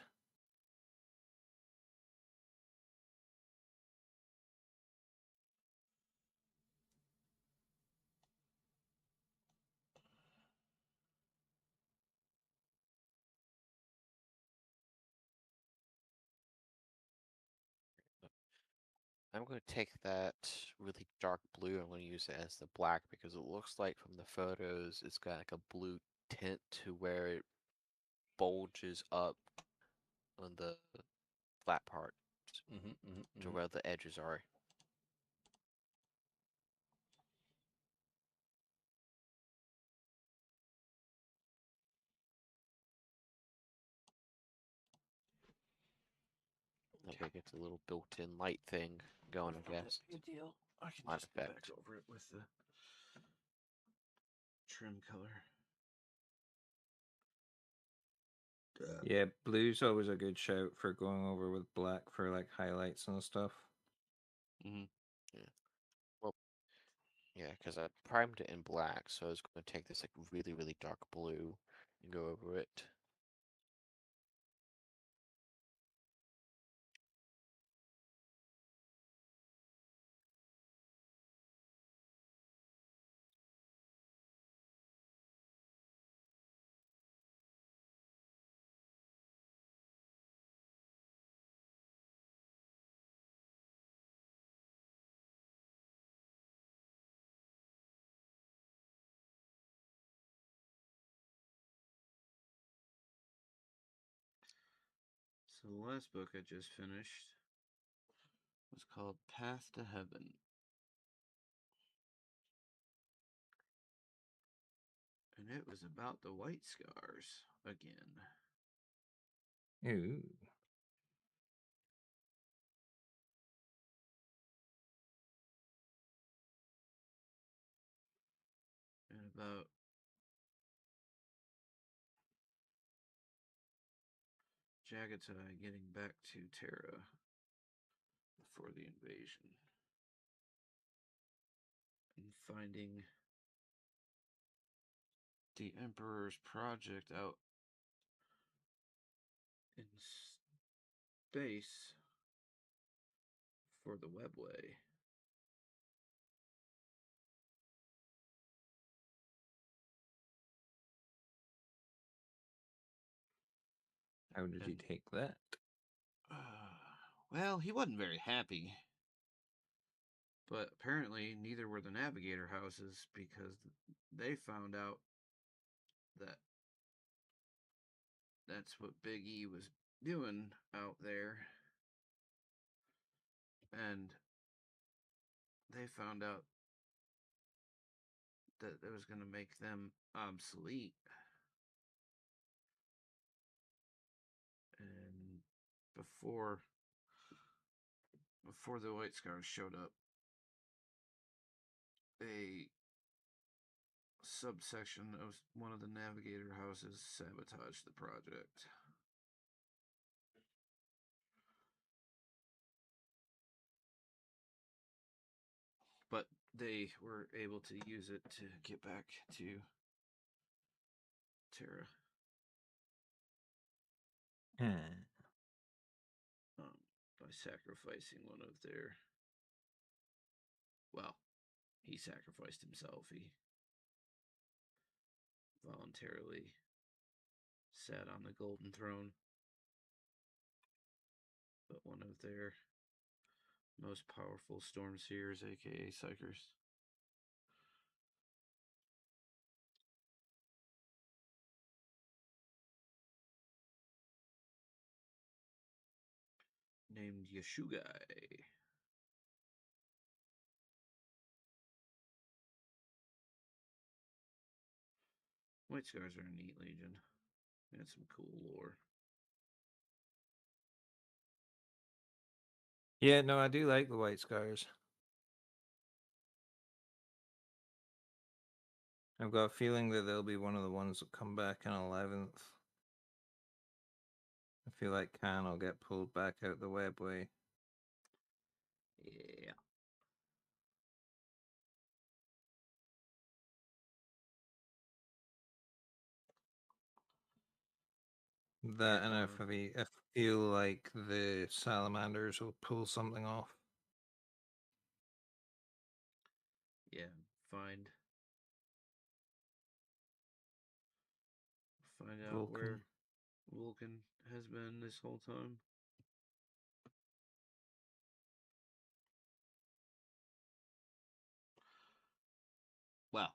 [SPEAKER 4] I'm going to take that really dark blue. I'm going to use it as the black because it looks like from the photos it's got like a blue tint to where it bulges up on the flat part to where the edges are. That way it gets a little built-in light thing going, I guess.
[SPEAKER 1] Good deal. I can
[SPEAKER 4] Light
[SPEAKER 1] just go back
[SPEAKER 4] effect.
[SPEAKER 1] over it with the trim color.
[SPEAKER 3] Yeah, blue's always a good shout for going over with black for like highlights and stuff.
[SPEAKER 1] Mm-hmm.
[SPEAKER 4] Yeah. Well, yeah, because I primed it in black, so I was going to take this like really, really dark blue and go over it.
[SPEAKER 1] So the last book I just finished was called Path to Heaven. And it was about the White Scars again.
[SPEAKER 3] Ooh.
[SPEAKER 1] And about Jagatai getting back to Terra before the invasion. And finding the Emperor's project out in space for the webway.
[SPEAKER 3] How did he take that?
[SPEAKER 1] Well, he wasn't very happy. But apparently, neither were the navigator houses because they found out that that's what Big E was doing out there. And they found out that it was going to make them obsolete. And before the White Scars showed up, a subsection of one of the navigator houses sabotaged the project. But they were able to use it to get back to Terra. By sacrificing one of their. Well, he sacrificed himself. He voluntarily sat on the golden throne. But one of their most powerful storm seers, aka Psychers, named Yashugai. White Scars are a neat legion. They had some cool lore.
[SPEAKER 3] Yeah, no, I do like the White Scars. I've got a feeling that they'll be one of the ones that come back in 11th. I feel like Khan will get pulled back out the webway.
[SPEAKER 1] Yeah.
[SPEAKER 3] That, and I feel like the Salamanders will pull something off.
[SPEAKER 1] Yeah, find out
[SPEAKER 3] Vulcan.
[SPEAKER 1] where Vulcan has been this whole time. Well,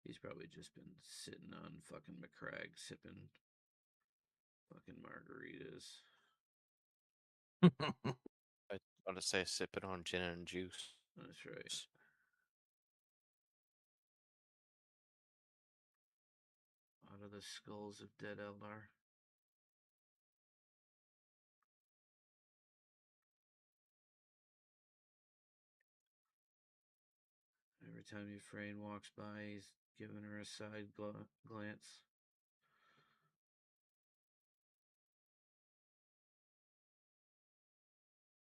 [SPEAKER 1] he's probably just been sitting on fucking McCrag sipping fucking margaritas.
[SPEAKER 4] I was about to say sipping on gin and juice.
[SPEAKER 1] That's right. Out of the skulls of dead Eldar. Every time Euphrain walks by, he's giving her a side glance.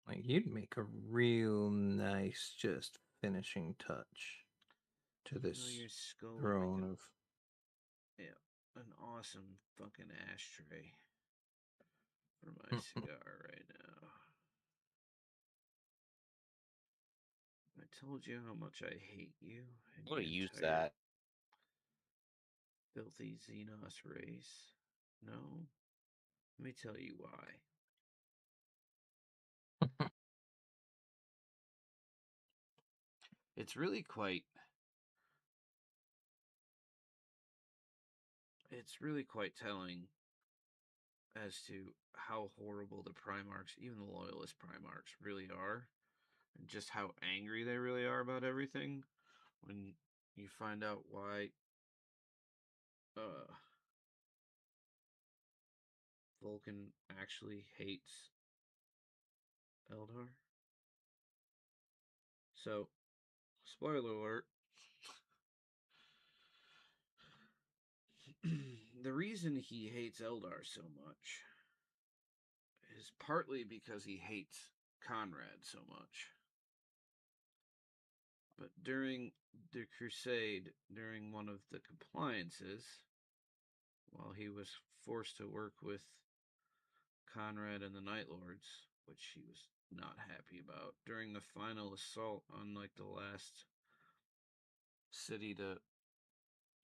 [SPEAKER 3] Like, you'd make a real nice, just finishing touch to this
[SPEAKER 1] your skull
[SPEAKER 3] throne
[SPEAKER 1] like
[SPEAKER 3] of.
[SPEAKER 1] Yeah, an awesome fucking ashtray for my cigar right now. I told you how much I hate you and
[SPEAKER 4] I'm gonna
[SPEAKER 1] your
[SPEAKER 4] use
[SPEAKER 1] entire
[SPEAKER 4] that.
[SPEAKER 1] filthy Xenos race. No, let me tell you why. It's really quite. It's really quite telling as to how horrible the Primarchs, even the loyalist Primarchs, really are, and just how angry they really are about everything. When you find out why Vulcan actually hates Eldar. So, spoiler alert. The reason he hates Eldar so much is partly because he hates Conrad so much. But during the crusade, during one of the compliances, while he was forced to work with Conrad and the Night Lords, which he was not happy about, during the final assault on like the last city to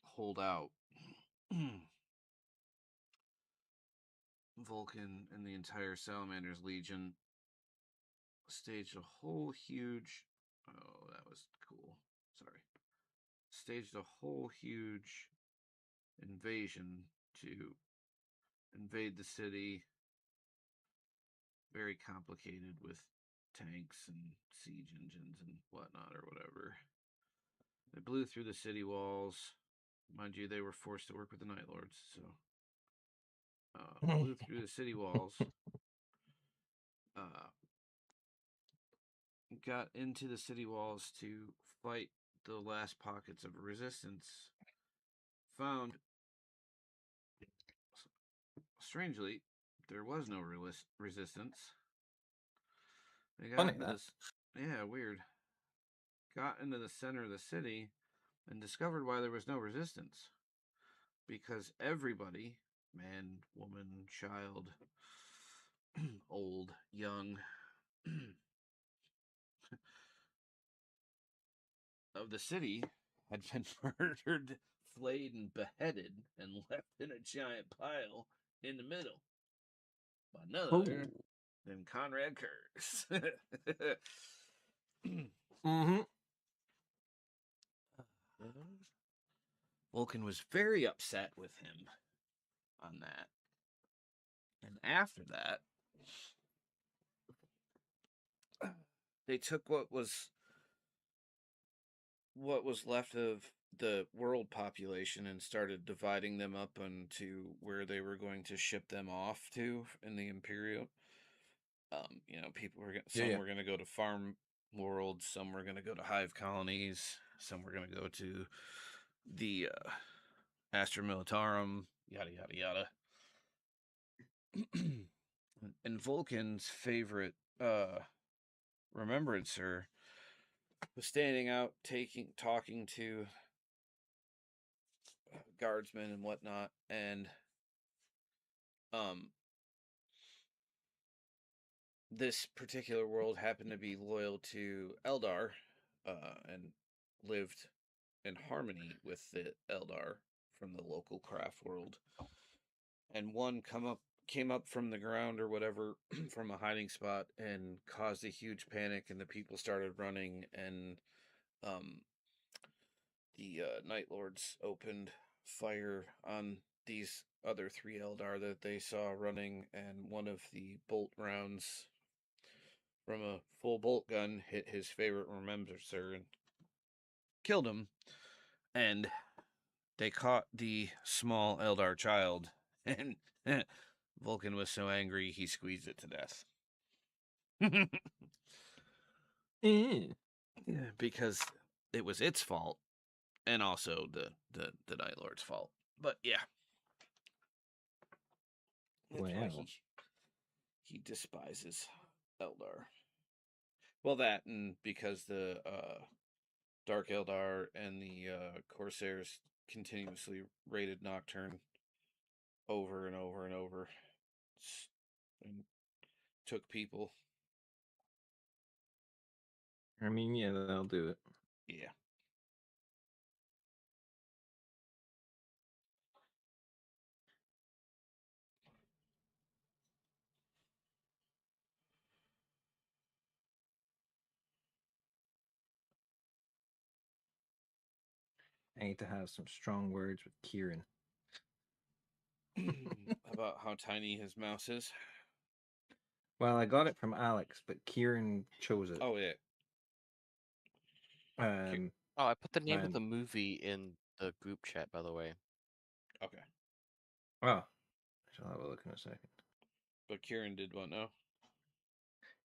[SPEAKER 1] hold out, Vulcan and the entire Salamanders Legion staged a whole huge. Oh, that was cool. Sorry. Staged a whole huge invasion to invade the city. Very complicated with tanks and siege engines and whatnot or whatever. They blew through the city walls. Mind you, they were forced to work with the Night Lords, so blew through the city walls. Got into the city walls to fight the last pockets of resistance. Found, strangely, there was no resistance. They got
[SPEAKER 3] Funny
[SPEAKER 1] into
[SPEAKER 3] that.
[SPEAKER 1] this. Yeah, weird. Got into the center of the city and discovered why there was no resistance. Because everybody, man, woman, child, old, young, of the city had been murdered, flayed, and beheaded and left in a giant pile in the middle by none other
[SPEAKER 3] Oh.
[SPEAKER 1] than Conrad Kurz.
[SPEAKER 3] Mm-hmm.
[SPEAKER 1] Vulcan was very upset with him on that. And after that, they took what was left of the world population and started dividing them up into where they were going to ship them off to in the Imperial. People were some were going to go to farm worlds, some were going to go to hive colonies, some were going to go to the Astra Militarum, yada yada yada. And Vulcan's favorite remembrancer was standing out, talking to guardsmen and whatnot, and this particular world happened to be loyal to Eldar, and lived in harmony with the Eldar from the local craft world. And one came up from the ground or whatever from a hiding spot and caused a huge panic, and the people started running, and the Night Lords opened fire on these other three Eldar that they saw running, and one of the bolt rounds from a full bolt gun hit his favorite remembrancer and killed him. And they caught the small Eldar child, and Vulcan was so angry he squeezed it to death. Because it was its fault, and also the Night Lord's fault. But yeah, that's why he despises Eldar. Well, that, and because the Dark Eldar and the Corsairs continuously raided Nocturne over and over and over, and took people.
[SPEAKER 3] I mean, yeah, they'll do it.
[SPEAKER 1] Yeah.
[SPEAKER 3] I need to have some strong words with Kieran.
[SPEAKER 1] About how tiny his mouse is.
[SPEAKER 3] Well, I got it from Alex, but Kieran chose it.
[SPEAKER 1] Oh yeah.
[SPEAKER 4] Oh, I put the name of
[SPEAKER 3] and-
[SPEAKER 4] the movie in the group chat, by the way.
[SPEAKER 1] Okay.
[SPEAKER 3] Oh, I shall have a look in a second.
[SPEAKER 1] But Kieran did what now?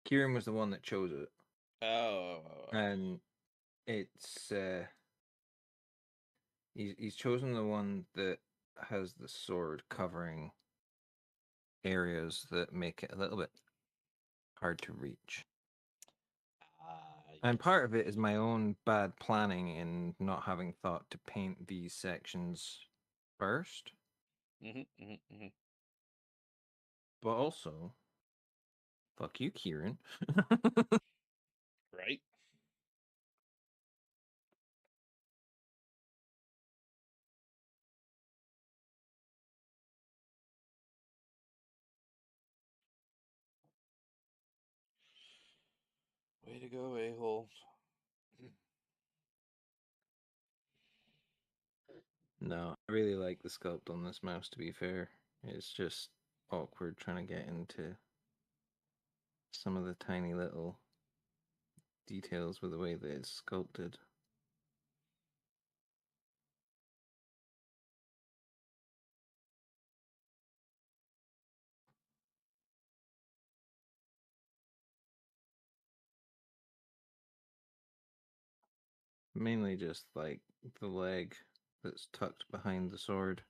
[SPEAKER 3] Kieran was the one that chose it.
[SPEAKER 1] Oh.
[SPEAKER 3] And it's he's chosen the one that has the sword covering areas that make it a little bit hard to reach. And part of it is my own bad planning in not having thought to paint these sections first. But also, fuck you, Kieran.
[SPEAKER 1] Right? Way to go, a-hole.
[SPEAKER 3] No, I really like the sculpt on this mouse, to be fair. It's just awkward trying to get into some of the tiny little details with the way that it's sculpted. Mainly just like the leg that's tucked behind the sword.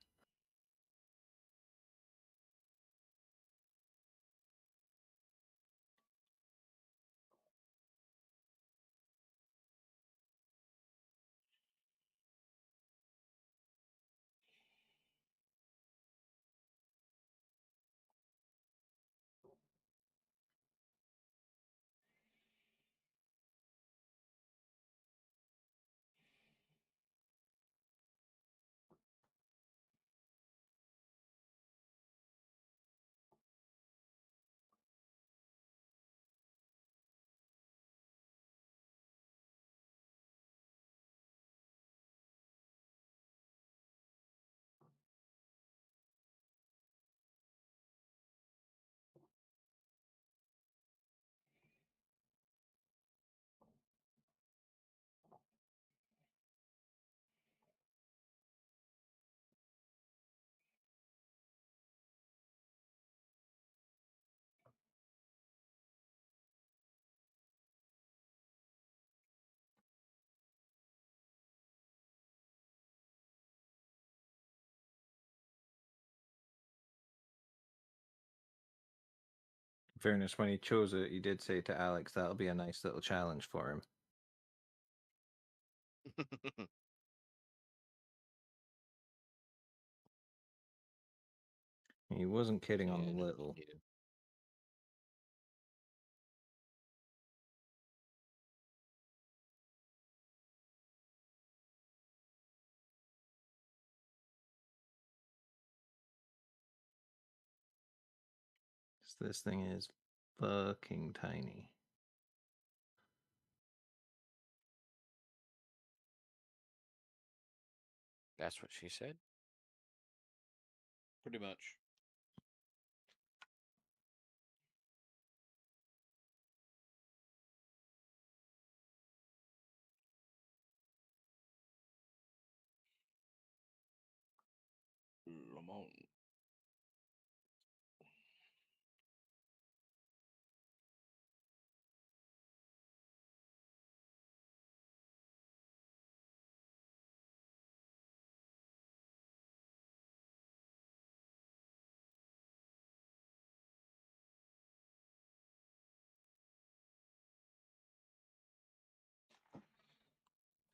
[SPEAKER 3] In fairness, when he chose it, he did say to Alex that'll be a nice little challenge for him. He wasn't kidding on the little. This thing is fucking tiny.
[SPEAKER 4] That's what she said.
[SPEAKER 1] Pretty much. Lamont.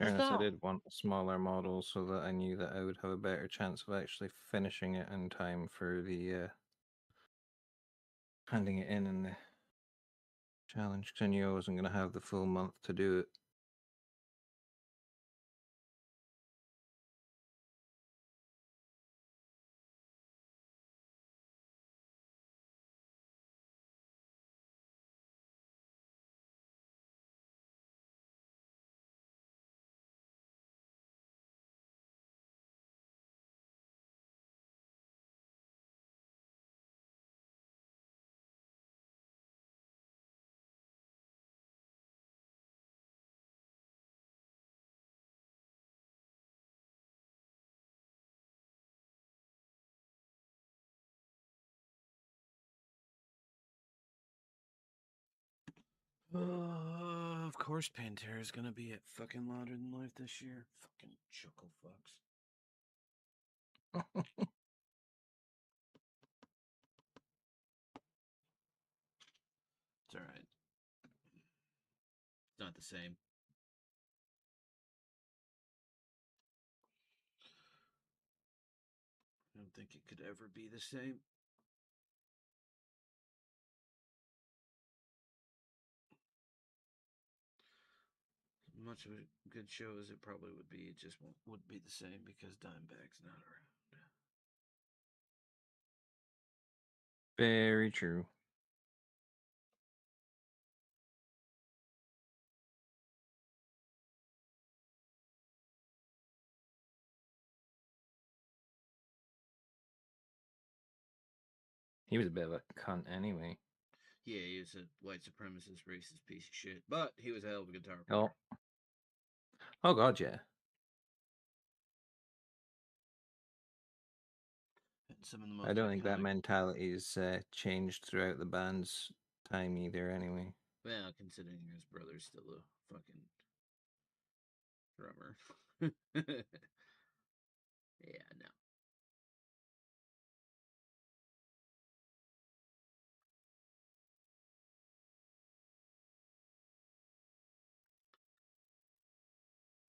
[SPEAKER 3] Fairness, I did want a smaller model so that I knew that I would have a better chance of actually finishing it in time for the handing it in the challenge, because I knew I wasn't going to have the full month to do it.
[SPEAKER 1] Of course Pantera's gonna be at fucking Louder Than Life this year. Fucking chuckle fucks. It's alright. not the same. I don't think it could ever be the same. Much of a good show as it probably would be, it just wouldn't be the same because Dimebag's not around.
[SPEAKER 3] Very true. He was a bit of a cunt anyway.
[SPEAKER 1] Yeah, he was a white supremacist, racist piece of shit, but he was a hell of a guitar
[SPEAKER 3] Oh.
[SPEAKER 1] player.
[SPEAKER 3] Oh god, yeah.
[SPEAKER 1] And some of the most
[SPEAKER 3] I don't think that
[SPEAKER 1] iconic-
[SPEAKER 3] mentality's changed throughout the band's time either anyway.
[SPEAKER 1] Well, considering his brother's still a fucking drummer. Yeah, no.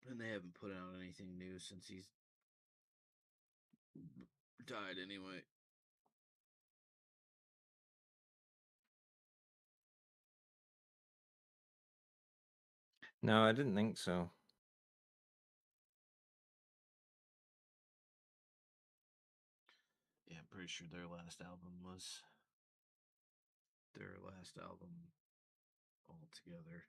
[SPEAKER 1] And they haven't put out anything new since he's died anyway.
[SPEAKER 3] No, I didn't think so.
[SPEAKER 1] Yeah, I'm pretty sure their last album was their last album altogether.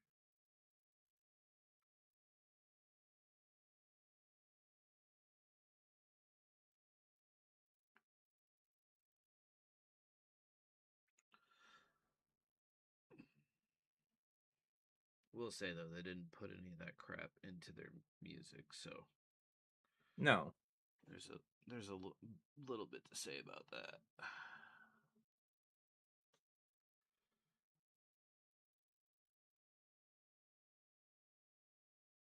[SPEAKER 1] Will say though, they didn't put any of that crap into their music, so
[SPEAKER 3] No.
[SPEAKER 1] there's a little bit to say about that.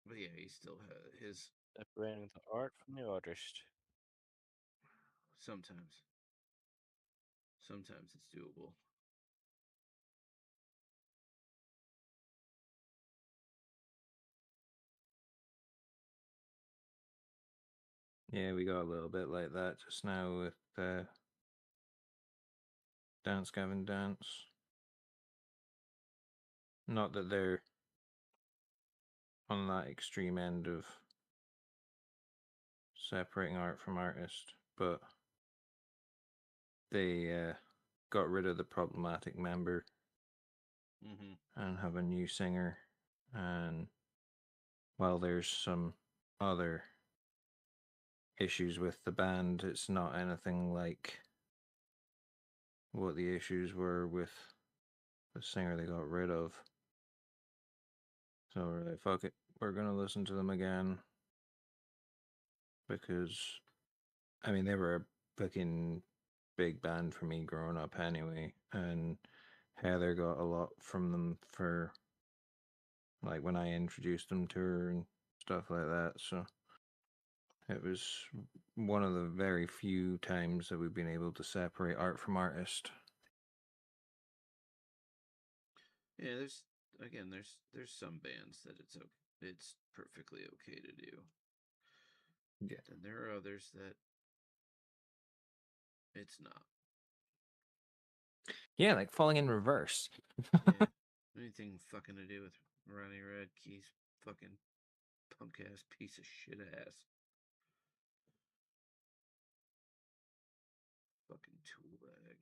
[SPEAKER 1] But yeah, he still has his
[SPEAKER 4] Separating the art from the artist.
[SPEAKER 1] sometimes. Sometimes it's doable.
[SPEAKER 3] Yeah, we got a little bit like that just now with Dance Gavin Dance. Not that they're on that extreme end of separating art from artist, but they got rid of the problematic member and have a new singer. And while there's some other issues with the band, it's not anything like what the issues were with the singer they got rid of. So we're like, fuck it, we're gonna listen to them again. Because, I mean, they were a fucking big band for me growing up anyway. And Heather got a lot from them for, like, when I introduced them to her and stuff like that. So it was one of the very few times that we've been able to separate art from artist.
[SPEAKER 1] Yeah, there's some bands that it's perfectly okay to do.
[SPEAKER 3] Yeah.
[SPEAKER 1] And there are others that it's not.
[SPEAKER 3] Yeah, like Falling in Reverse.
[SPEAKER 1] Yeah. Anything fucking to do with Ronnie Radke's fucking punk ass piece of shit ass. Fucking tool bag.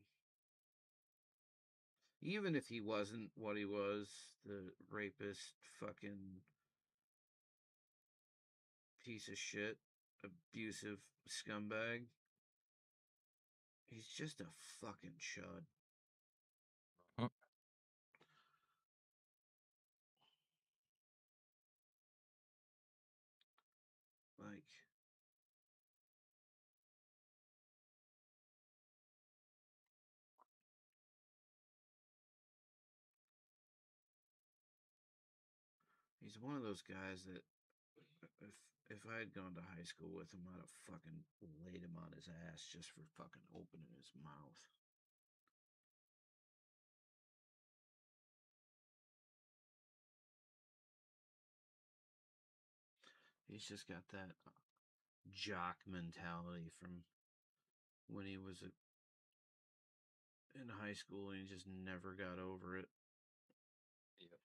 [SPEAKER 1] Even if he wasn't what he was, the rapist fucking piece of shit, abusive scumbag, he's just a fucking chud. Like, he's one of those guys that if I had gone to high school with him, I'd have fucking laid him on his ass just for fucking opening his mouth. He's just got that jock mentality from when he was in high school, and he just never got over it.
[SPEAKER 3] Yep.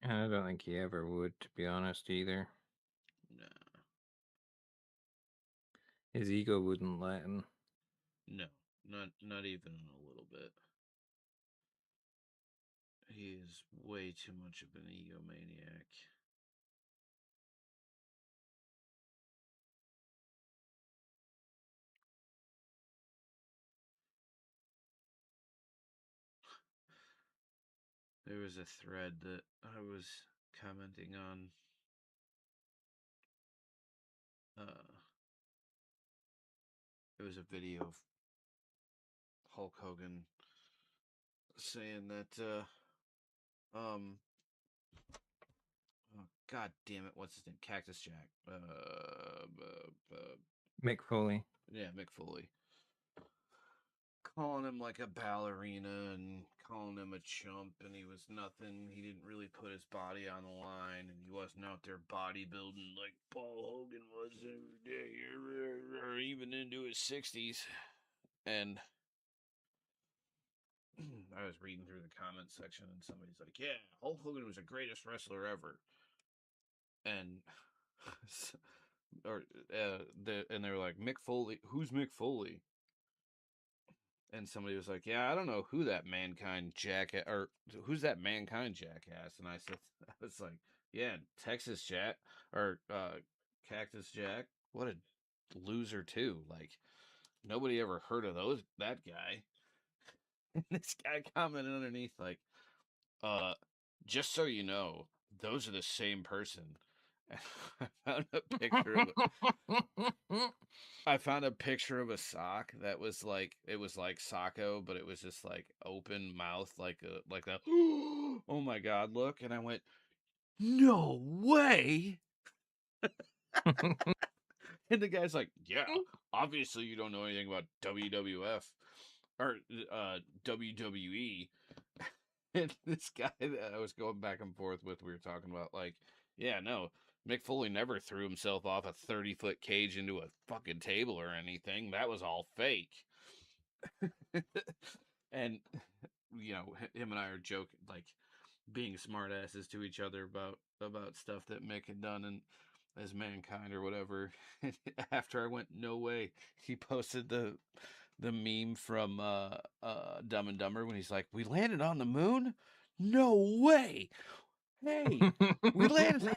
[SPEAKER 3] I don't think he ever would, to be honest, either.
[SPEAKER 1] Nah,
[SPEAKER 3] His ego wouldn't let him.
[SPEAKER 1] no, not even a little bit. He is way too much of an egomaniac. There was a thread that I was commenting on. It was a video of Hulk Hogan saying that, oh, God damn it, what's his name? Cactus Jack.
[SPEAKER 3] Mick Foley.
[SPEAKER 1] Yeah, Mick Foley. Calling him like a ballerina and calling him a chump, and he was nothing. He didn't really put his body on the line, and he wasn't out there bodybuilding like Paul Hogan was every day, or even into his 60s. And I was reading through the comment section, and somebody's like, "Yeah, Hulk Hogan was the greatest wrestler ever," and and they were like, "Mick Foley, who's Mick Foley?" And somebody was like, "Yeah, I don't know who that mankind jackass, or who's that mankind jackass." And I said, "I was like, yeah, Texas Jack or Cactus Jack. What a loser too. Like nobody ever heard of that guy." And this guy commented underneath like, uh, just so you know, those are the same person. I found a picture of I found a picture of a sock that was like it was like Socko, but it was just like open mouth, like a oh my god look, and I went, no way. And the guy's like, yeah, obviously you don't know anything about WWF or WWE. And this guy that I was going back and forth with, we were talking about, like, yeah, no, Mick Foley never threw himself off a 30-foot cage into a fucking table or anything. That was all fake. And, him and I are joking, like, being smartasses to each other about stuff that Mick had done and as mankind or whatever. And after I went, no way, he posted the meme from Dumb and Dumber when he's like, "We landed on the moon? No way! Hey, we landed."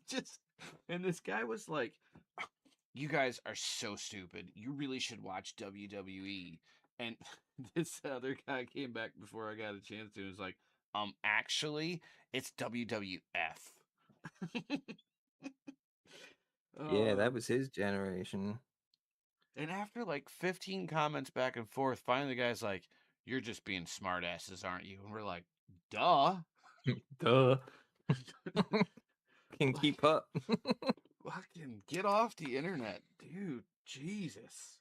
[SPEAKER 1] Just and this guy was like, "You guys are so stupid. You really should watch WWE." And this other guy came back before I got a chance to and was like, actually, it's WWF."
[SPEAKER 3] Yeah, that
[SPEAKER 1] uh,
[SPEAKER 3] was his generation.
[SPEAKER 1] And after like 15 comments back and forth, finally the guy's like, "You're just being smartasses, aren't you?" And we're like, "Duh."
[SPEAKER 3] Duh. Can
[SPEAKER 1] Like,
[SPEAKER 3] keep up.
[SPEAKER 1] fucking get off the internet, dude. Jesus.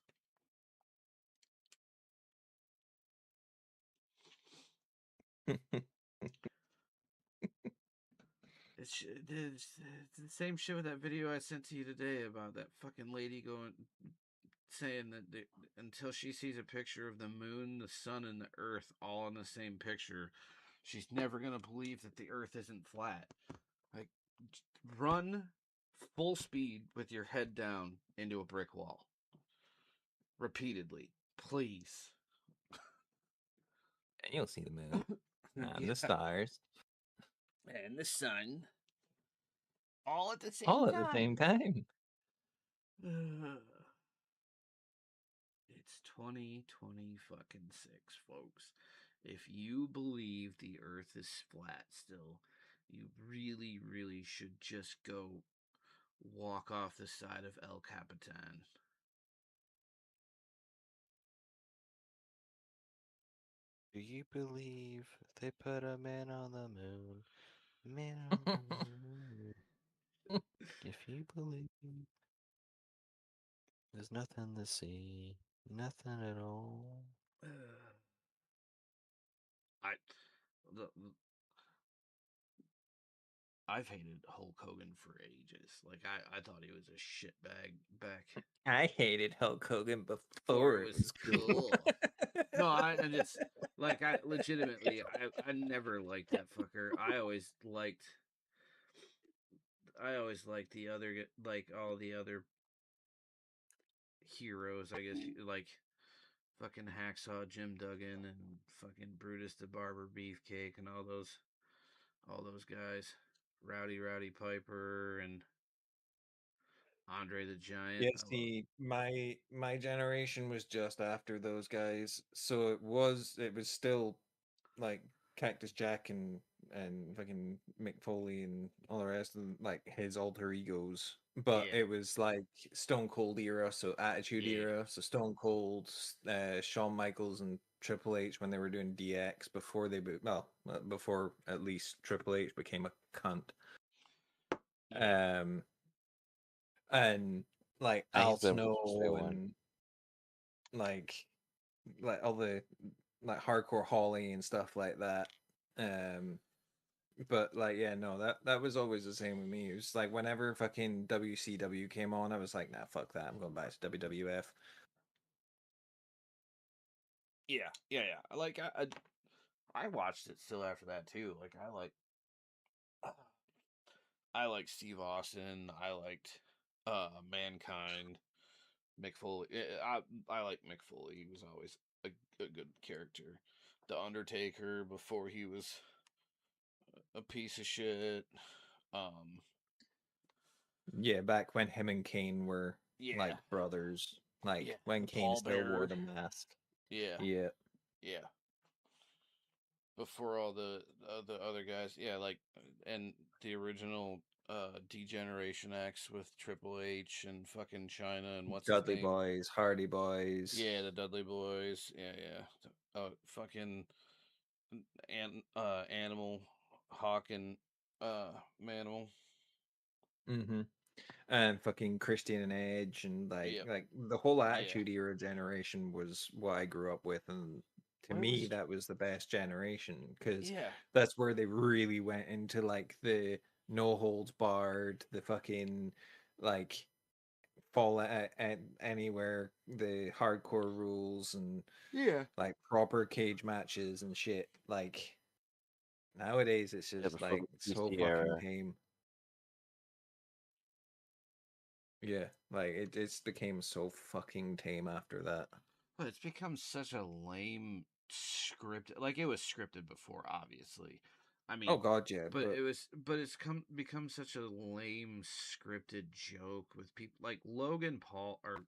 [SPEAKER 1] It's the same shit with that video I sent to you today about that fucking lady saying that until she sees a picture of the moon, the sun, and the earth all in the same picture, she's never gonna believe that the earth isn't flat. Like, run full speed with your head down into a brick wall. Repeatedly. Please.
[SPEAKER 3] And you'll see the moon and
[SPEAKER 1] Yeah.
[SPEAKER 3] the stars
[SPEAKER 1] And the sun. All at the same
[SPEAKER 3] all at the
[SPEAKER 1] time.
[SPEAKER 3] same time.
[SPEAKER 1] It's 2020 fucking 6, folks. If you believe the earth is flat still, you really, really should just go walk off the side of El Capitan.
[SPEAKER 4] Do you believe they put a man on the moon? Man on the moon. If you believe there's nothing to see, nothing at all.
[SPEAKER 1] I the, I've hated Hulk Hogan for ages. Like I thought he was a shitbag back
[SPEAKER 3] I hated Hulk Hogan
[SPEAKER 1] before
[SPEAKER 3] before
[SPEAKER 1] it
[SPEAKER 3] it
[SPEAKER 1] was
[SPEAKER 3] was cool.
[SPEAKER 1] cool. No, I just like I legitimately I never liked that fucker. I always liked the other like all the other heroes, I guess like fucking Hacksaw Jim Duggan and fucking Brutus the Barber Beefcake and all those guys. Rowdy Piper and Andre the Giant.
[SPEAKER 3] Yeah,
[SPEAKER 1] I love
[SPEAKER 3] see, my generation was just after those guys, so it was still like Cactus Jack and fucking Mick Foley and all the rest of them, like his alter egos. But
[SPEAKER 1] Yeah.
[SPEAKER 3] it was like Stone Cold era, so Attitude
[SPEAKER 1] Yeah.
[SPEAKER 3] era, so Stone Cold, Shawn Michaels and Triple H when they were doing DX before before at least Triple H became a cunt.
[SPEAKER 1] Yeah.
[SPEAKER 3] And like
[SPEAKER 4] He's
[SPEAKER 3] Al
[SPEAKER 4] been with since day
[SPEAKER 3] Snow
[SPEAKER 4] one.
[SPEAKER 3] and like all the like hardcore Holly and stuff like that. But like yeah, no, that was always the same with me. It was like whenever fucking WCW came on, I was like, nah, fuck that. I'm going back to WWF.
[SPEAKER 1] Yeah. Like I watched it still after that too. Like I like Steve Austin. I liked Mankind, Mick Foley. I like Mick Foley. He was always a good character. The Undertaker before he was a piece of shit. Um
[SPEAKER 3] Yeah, back when him and Kane were
[SPEAKER 1] yeah.
[SPEAKER 3] like brothers, like
[SPEAKER 1] Yeah.
[SPEAKER 3] when
[SPEAKER 1] The
[SPEAKER 3] Kane
[SPEAKER 1] Paul
[SPEAKER 3] still wore
[SPEAKER 1] Bearer.
[SPEAKER 3] the mask.
[SPEAKER 1] Yeah.
[SPEAKER 3] Yeah.
[SPEAKER 1] Yeah. Before all the other guys. Yeah, like and the original Degeneration X with Triple H and fucking China and what's his
[SPEAKER 3] Dudley
[SPEAKER 1] name?
[SPEAKER 3] Boys, Hardy Boys.
[SPEAKER 1] Yeah, the Dudley Boys. Yeah. Fucking Animal Hawk and Manimal.
[SPEAKER 3] Mm-hmm. And fucking Christian and Edge and like
[SPEAKER 1] Yep.
[SPEAKER 3] like the whole
[SPEAKER 1] Yeah.
[SPEAKER 3] Attitude Era generation was what I grew up with, and to
[SPEAKER 1] Well, it
[SPEAKER 3] me
[SPEAKER 1] was
[SPEAKER 3] that was the best generation because
[SPEAKER 1] yeah.
[SPEAKER 3] that's where they really went into like the no holds barred, the fucking like fall at anywhere, the hardcore rules and
[SPEAKER 1] Yeah.
[SPEAKER 3] like proper cage matches and shit. Like nowadays it's
[SPEAKER 4] Yeah,
[SPEAKER 3] just
[SPEAKER 4] before
[SPEAKER 3] like
[SPEAKER 4] the
[SPEAKER 3] so
[SPEAKER 4] PC
[SPEAKER 3] fucking
[SPEAKER 4] era.
[SPEAKER 3] tame. Yeah, like it just became so fucking tame after that.
[SPEAKER 1] But it's become such a lame script. Like it was scripted before, obviously. I
[SPEAKER 3] Oh
[SPEAKER 1] mean,
[SPEAKER 3] god, yeah, but
[SPEAKER 1] but it's become such a lame scripted joke with people like Logan Paul or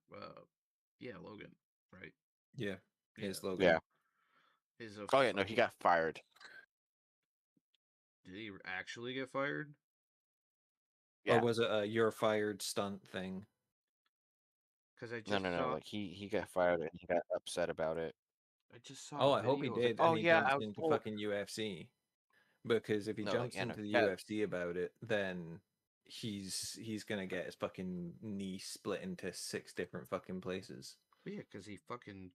[SPEAKER 1] yeah, Logan, right?
[SPEAKER 3] yeah,
[SPEAKER 1] Yeah,
[SPEAKER 3] his Logan.
[SPEAKER 4] Yeah.
[SPEAKER 1] is a
[SPEAKER 4] Oh yeah, no, he
[SPEAKER 1] fucking.
[SPEAKER 4] got fired.
[SPEAKER 1] Did he actually get fired?
[SPEAKER 3] Or
[SPEAKER 4] Yeah.
[SPEAKER 3] was it a you're fired stunt thing?
[SPEAKER 1] Because
[SPEAKER 4] No. Like he got fired and he got upset about it.
[SPEAKER 1] I just saw
[SPEAKER 3] Oh,
[SPEAKER 1] a
[SPEAKER 3] I hope he
[SPEAKER 1] video of it.
[SPEAKER 3] did, and
[SPEAKER 4] Oh
[SPEAKER 3] he
[SPEAKER 4] yeah,
[SPEAKER 3] jumps
[SPEAKER 4] I was
[SPEAKER 3] into
[SPEAKER 4] told.
[SPEAKER 3] fucking UFC. Because if he
[SPEAKER 4] No, like
[SPEAKER 3] jumps
[SPEAKER 4] yeah, no,
[SPEAKER 3] into the
[SPEAKER 4] he got.
[SPEAKER 3] UFC about it, then he's gonna get his fucking knee split into 6 different fucking places.
[SPEAKER 1] But yeah, because he fucking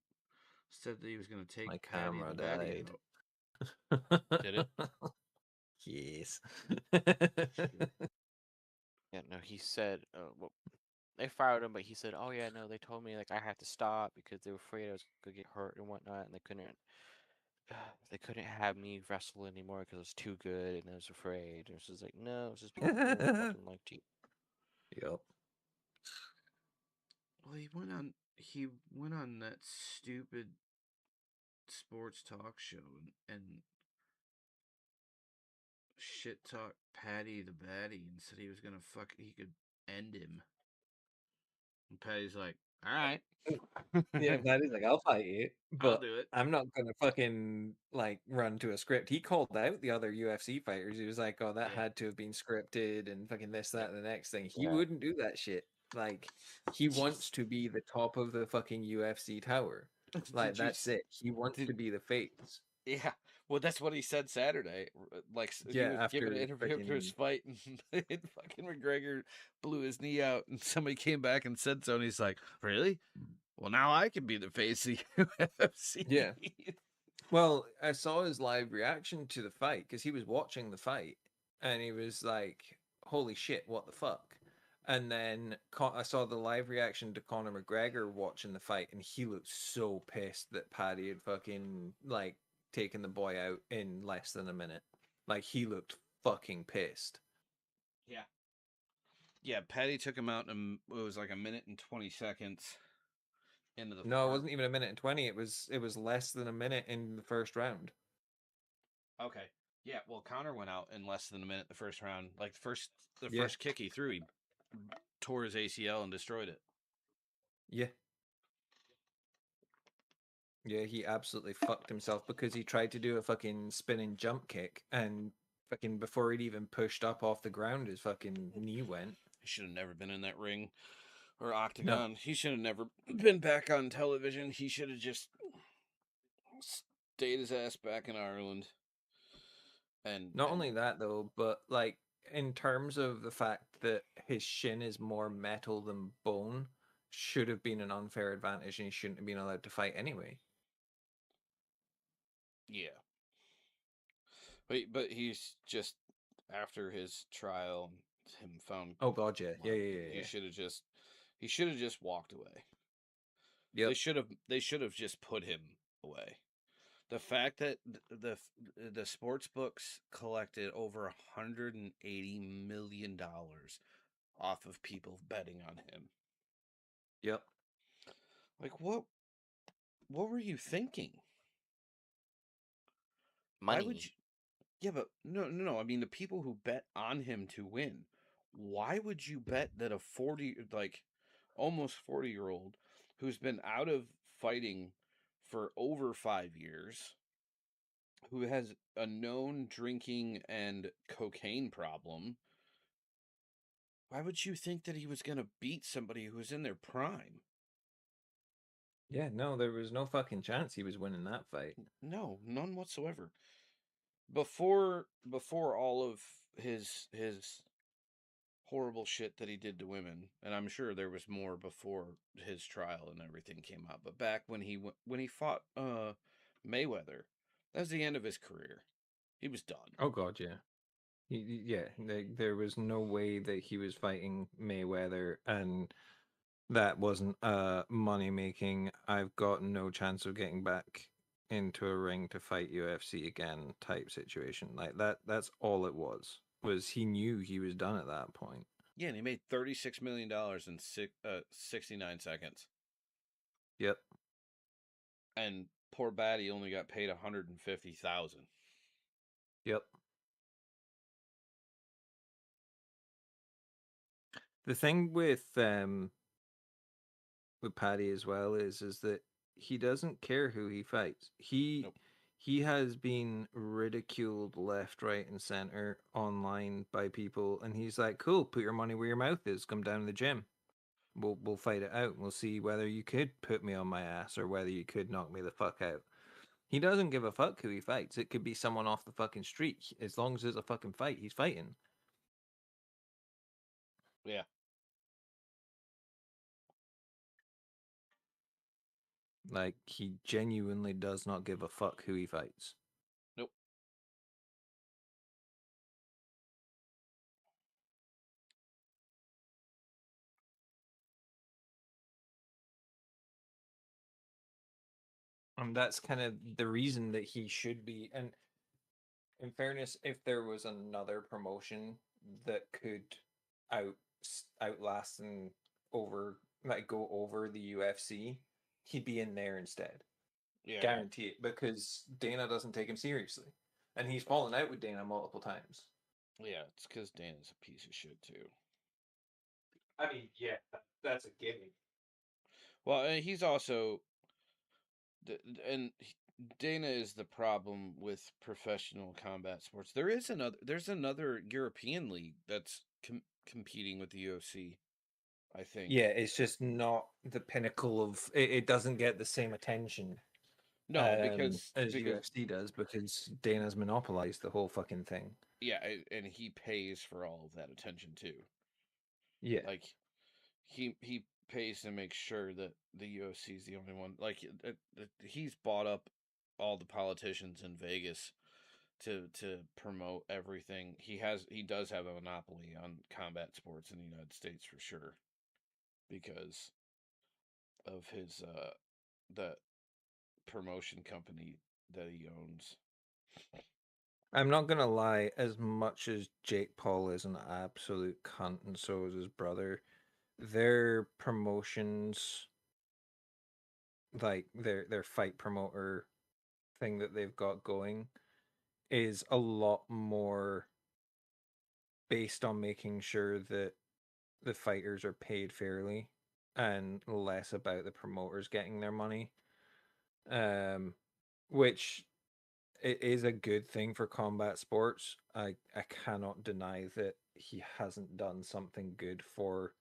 [SPEAKER 1] said that he was gonna take
[SPEAKER 3] My
[SPEAKER 1] Patty the
[SPEAKER 3] camera
[SPEAKER 1] Batty
[SPEAKER 3] died.
[SPEAKER 1] out. Did it?
[SPEAKER 3] Yes.
[SPEAKER 1] Shit.
[SPEAKER 4] Yeah, no, he said. Well, they fired him, but he said, "Oh yeah, no, they told me like I had to stop because they were afraid I was gonna get hurt and whatnot, and they couldn't have me wrestle anymore because I was too good and I was afraid." And it's just like, no, it's just because no one fucking liked you.
[SPEAKER 3] Yep.
[SPEAKER 1] Well, he went on that stupid sports talk show and shit talk Patty the Batty and said he was gonna he could end him. And Patty's like, all right,
[SPEAKER 3] Yeah, Maddie's like, I'll fight you,
[SPEAKER 1] I'll
[SPEAKER 3] but
[SPEAKER 1] do it.
[SPEAKER 3] I'm not gonna fucking like run to a script. He called out the other UFC fighters. He was like, "Oh, that
[SPEAKER 1] Yeah.
[SPEAKER 3] had to have been scripted," and fucking this, that,
[SPEAKER 1] Yep.
[SPEAKER 3] and the next thing. He
[SPEAKER 4] Yeah.
[SPEAKER 3] wouldn't do that shit. Like, he wants to be the top of the fucking UFC tower. Like,
[SPEAKER 1] Did you
[SPEAKER 3] that's it. He wants
[SPEAKER 1] did
[SPEAKER 3] to be the face.
[SPEAKER 1] Yeah, well, that's what he said Saturday. Like he
[SPEAKER 3] Yeah,
[SPEAKER 1] was giving an
[SPEAKER 3] after
[SPEAKER 1] interview after his
[SPEAKER 3] fucking
[SPEAKER 1] fight, and fucking McGregor blew his knee out, and somebody came back and said so, and he's like, "Really? Well, now I can be the face of UFC."
[SPEAKER 3] yeah. Well, I saw his live reaction to the fight because he was watching the fight and he was like, "Holy shit, what the fuck?" And then I saw the live reaction to Conor McGregor watching the fight, and he looked so pissed that Paddy had fucking like taken the boy out in less than a minute. Like he looked fucking pissed.
[SPEAKER 1] Yeah, yeah. Patty took him out in it was like a minute and 20 seconds into the
[SPEAKER 3] No, it
[SPEAKER 1] fourth.
[SPEAKER 3] wasn't even a minute and 20. It was less than a minute in the first round.
[SPEAKER 1] Okay, yeah. Well, Connor went out in less than a minute the first round. Like the
[SPEAKER 3] Yeah.
[SPEAKER 1] first kick he threw, he tore his ACL and destroyed it.
[SPEAKER 3] Yeah. Yeah, he absolutely fucked himself because he tried to do a fucking spinning jump kick and fucking before he'd even pushed up off the ground, his fucking knee went.
[SPEAKER 1] He should have never been in that ring or
[SPEAKER 3] No,
[SPEAKER 1] octagon. He should have never been back on television. He should have just stayed his ass back in Ireland. And
[SPEAKER 3] not only that though, but like in terms of the fact that his shin is more metal than bone, should have been an unfair advantage and he shouldn't have been allowed to fight anyway.
[SPEAKER 1] yeah, but he's just after his trial, him found
[SPEAKER 3] Oh god, yeah. Yeah,
[SPEAKER 1] well,
[SPEAKER 3] yeah, yeah,
[SPEAKER 1] he
[SPEAKER 3] yeah.
[SPEAKER 1] should have just walked away.
[SPEAKER 3] Yep.
[SPEAKER 1] They should have just put him away. The fact that the sports books collected over $180 million off of people betting on him.
[SPEAKER 3] Yep.
[SPEAKER 1] Like what were you thinking? Why would
[SPEAKER 4] Money.
[SPEAKER 1] you? Yeah, but no. I mean, the people who bet on him to win. Why would you bet that a 40, like almost 40-year-old who's been out of fighting for over 5 years, who has a known drinking and cocaine problem, why would you think that he was going to beat somebody who was in their prime?
[SPEAKER 3] Yeah, no, there was no fucking chance he was winning that fight.
[SPEAKER 1] No, none whatsoever. Before all of his horrible shit that he did to women, and I'm sure there was more before his trial and everything came out. But back when he fought Mayweather, that was the end of his career. He was done.
[SPEAKER 3] Oh god, yeah. Yeah, there was no way that he was fighting Mayweather and that wasn't a money making, I've got no chance of getting back into a ring to fight UFC again type situation. Like that's all it was he knew he was done at that point.
[SPEAKER 1] Yeah, and he made $36 million in 69 seconds.
[SPEAKER 3] Yep.
[SPEAKER 1] And poor Batty only got paid 150,000.
[SPEAKER 3] Yep. The thing with Paddy as well is that he doesn't care who he fights.
[SPEAKER 1] Nope.
[SPEAKER 3] He has been ridiculed left, right, and center online by people, and he's like, "Cool, put your money where your mouth is. Come down to the gym. We'll fight it out. We'll see whether you could put me on my ass or whether you could knock me the fuck out." He doesn't give a fuck who he fights. It could be someone off the fucking street. As long as there's a fucking fight, he's fighting.
[SPEAKER 1] Yeah.
[SPEAKER 3] Like he genuinely does not give a fuck who he fights.
[SPEAKER 1] Nope.
[SPEAKER 3] And that's kind of the reason that he should be. And in fairness, if there was another promotion that could out outlast and over like go over the UFC, he'd be in there instead.
[SPEAKER 1] Yeah.
[SPEAKER 3] Guarantee it, because Dana doesn't take him seriously, and he's fallen out with Dana multiple times.
[SPEAKER 1] Yeah, it's because Dana's a piece of shit too.
[SPEAKER 3] I mean, yeah, that's a given.
[SPEAKER 1] Well, and he's also and Dana is the problem with professional combat sports. There's another European league that's competing with the UFC, I think.
[SPEAKER 3] Yeah, it's just not the pinnacle of it. It doesn't get the same attention.
[SPEAKER 1] No, because
[SPEAKER 3] as UFC does, because Dana's monopolized the whole fucking thing.
[SPEAKER 1] yeah, and he pays for all of that attention too.
[SPEAKER 3] Yeah.
[SPEAKER 1] Like he pays to make sure that the UFC is the only one. Like he's bought up all the politicians in Vegas to promote everything. He does have a monopoly on combat sports in the United States for sure because of his the promotion company that he owns.
[SPEAKER 3] I'm not gonna lie, as much as Jake Paul is an absolute cunt and so is his brother, their promotions, like their fight promoter thing that they've got going, is a lot more based on making sure that the fighters are paid fairly and less about the promoters getting their money. Which it is a good thing for combat sports. I cannot deny that he hasn't done something good for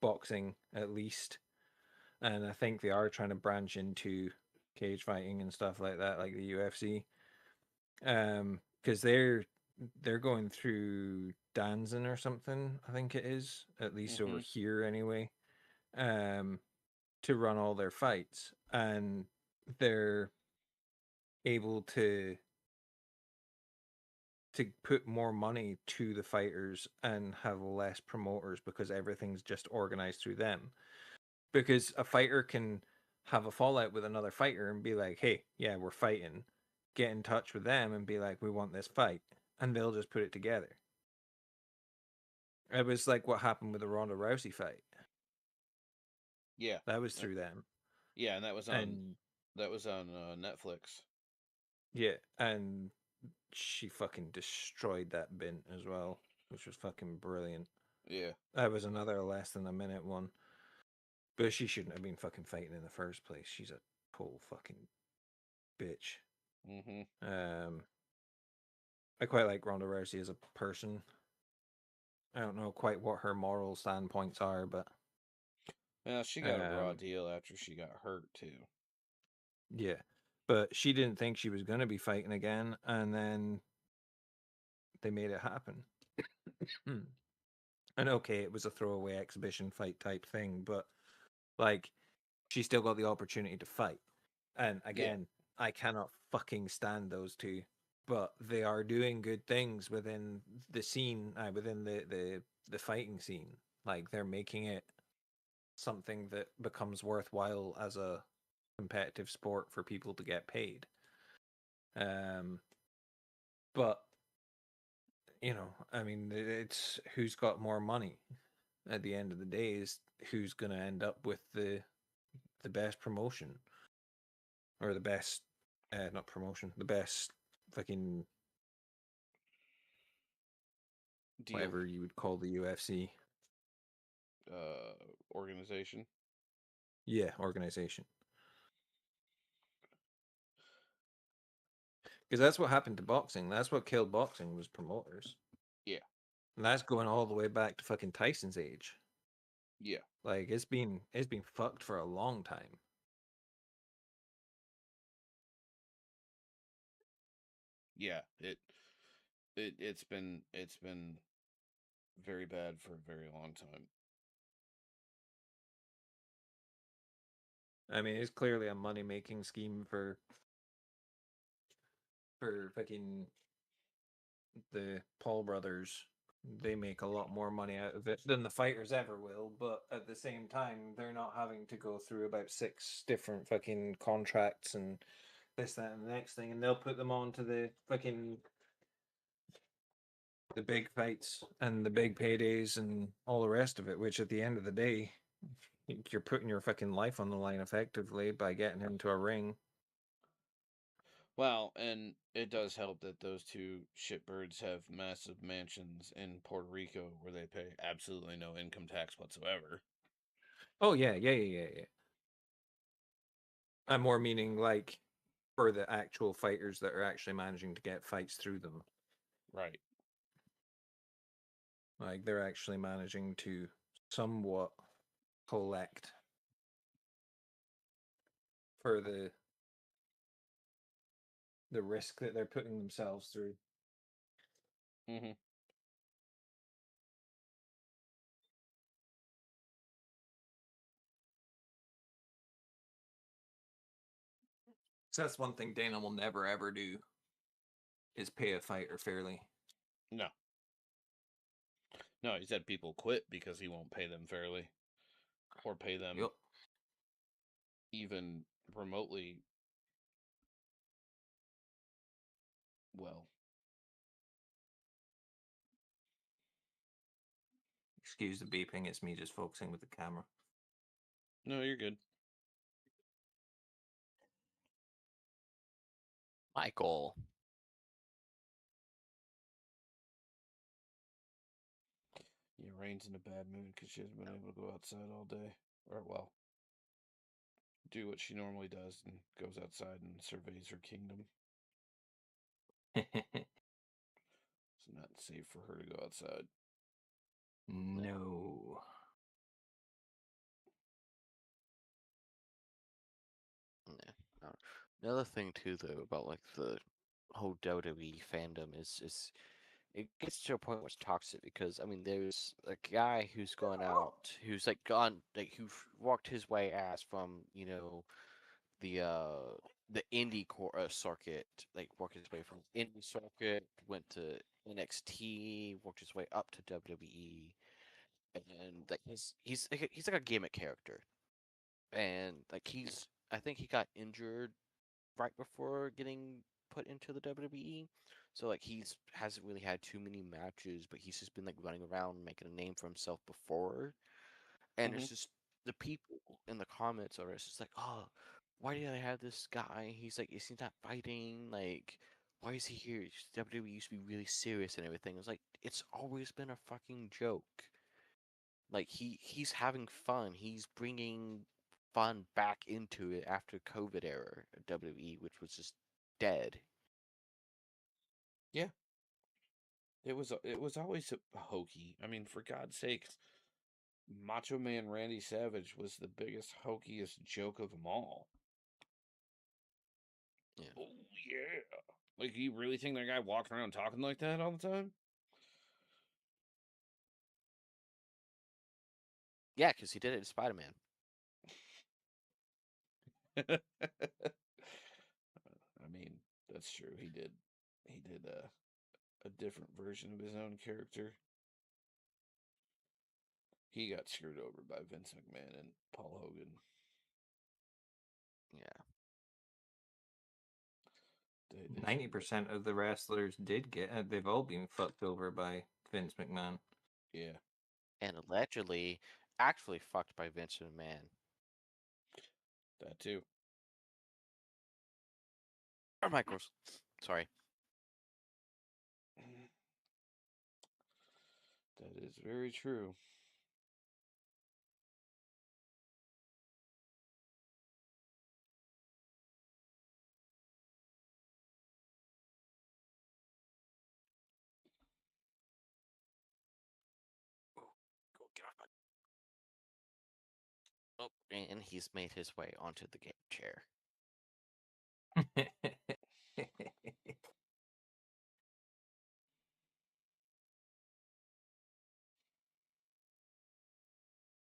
[SPEAKER 3] boxing, at least. And I think they are trying to branch into cage fighting and stuff like that, like the UFC. Because they're going through Danzig or something, I think it is, at least over here anyway. To run all their fights, and they're able to put more money to the fighters and have less promoters because everything's just organized through them. Because a fighter can have a fallout with another fighter and be like, hey, yeah, we're fighting. Get in touch with them and be like, we want this fight. And they'll just put it together. It was like what happened with the Ronda Rousey fight.
[SPEAKER 1] Yeah,
[SPEAKER 3] That was through them.
[SPEAKER 1] yeah, and that was on Netflix.
[SPEAKER 3] Yeah, and she fucking destroyed that bin as well, which was fucking brilliant.
[SPEAKER 1] Yeah.
[SPEAKER 3] That was another less than a minute one. But she shouldn't have been fucking fighting in the first place. She's a whole fucking bitch.
[SPEAKER 1] Mm-hmm.
[SPEAKER 3] I quite like Ronda Rousey as a person. I don't know quite what her moral standpoints are, but
[SPEAKER 1] Well, she got a raw deal after she got hurt too.
[SPEAKER 3] yeah. But she didn't think she was going to be fighting again, and then they made it happen. And okay, it was a throwaway exhibition fight type thing, but like she still got the opportunity to fight. And again, I cannot fucking stand those two, but they are doing good things within the scene, within the fighting scene. Like they're making it something that becomes worthwhile as a competitive sport for people to get paid. But you know, I mean, it's who's got more money at the end of the day is who's going to end up with the best promotion or the best not promotion, the best fucking
[SPEAKER 1] Deal.
[SPEAKER 3] whatever you would call the UFC.
[SPEAKER 1] Organization.
[SPEAKER 3] Yeah, organization. Because that's what happened to boxing. That's what killed boxing was promoters.
[SPEAKER 1] Yeah.
[SPEAKER 3] And that's going all the way back to fucking Tyson's age.
[SPEAKER 1] Yeah.
[SPEAKER 3] Like it's been fucked for a long time.
[SPEAKER 1] Yeah. It's been very bad for a very long time.
[SPEAKER 3] I mean, it's clearly a money making scheme for fucking the Paul brothers. They make a lot more money out of it than the fighters ever will, but at the same time, they're not having to go through about 6 different fucking contracts and this, that, and the next thing, and they'll put them on to the fucking the big fights and the big paydays and all the rest of it. Which at the end of the day, you're putting your fucking life on the line effectively by getting him to a ring.
[SPEAKER 1] Well, and it does help that those two shitbirds have massive mansions in Puerto Rico where they pay absolutely no income tax whatsoever.
[SPEAKER 3] Oh yeah. I'm more meaning like for the actual fighters that are actually managing to get fights through them.
[SPEAKER 1] Right.
[SPEAKER 3] Like they're actually managing to somewhat collect for the risk that they're putting themselves through.
[SPEAKER 1] Mm-hmm.
[SPEAKER 3] So that's one thing Dana will never ever do is pay a fighter fairly.
[SPEAKER 1] No. No, he said people quit because he won't pay them fairly. Or pay them
[SPEAKER 3] Yep.
[SPEAKER 1] even remotely well.
[SPEAKER 3] Excuse the beeping, it's me just focusing with the camera.
[SPEAKER 1] No, you're good.
[SPEAKER 4] Michael.
[SPEAKER 1] Yeah, Rain's in a bad mood because she hasn't been able to go outside all day. Or, well, do what she normally does and goes outside and surveys her kingdom. It's not safe for her to go outside.
[SPEAKER 3] No.
[SPEAKER 4] Yeah. Another thing too, though, about like the whole WWE fandom is it gets to a point where it's toxic because I mean, there's a guy who's gone out, who's like gone, like who walked his way ass from the uh the circuit, like worked his way from indie circuit, went to NXT, worked his way up to WWE, and like he's like a gimmick character, and like I think he got injured right before getting put into the WWE. So like he's hasn't really had too many matches, but he's just been like running around making a name for himself before. And
[SPEAKER 1] Mm-hmm.
[SPEAKER 4] it's just the people in the comments are just like, oh, why do they have this guy? He's like, is he not fighting? Like, why is he here? WWE used to be really serious and everything. It's like it's always been a fucking joke. Like he's having fun. He's bringing fun back into it after COVID era WWE, which was just dead.
[SPEAKER 1] Yeah. It was always hokey. I mean, for God's sakes, Macho Man Randy Savage was the biggest, hokiest joke of them all.
[SPEAKER 4] Yeah,
[SPEAKER 1] Oh, yeah. Like, you really think that guy walking around talking like that all the time?
[SPEAKER 4] yeah, because he did it in Spider Man.
[SPEAKER 1] I mean, that's true. He did. He did a different version of his own character. He got screwed over by Vince McMahon and Paul Hogan.
[SPEAKER 4] Yeah,
[SPEAKER 1] They
[SPEAKER 3] Ninety
[SPEAKER 1] screwed up.
[SPEAKER 3] percent of the wrestlers did get. They've all been fucked over by Vince McMahon.
[SPEAKER 1] Yeah,
[SPEAKER 4] and allegedly, actually fucked by Vince McMahon.
[SPEAKER 1] that too.
[SPEAKER 4] Or Michaels. Sorry.
[SPEAKER 1] That is very true.
[SPEAKER 4] Go get off my. Oh, and he's made his way onto the game chair.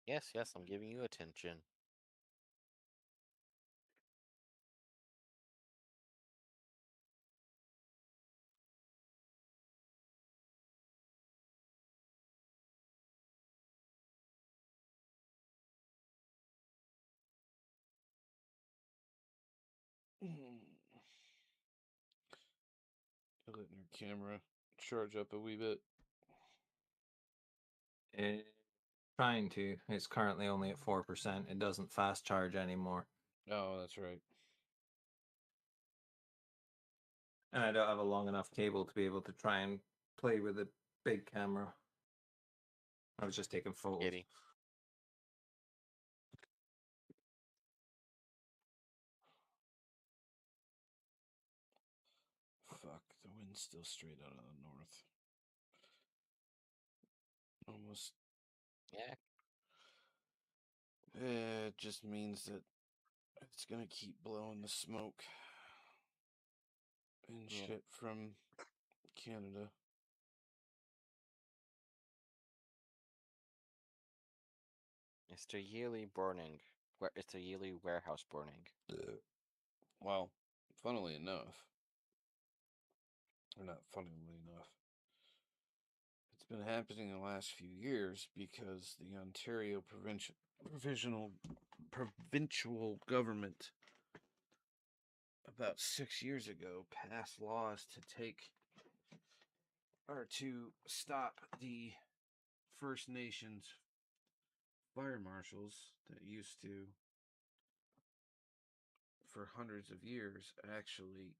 [SPEAKER 4] Yes, yes, I'm giving you attention.
[SPEAKER 1] Letting your camera charge up a wee bit.
[SPEAKER 3] It's trying to. It's currently only at 4%. It doesn't fast charge anymore.
[SPEAKER 1] Oh, that's right.
[SPEAKER 3] And I don't have a long enough cable to be able to try and play with a big camera. I was just taking photos.
[SPEAKER 4] Kitty.
[SPEAKER 1] Fuck, the wind's still straight out of the north. Almost.
[SPEAKER 4] Yeah.
[SPEAKER 1] It just means that it's gonna keep blowing the smoke. and
[SPEAKER 4] Yeah.
[SPEAKER 1] shit from Canada.
[SPEAKER 4] It's the yearly burning. It's the yearly warehouse burning.
[SPEAKER 1] Well, funnily enough, or not funnily enough, it's been happening in the last few years because the Ontario provincial government about 6 years ago passed laws to take or to stop the First Nations fire marshals that used to, for hundreds of years, actually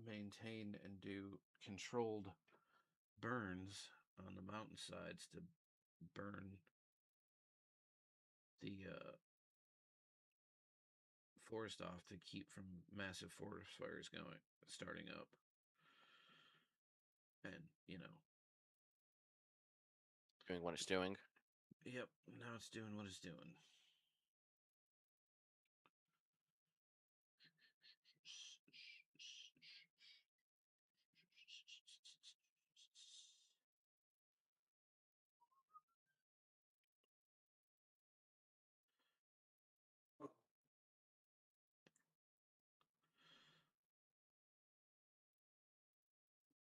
[SPEAKER 1] maintain and do controlled burns on the mountainsides to burn the forest off to keep from massive forest fires starting up. And,
[SPEAKER 4] Doing what it's doing.
[SPEAKER 1] yep, now it's doing what it's doing.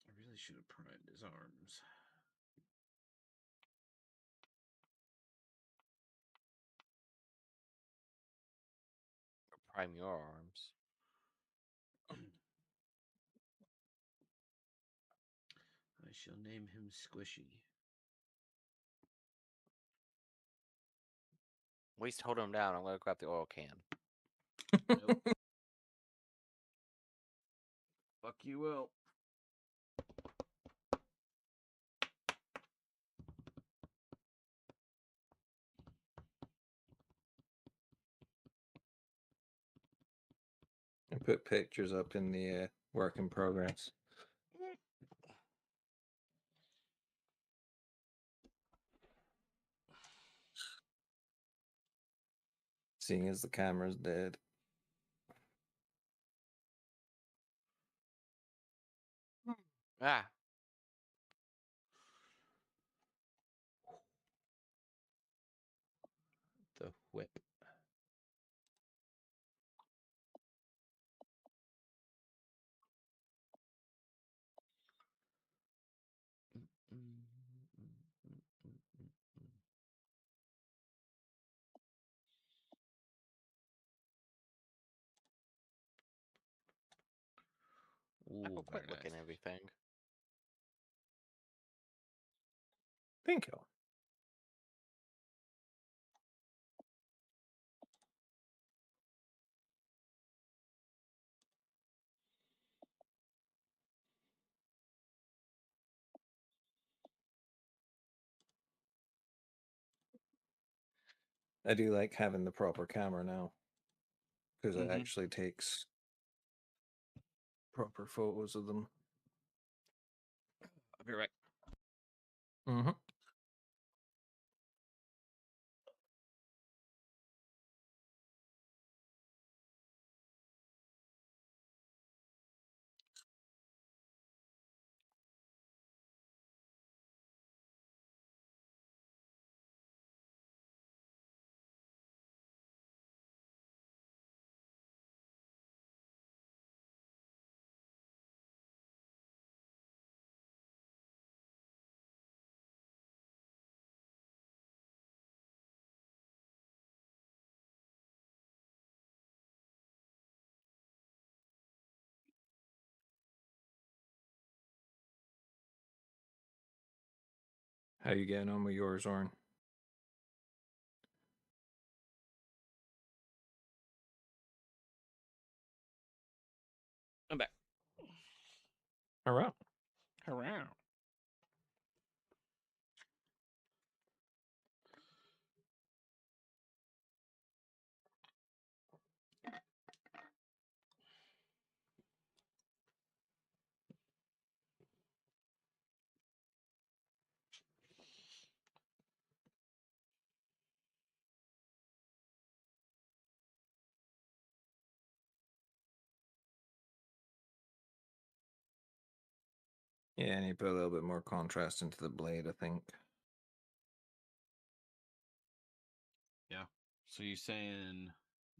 [SPEAKER 1] I really should have primed his arms.
[SPEAKER 4] Prime your arms.
[SPEAKER 1] I shall name him Squishy.
[SPEAKER 4] At least hold him down. I'm gonna grab the oil can.
[SPEAKER 1] Nope. Fuck you will.
[SPEAKER 3] I put pictures up in the work in progress. Seeing as the camera's dead.
[SPEAKER 4] Ah.
[SPEAKER 1] The whip.
[SPEAKER 4] I
[SPEAKER 1] Ooh,
[SPEAKER 4] put quick
[SPEAKER 1] very
[SPEAKER 4] look in
[SPEAKER 1] nice.
[SPEAKER 4] everything.
[SPEAKER 3] Bingo. I do like having the proper camera now because it actually takes proper photos of them.
[SPEAKER 1] I'll be right.
[SPEAKER 3] Mm-hmm. How you getting on with yours, Orn?
[SPEAKER 1] I'm back.
[SPEAKER 3] Hurrah.
[SPEAKER 1] Hurrah.
[SPEAKER 3] Yeah, and you put a little bit more contrast into the blade, I think.
[SPEAKER 1] Yeah. So you're saying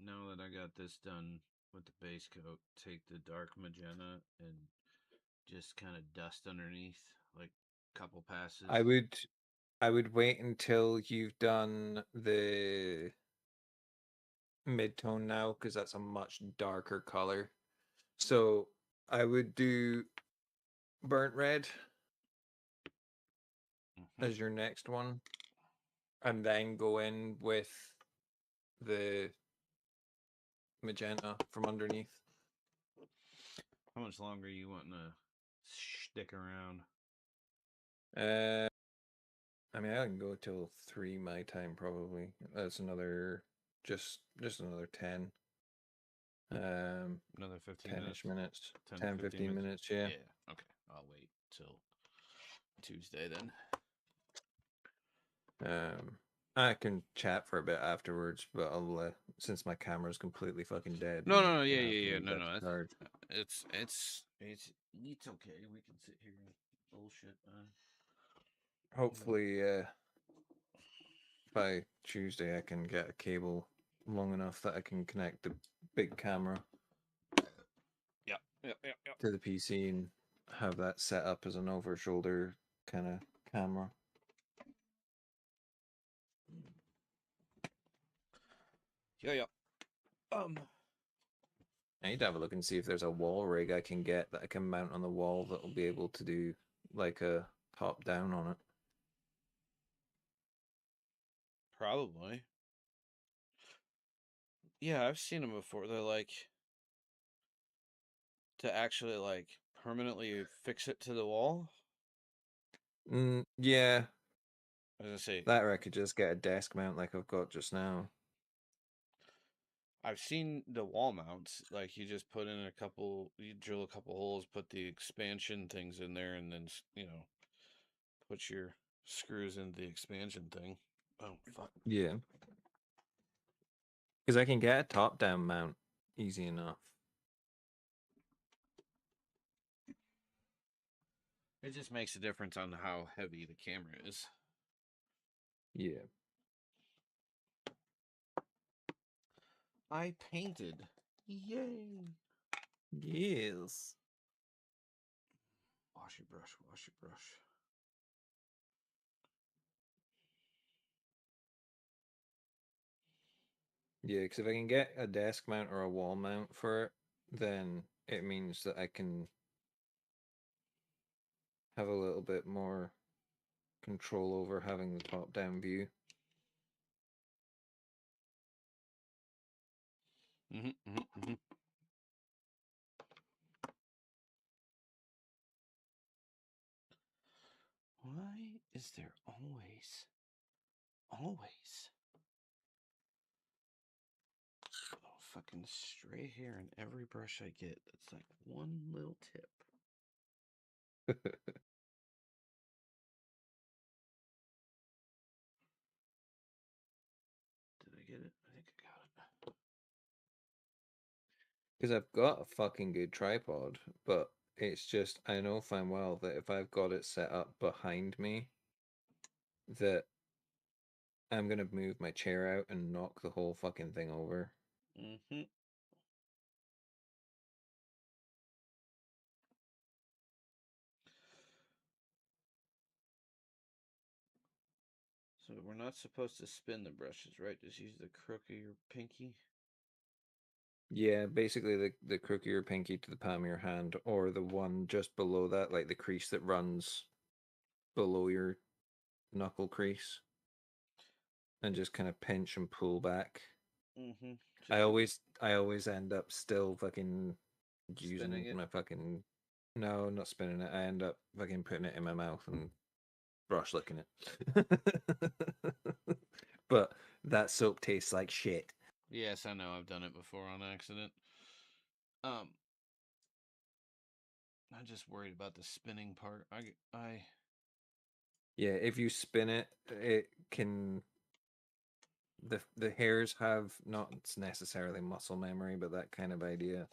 [SPEAKER 1] now that I got this done with the base coat, take the dark magenta and just kind of dust underneath, like a couple passes.
[SPEAKER 3] I would wait until you've done the mid-tone now, because that's a much darker color. So I would do burnt red as your next one, and then go in with the magenta from underneath.
[SPEAKER 1] How much longer are you wanting to stick around?
[SPEAKER 3] I mean, I can go till 3 my time probably. That's another just another 10.
[SPEAKER 1] Another 15
[SPEAKER 3] 10-ish
[SPEAKER 1] minutes?
[SPEAKER 3] minutes.
[SPEAKER 1] 10
[SPEAKER 3] 10,
[SPEAKER 1] 15
[SPEAKER 3] 15 minutes, yeah.
[SPEAKER 1] Yeah, okay. I'll wait till Tuesday then.
[SPEAKER 3] I can chat for a bit afterwards, but I'll since my camera's completely fucking dead.
[SPEAKER 1] No,
[SPEAKER 3] I'm
[SPEAKER 1] no, no,
[SPEAKER 3] gonna
[SPEAKER 1] yeah,
[SPEAKER 3] have to
[SPEAKER 1] yeah, yeah.
[SPEAKER 3] leave
[SPEAKER 1] No,
[SPEAKER 3] that
[SPEAKER 1] no.
[SPEAKER 3] to charge.
[SPEAKER 1] It's okay. We can sit here and bullshit, man.
[SPEAKER 3] Hopefully, by Tuesday I can get a cable long enough that I can connect the big camera
[SPEAKER 1] Yeah.
[SPEAKER 3] to the PC and have that set up as an over-shoulder kind of camera.
[SPEAKER 1] Yeah.
[SPEAKER 3] I need to have a look and see if there's a wall rig I can get that I can mount on the wall that will be able to do like a top down on it.
[SPEAKER 1] Probably. Yeah, I've seen them before. They're like to actually like permanently fix it to the wall.
[SPEAKER 3] Yeah,
[SPEAKER 1] I was gonna say,
[SPEAKER 3] that or I could just get a desk mount like I've got just now.
[SPEAKER 1] I've seen the wall mounts. Like you just put in you drill a couple holes, put the expansion things in there, and then put your screws into the expansion thing. Oh fuck.
[SPEAKER 3] Yeah, because I can get a top down mount easy enough.
[SPEAKER 1] It just makes a difference on how heavy the camera is.
[SPEAKER 3] Yeah.
[SPEAKER 1] I painted. Yay.
[SPEAKER 3] Yes.
[SPEAKER 1] Wash your brush, wash your brush.
[SPEAKER 3] Yeah, because if I can get a desk mount or a wall mount for it, then it means that I can have a little bit more control over having the top down view.
[SPEAKER 1] Why is there always little fucking stray hair in every brush I get? That's like one little tip. Did I get it? I think I got it.
[SPEAKER 3] Because I've got a fucking good tripod, but it's just, I know fine well that if I've got it set up behind me, that I'm going to move my chair out and knock the whole fucking thing over.
[SPEAKER 1] Mm-hmm. So we're not supposed to spin the brushes, right? Just use the crook of your pinky.
[SPEAKER 3] Yeah, basically the crook of your pinky to the palm of your hand, or the one just below that, like the crease that runs below your knuckle crease, and just kind of pinch and pull back.
[SPEAKER 1] Mm-hmm.
[SPEAKER 3] I always end up still fucking using
[SPEAKER 1] Spinning it.
[SPEAKER 3] my fucking no, not spinning it. I end up fucking putting it in my mouth and brush licking it. But that soap tastes like shit.
[SPEAKER 1] Yes, I know. I've done it before on accident. I'm just worried about the spinning part.
[SPEAKER 3] Yeah, if you spin it, it can the hairs have not necessarily muscle memory, but that kind of idea.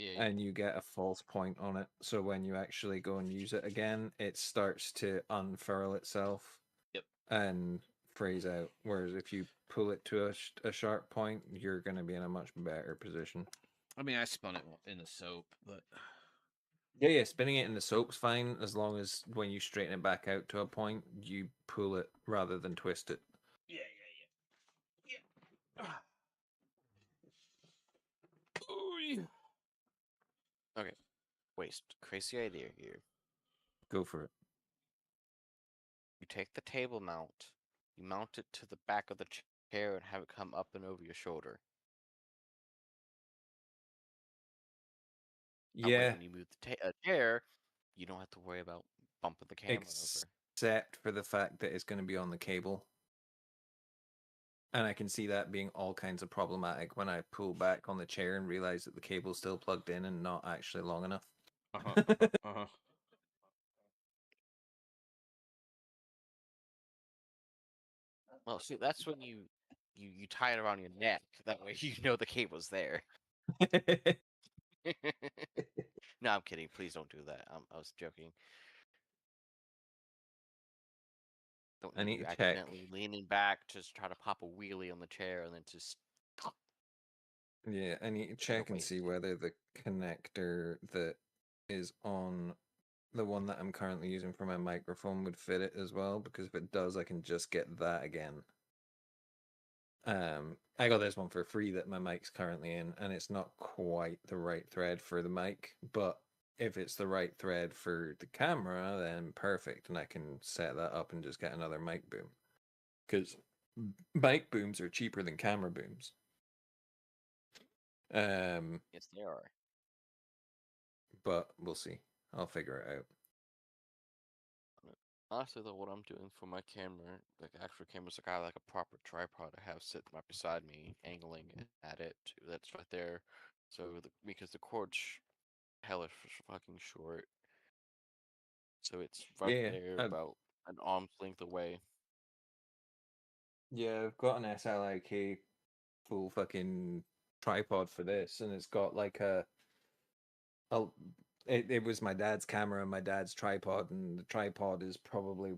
[SPEAKER 4] Yeah.
[SPEAKER 3] and you get a false point on it. So when you actually go and use it again, it starts to unfurl itself.
[SPEAKER 1] Yep.
[SPEAKER 3] And freeze out. Whereas if you pull it to a sharp point, you're going to be in a much better position.
[SPEAKER 1] I mean, I spun it in the soap, but
[SPEAKER 3] Yeah, spinning it in the soap's fine as long as when you straighten it back out to a point, you pull it rather than twist it.
[SPEAKER 1] yeah. Oh yeah.
[SPEAKER 4] Okay. Wait, crazy idea here.
[SPEAKER 3] Go for it.
[SPEAKER 4] You take the table mount, you mount it to the back of the chair and have it come up and over your shoulder. That way,
[SPEAKER 3] Yeah,
[SPEAKER 4] when you move the chair, you don't have to worry about bumping the camera over.
[SPEAKER 3] except for the fact that it's going to be on the cable. And I can see that being all kinds of problematic when I pull back on the chair and realize that the cable's still plugged in and not actually long enough.
[SPEAKER 1] Uh-huh.
[SPEAKER 4] Well, see, that's when you tie it around your neck. That way, you know the cable's there. No, I'm kidding. Please don't do that. I was joking. Don't
[SPEAKER 3] I
[SPEAKER 4] need
[SPEAKER 3] need
[SPEAKER 4] you
[SPEAKER 3] to check.
[SPEAKER 4] accidentally leaning back to try to pop a wheelie on the chair and then just.
[SPEAKER 3] Yeah, I need to check and see whether the connector that is on the one that I'm currently using for my microphone would fit it as well, because if it does, I can just get that again. I got this one for free that my mic's currently in, and it's not quite the right thread for the mic, but if it's the right thread for the camera, then perfect, and I can set that up and just get another mic boom. Because mic booms are cheaper than camera booms.
[SPEAKER 4] Yes, they are.
[SPEAKER 3] But we'll see. I'll figure it out.
[SPEAKER 4] Honestly, though, what I'm doing for my camera, like actual cameras, like I have like a proper tripod I have sitting right beside me, angling at it. That's right there. So because the cord's hella fucking short, so it's right
[SPEAKER 3] Yeah,
[SPEAKER 4] there about an arm's length away.
[SPEAKER 3] yeah, I've got an SLIK full fucking tripod for this, and it's got like a it was my dad's camera and my dad's tripod, and the tripod is probably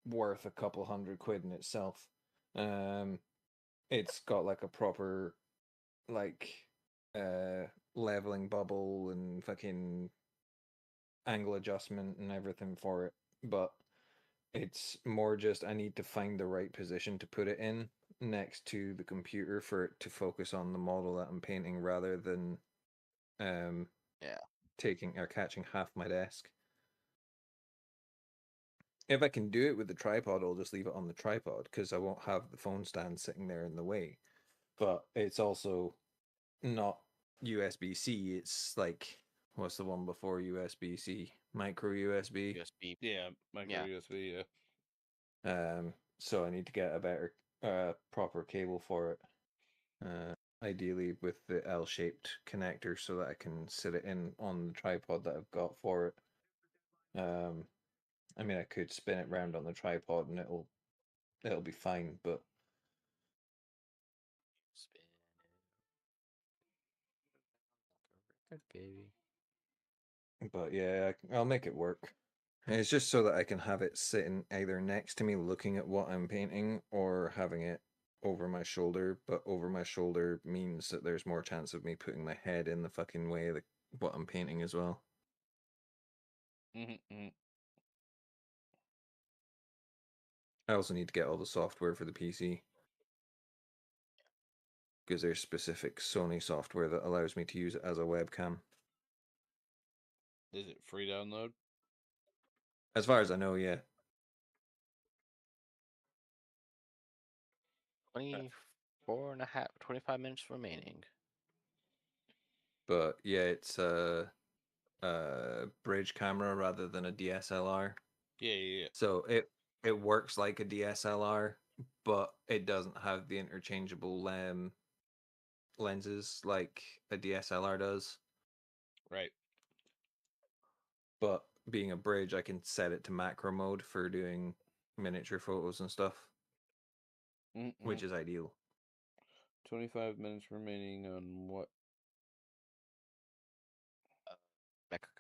[SPEAKER 3] worth a couple £100 in itself. It's got like a proper like leveling bubble and fucking angle adjustment and everything for it, but it's more just I need to find the right position to put it in next to the computer for it to focus on the model that I'm painting rather than
[SPEAKER 4] Yeah.
[SPEAKER 3] taking or catching half my desk. If I can do it with the tripod, I'll just leave it on the tripod because I won't have the phone stand sitting there in the way. But it's also not USB-C. It's like, what's the one before USB-C? Micro USB.
[SPEAKER 4] USB.
[SPEAKER 1] Yeah, micro
[SPEAKER 4] Yeah.
[SPEAKER 1] USB, yeah.
[SPEAKER 3] So I need to get a better, proper cable for it. Ideally with the L-shaped connector so that I can sit it in on the tripod that I've got for it. I mean, I could spin it round on the tripod and it'll be fine, but
[SPEAKER 4] Spin it. Baby.
[SPEAKER 3] yeah, I'll make it work. It's just so that I can have it sitting either next to me looking at what I'm painting or having it over my shoulder, but over my shoulder means that there's more chance of me putting my head in the fucking way of what I'm painting as well.
[SPEAKER 1] Mm-hmm.
[SPEAKER 3] I also need to get all the software for the PC because there's specific Sony software that allows me to use it as a webcam.
[SPEAKER 1] Is it free download?
[SPEAKER 3] As far as I know, yeah.
[SPEAKER 4] 24 and a half, 25 minutes remaining.
[SPEAKER 3] But yeah, it's a bridge camera rather than a DSLR.
[SPEAKER 1] Yeah.
[SPEAKER 3] So it works like a DSLR, but it doesn't have the interchangeable lenses like a DSLR does.
[SPEAKER 1] Right.
[SPEAKER 3] But being a bridge, I can set it to macro mode for doing miniature photos and stuff, which is ideal.
[SPEAKER 1] 25 minutes remaining on what?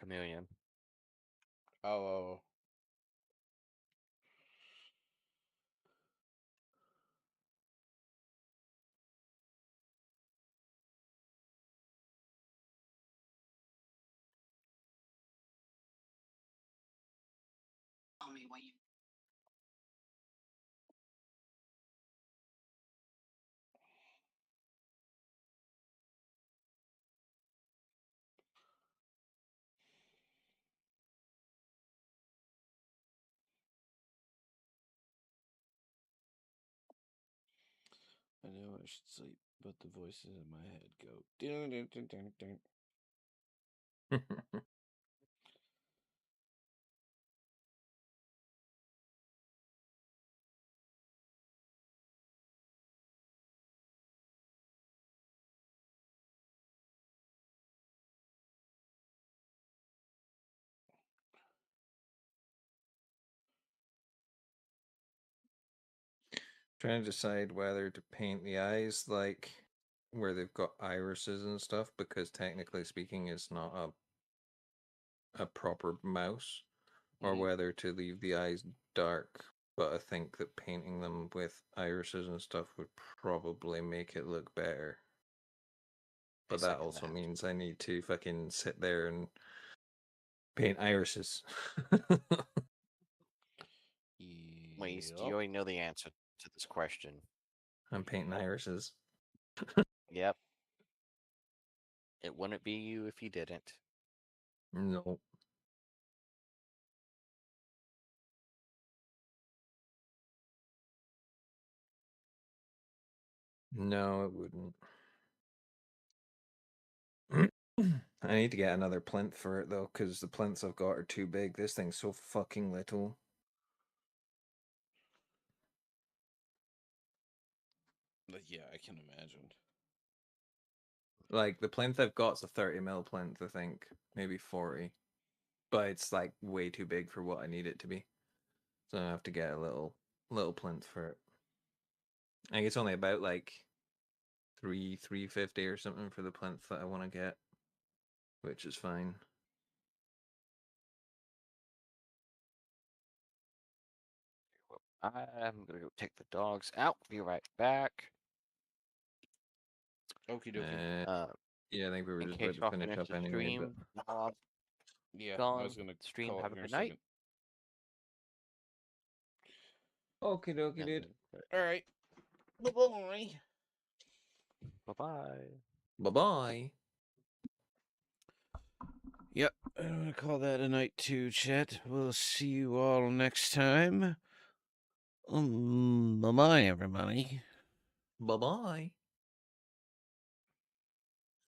[SPEAKER 4] chameleon.
[SPEAKER 1] Oh. I know I should sleep, but the voices in my head go. Dun, dun, dun, dun, dun.
[SPEAKER 3] Trying to decide whether to paint the eyes like where they've got irises and stuff, because technically speaking, it's not a proper mouse, or
[SPEAKER 1] Mhm.
[SPEAKER 3] whether to leave the eyes dark. But I think that painting them with irises and stuff would probably make it look better. But that
[SPEAKER 4] second
[SPEAKER 3] also
[SPEAKER 4] that.
[SPEAKER 3] means I need to fucking sit there and paint irises.
[SPEAKER 4] Wait, you
[SPEAKER 1] Yep.
[SPEAKER 4] already know the answer to this question.
[SPEAKER 3] I'm painting irises.
[SPEAKER 4] Yep. It wouldn't be you if you didn't.
[SPEAKER 3] No. No, it wouldn't. I need to get another plinth for it though, because the plinths I've got are too big. This thing's so fucking little.
[SPEAKER 1] But yeah, I can imagine.
[SPEAKER 3] Like the plinth I've got's a 30 mil plinth, I think, maybe 40, but it's like way too big for what I need it to be. So I have to get a little plinth for it. I think it's only about like 350 or something for the plinth that I want to get, which is fine.
[SPEAKER 4] I'm gonna go take the dogs out. Be right back.
[SPEAKER 1] Okie dokie.
[SPEAKER 3] Yeah, I think we were
[SPEAKER 4] In
[SPEAKER 3] just
[SPEAKER 4] case
[SPEAKER 3] about to
[SPEAKER 4] y'all
[SPEAKER 3] finish
[SPEAKER 4] finish
[SPEAKER 3] up
[SPEAKER 4] the
[SPEAKER 3] anyway, but
[SPEAKER 4] stream while I'm
[SPEAKER 1] Yeah, I
[SPEAKER 4] gone,
[SPEAKER 1] was gonna
[SPEAKER 4] stream.
[SPEAKER 1] call it
[SPEAKER 4] Have a
[SPEAKER 1] here in
[SPEAKER 4] good
[SPEAKER 1] a
[SPEAKER 4] night.
[SPEAKER 1] second.
[SPEAKER 3] okie dokie, dude.
[SPEAKER 1] All right. Bye-bye.
[SPEAKER 4] Bye bye.
[SPEAKER 3] Bye bye.
[SPEAKER 1] Yep, I'm gonna call that a night too, chat. We'll see you all next time. Bye-bye, everybody.
[SPEAKER 3] Bye bye.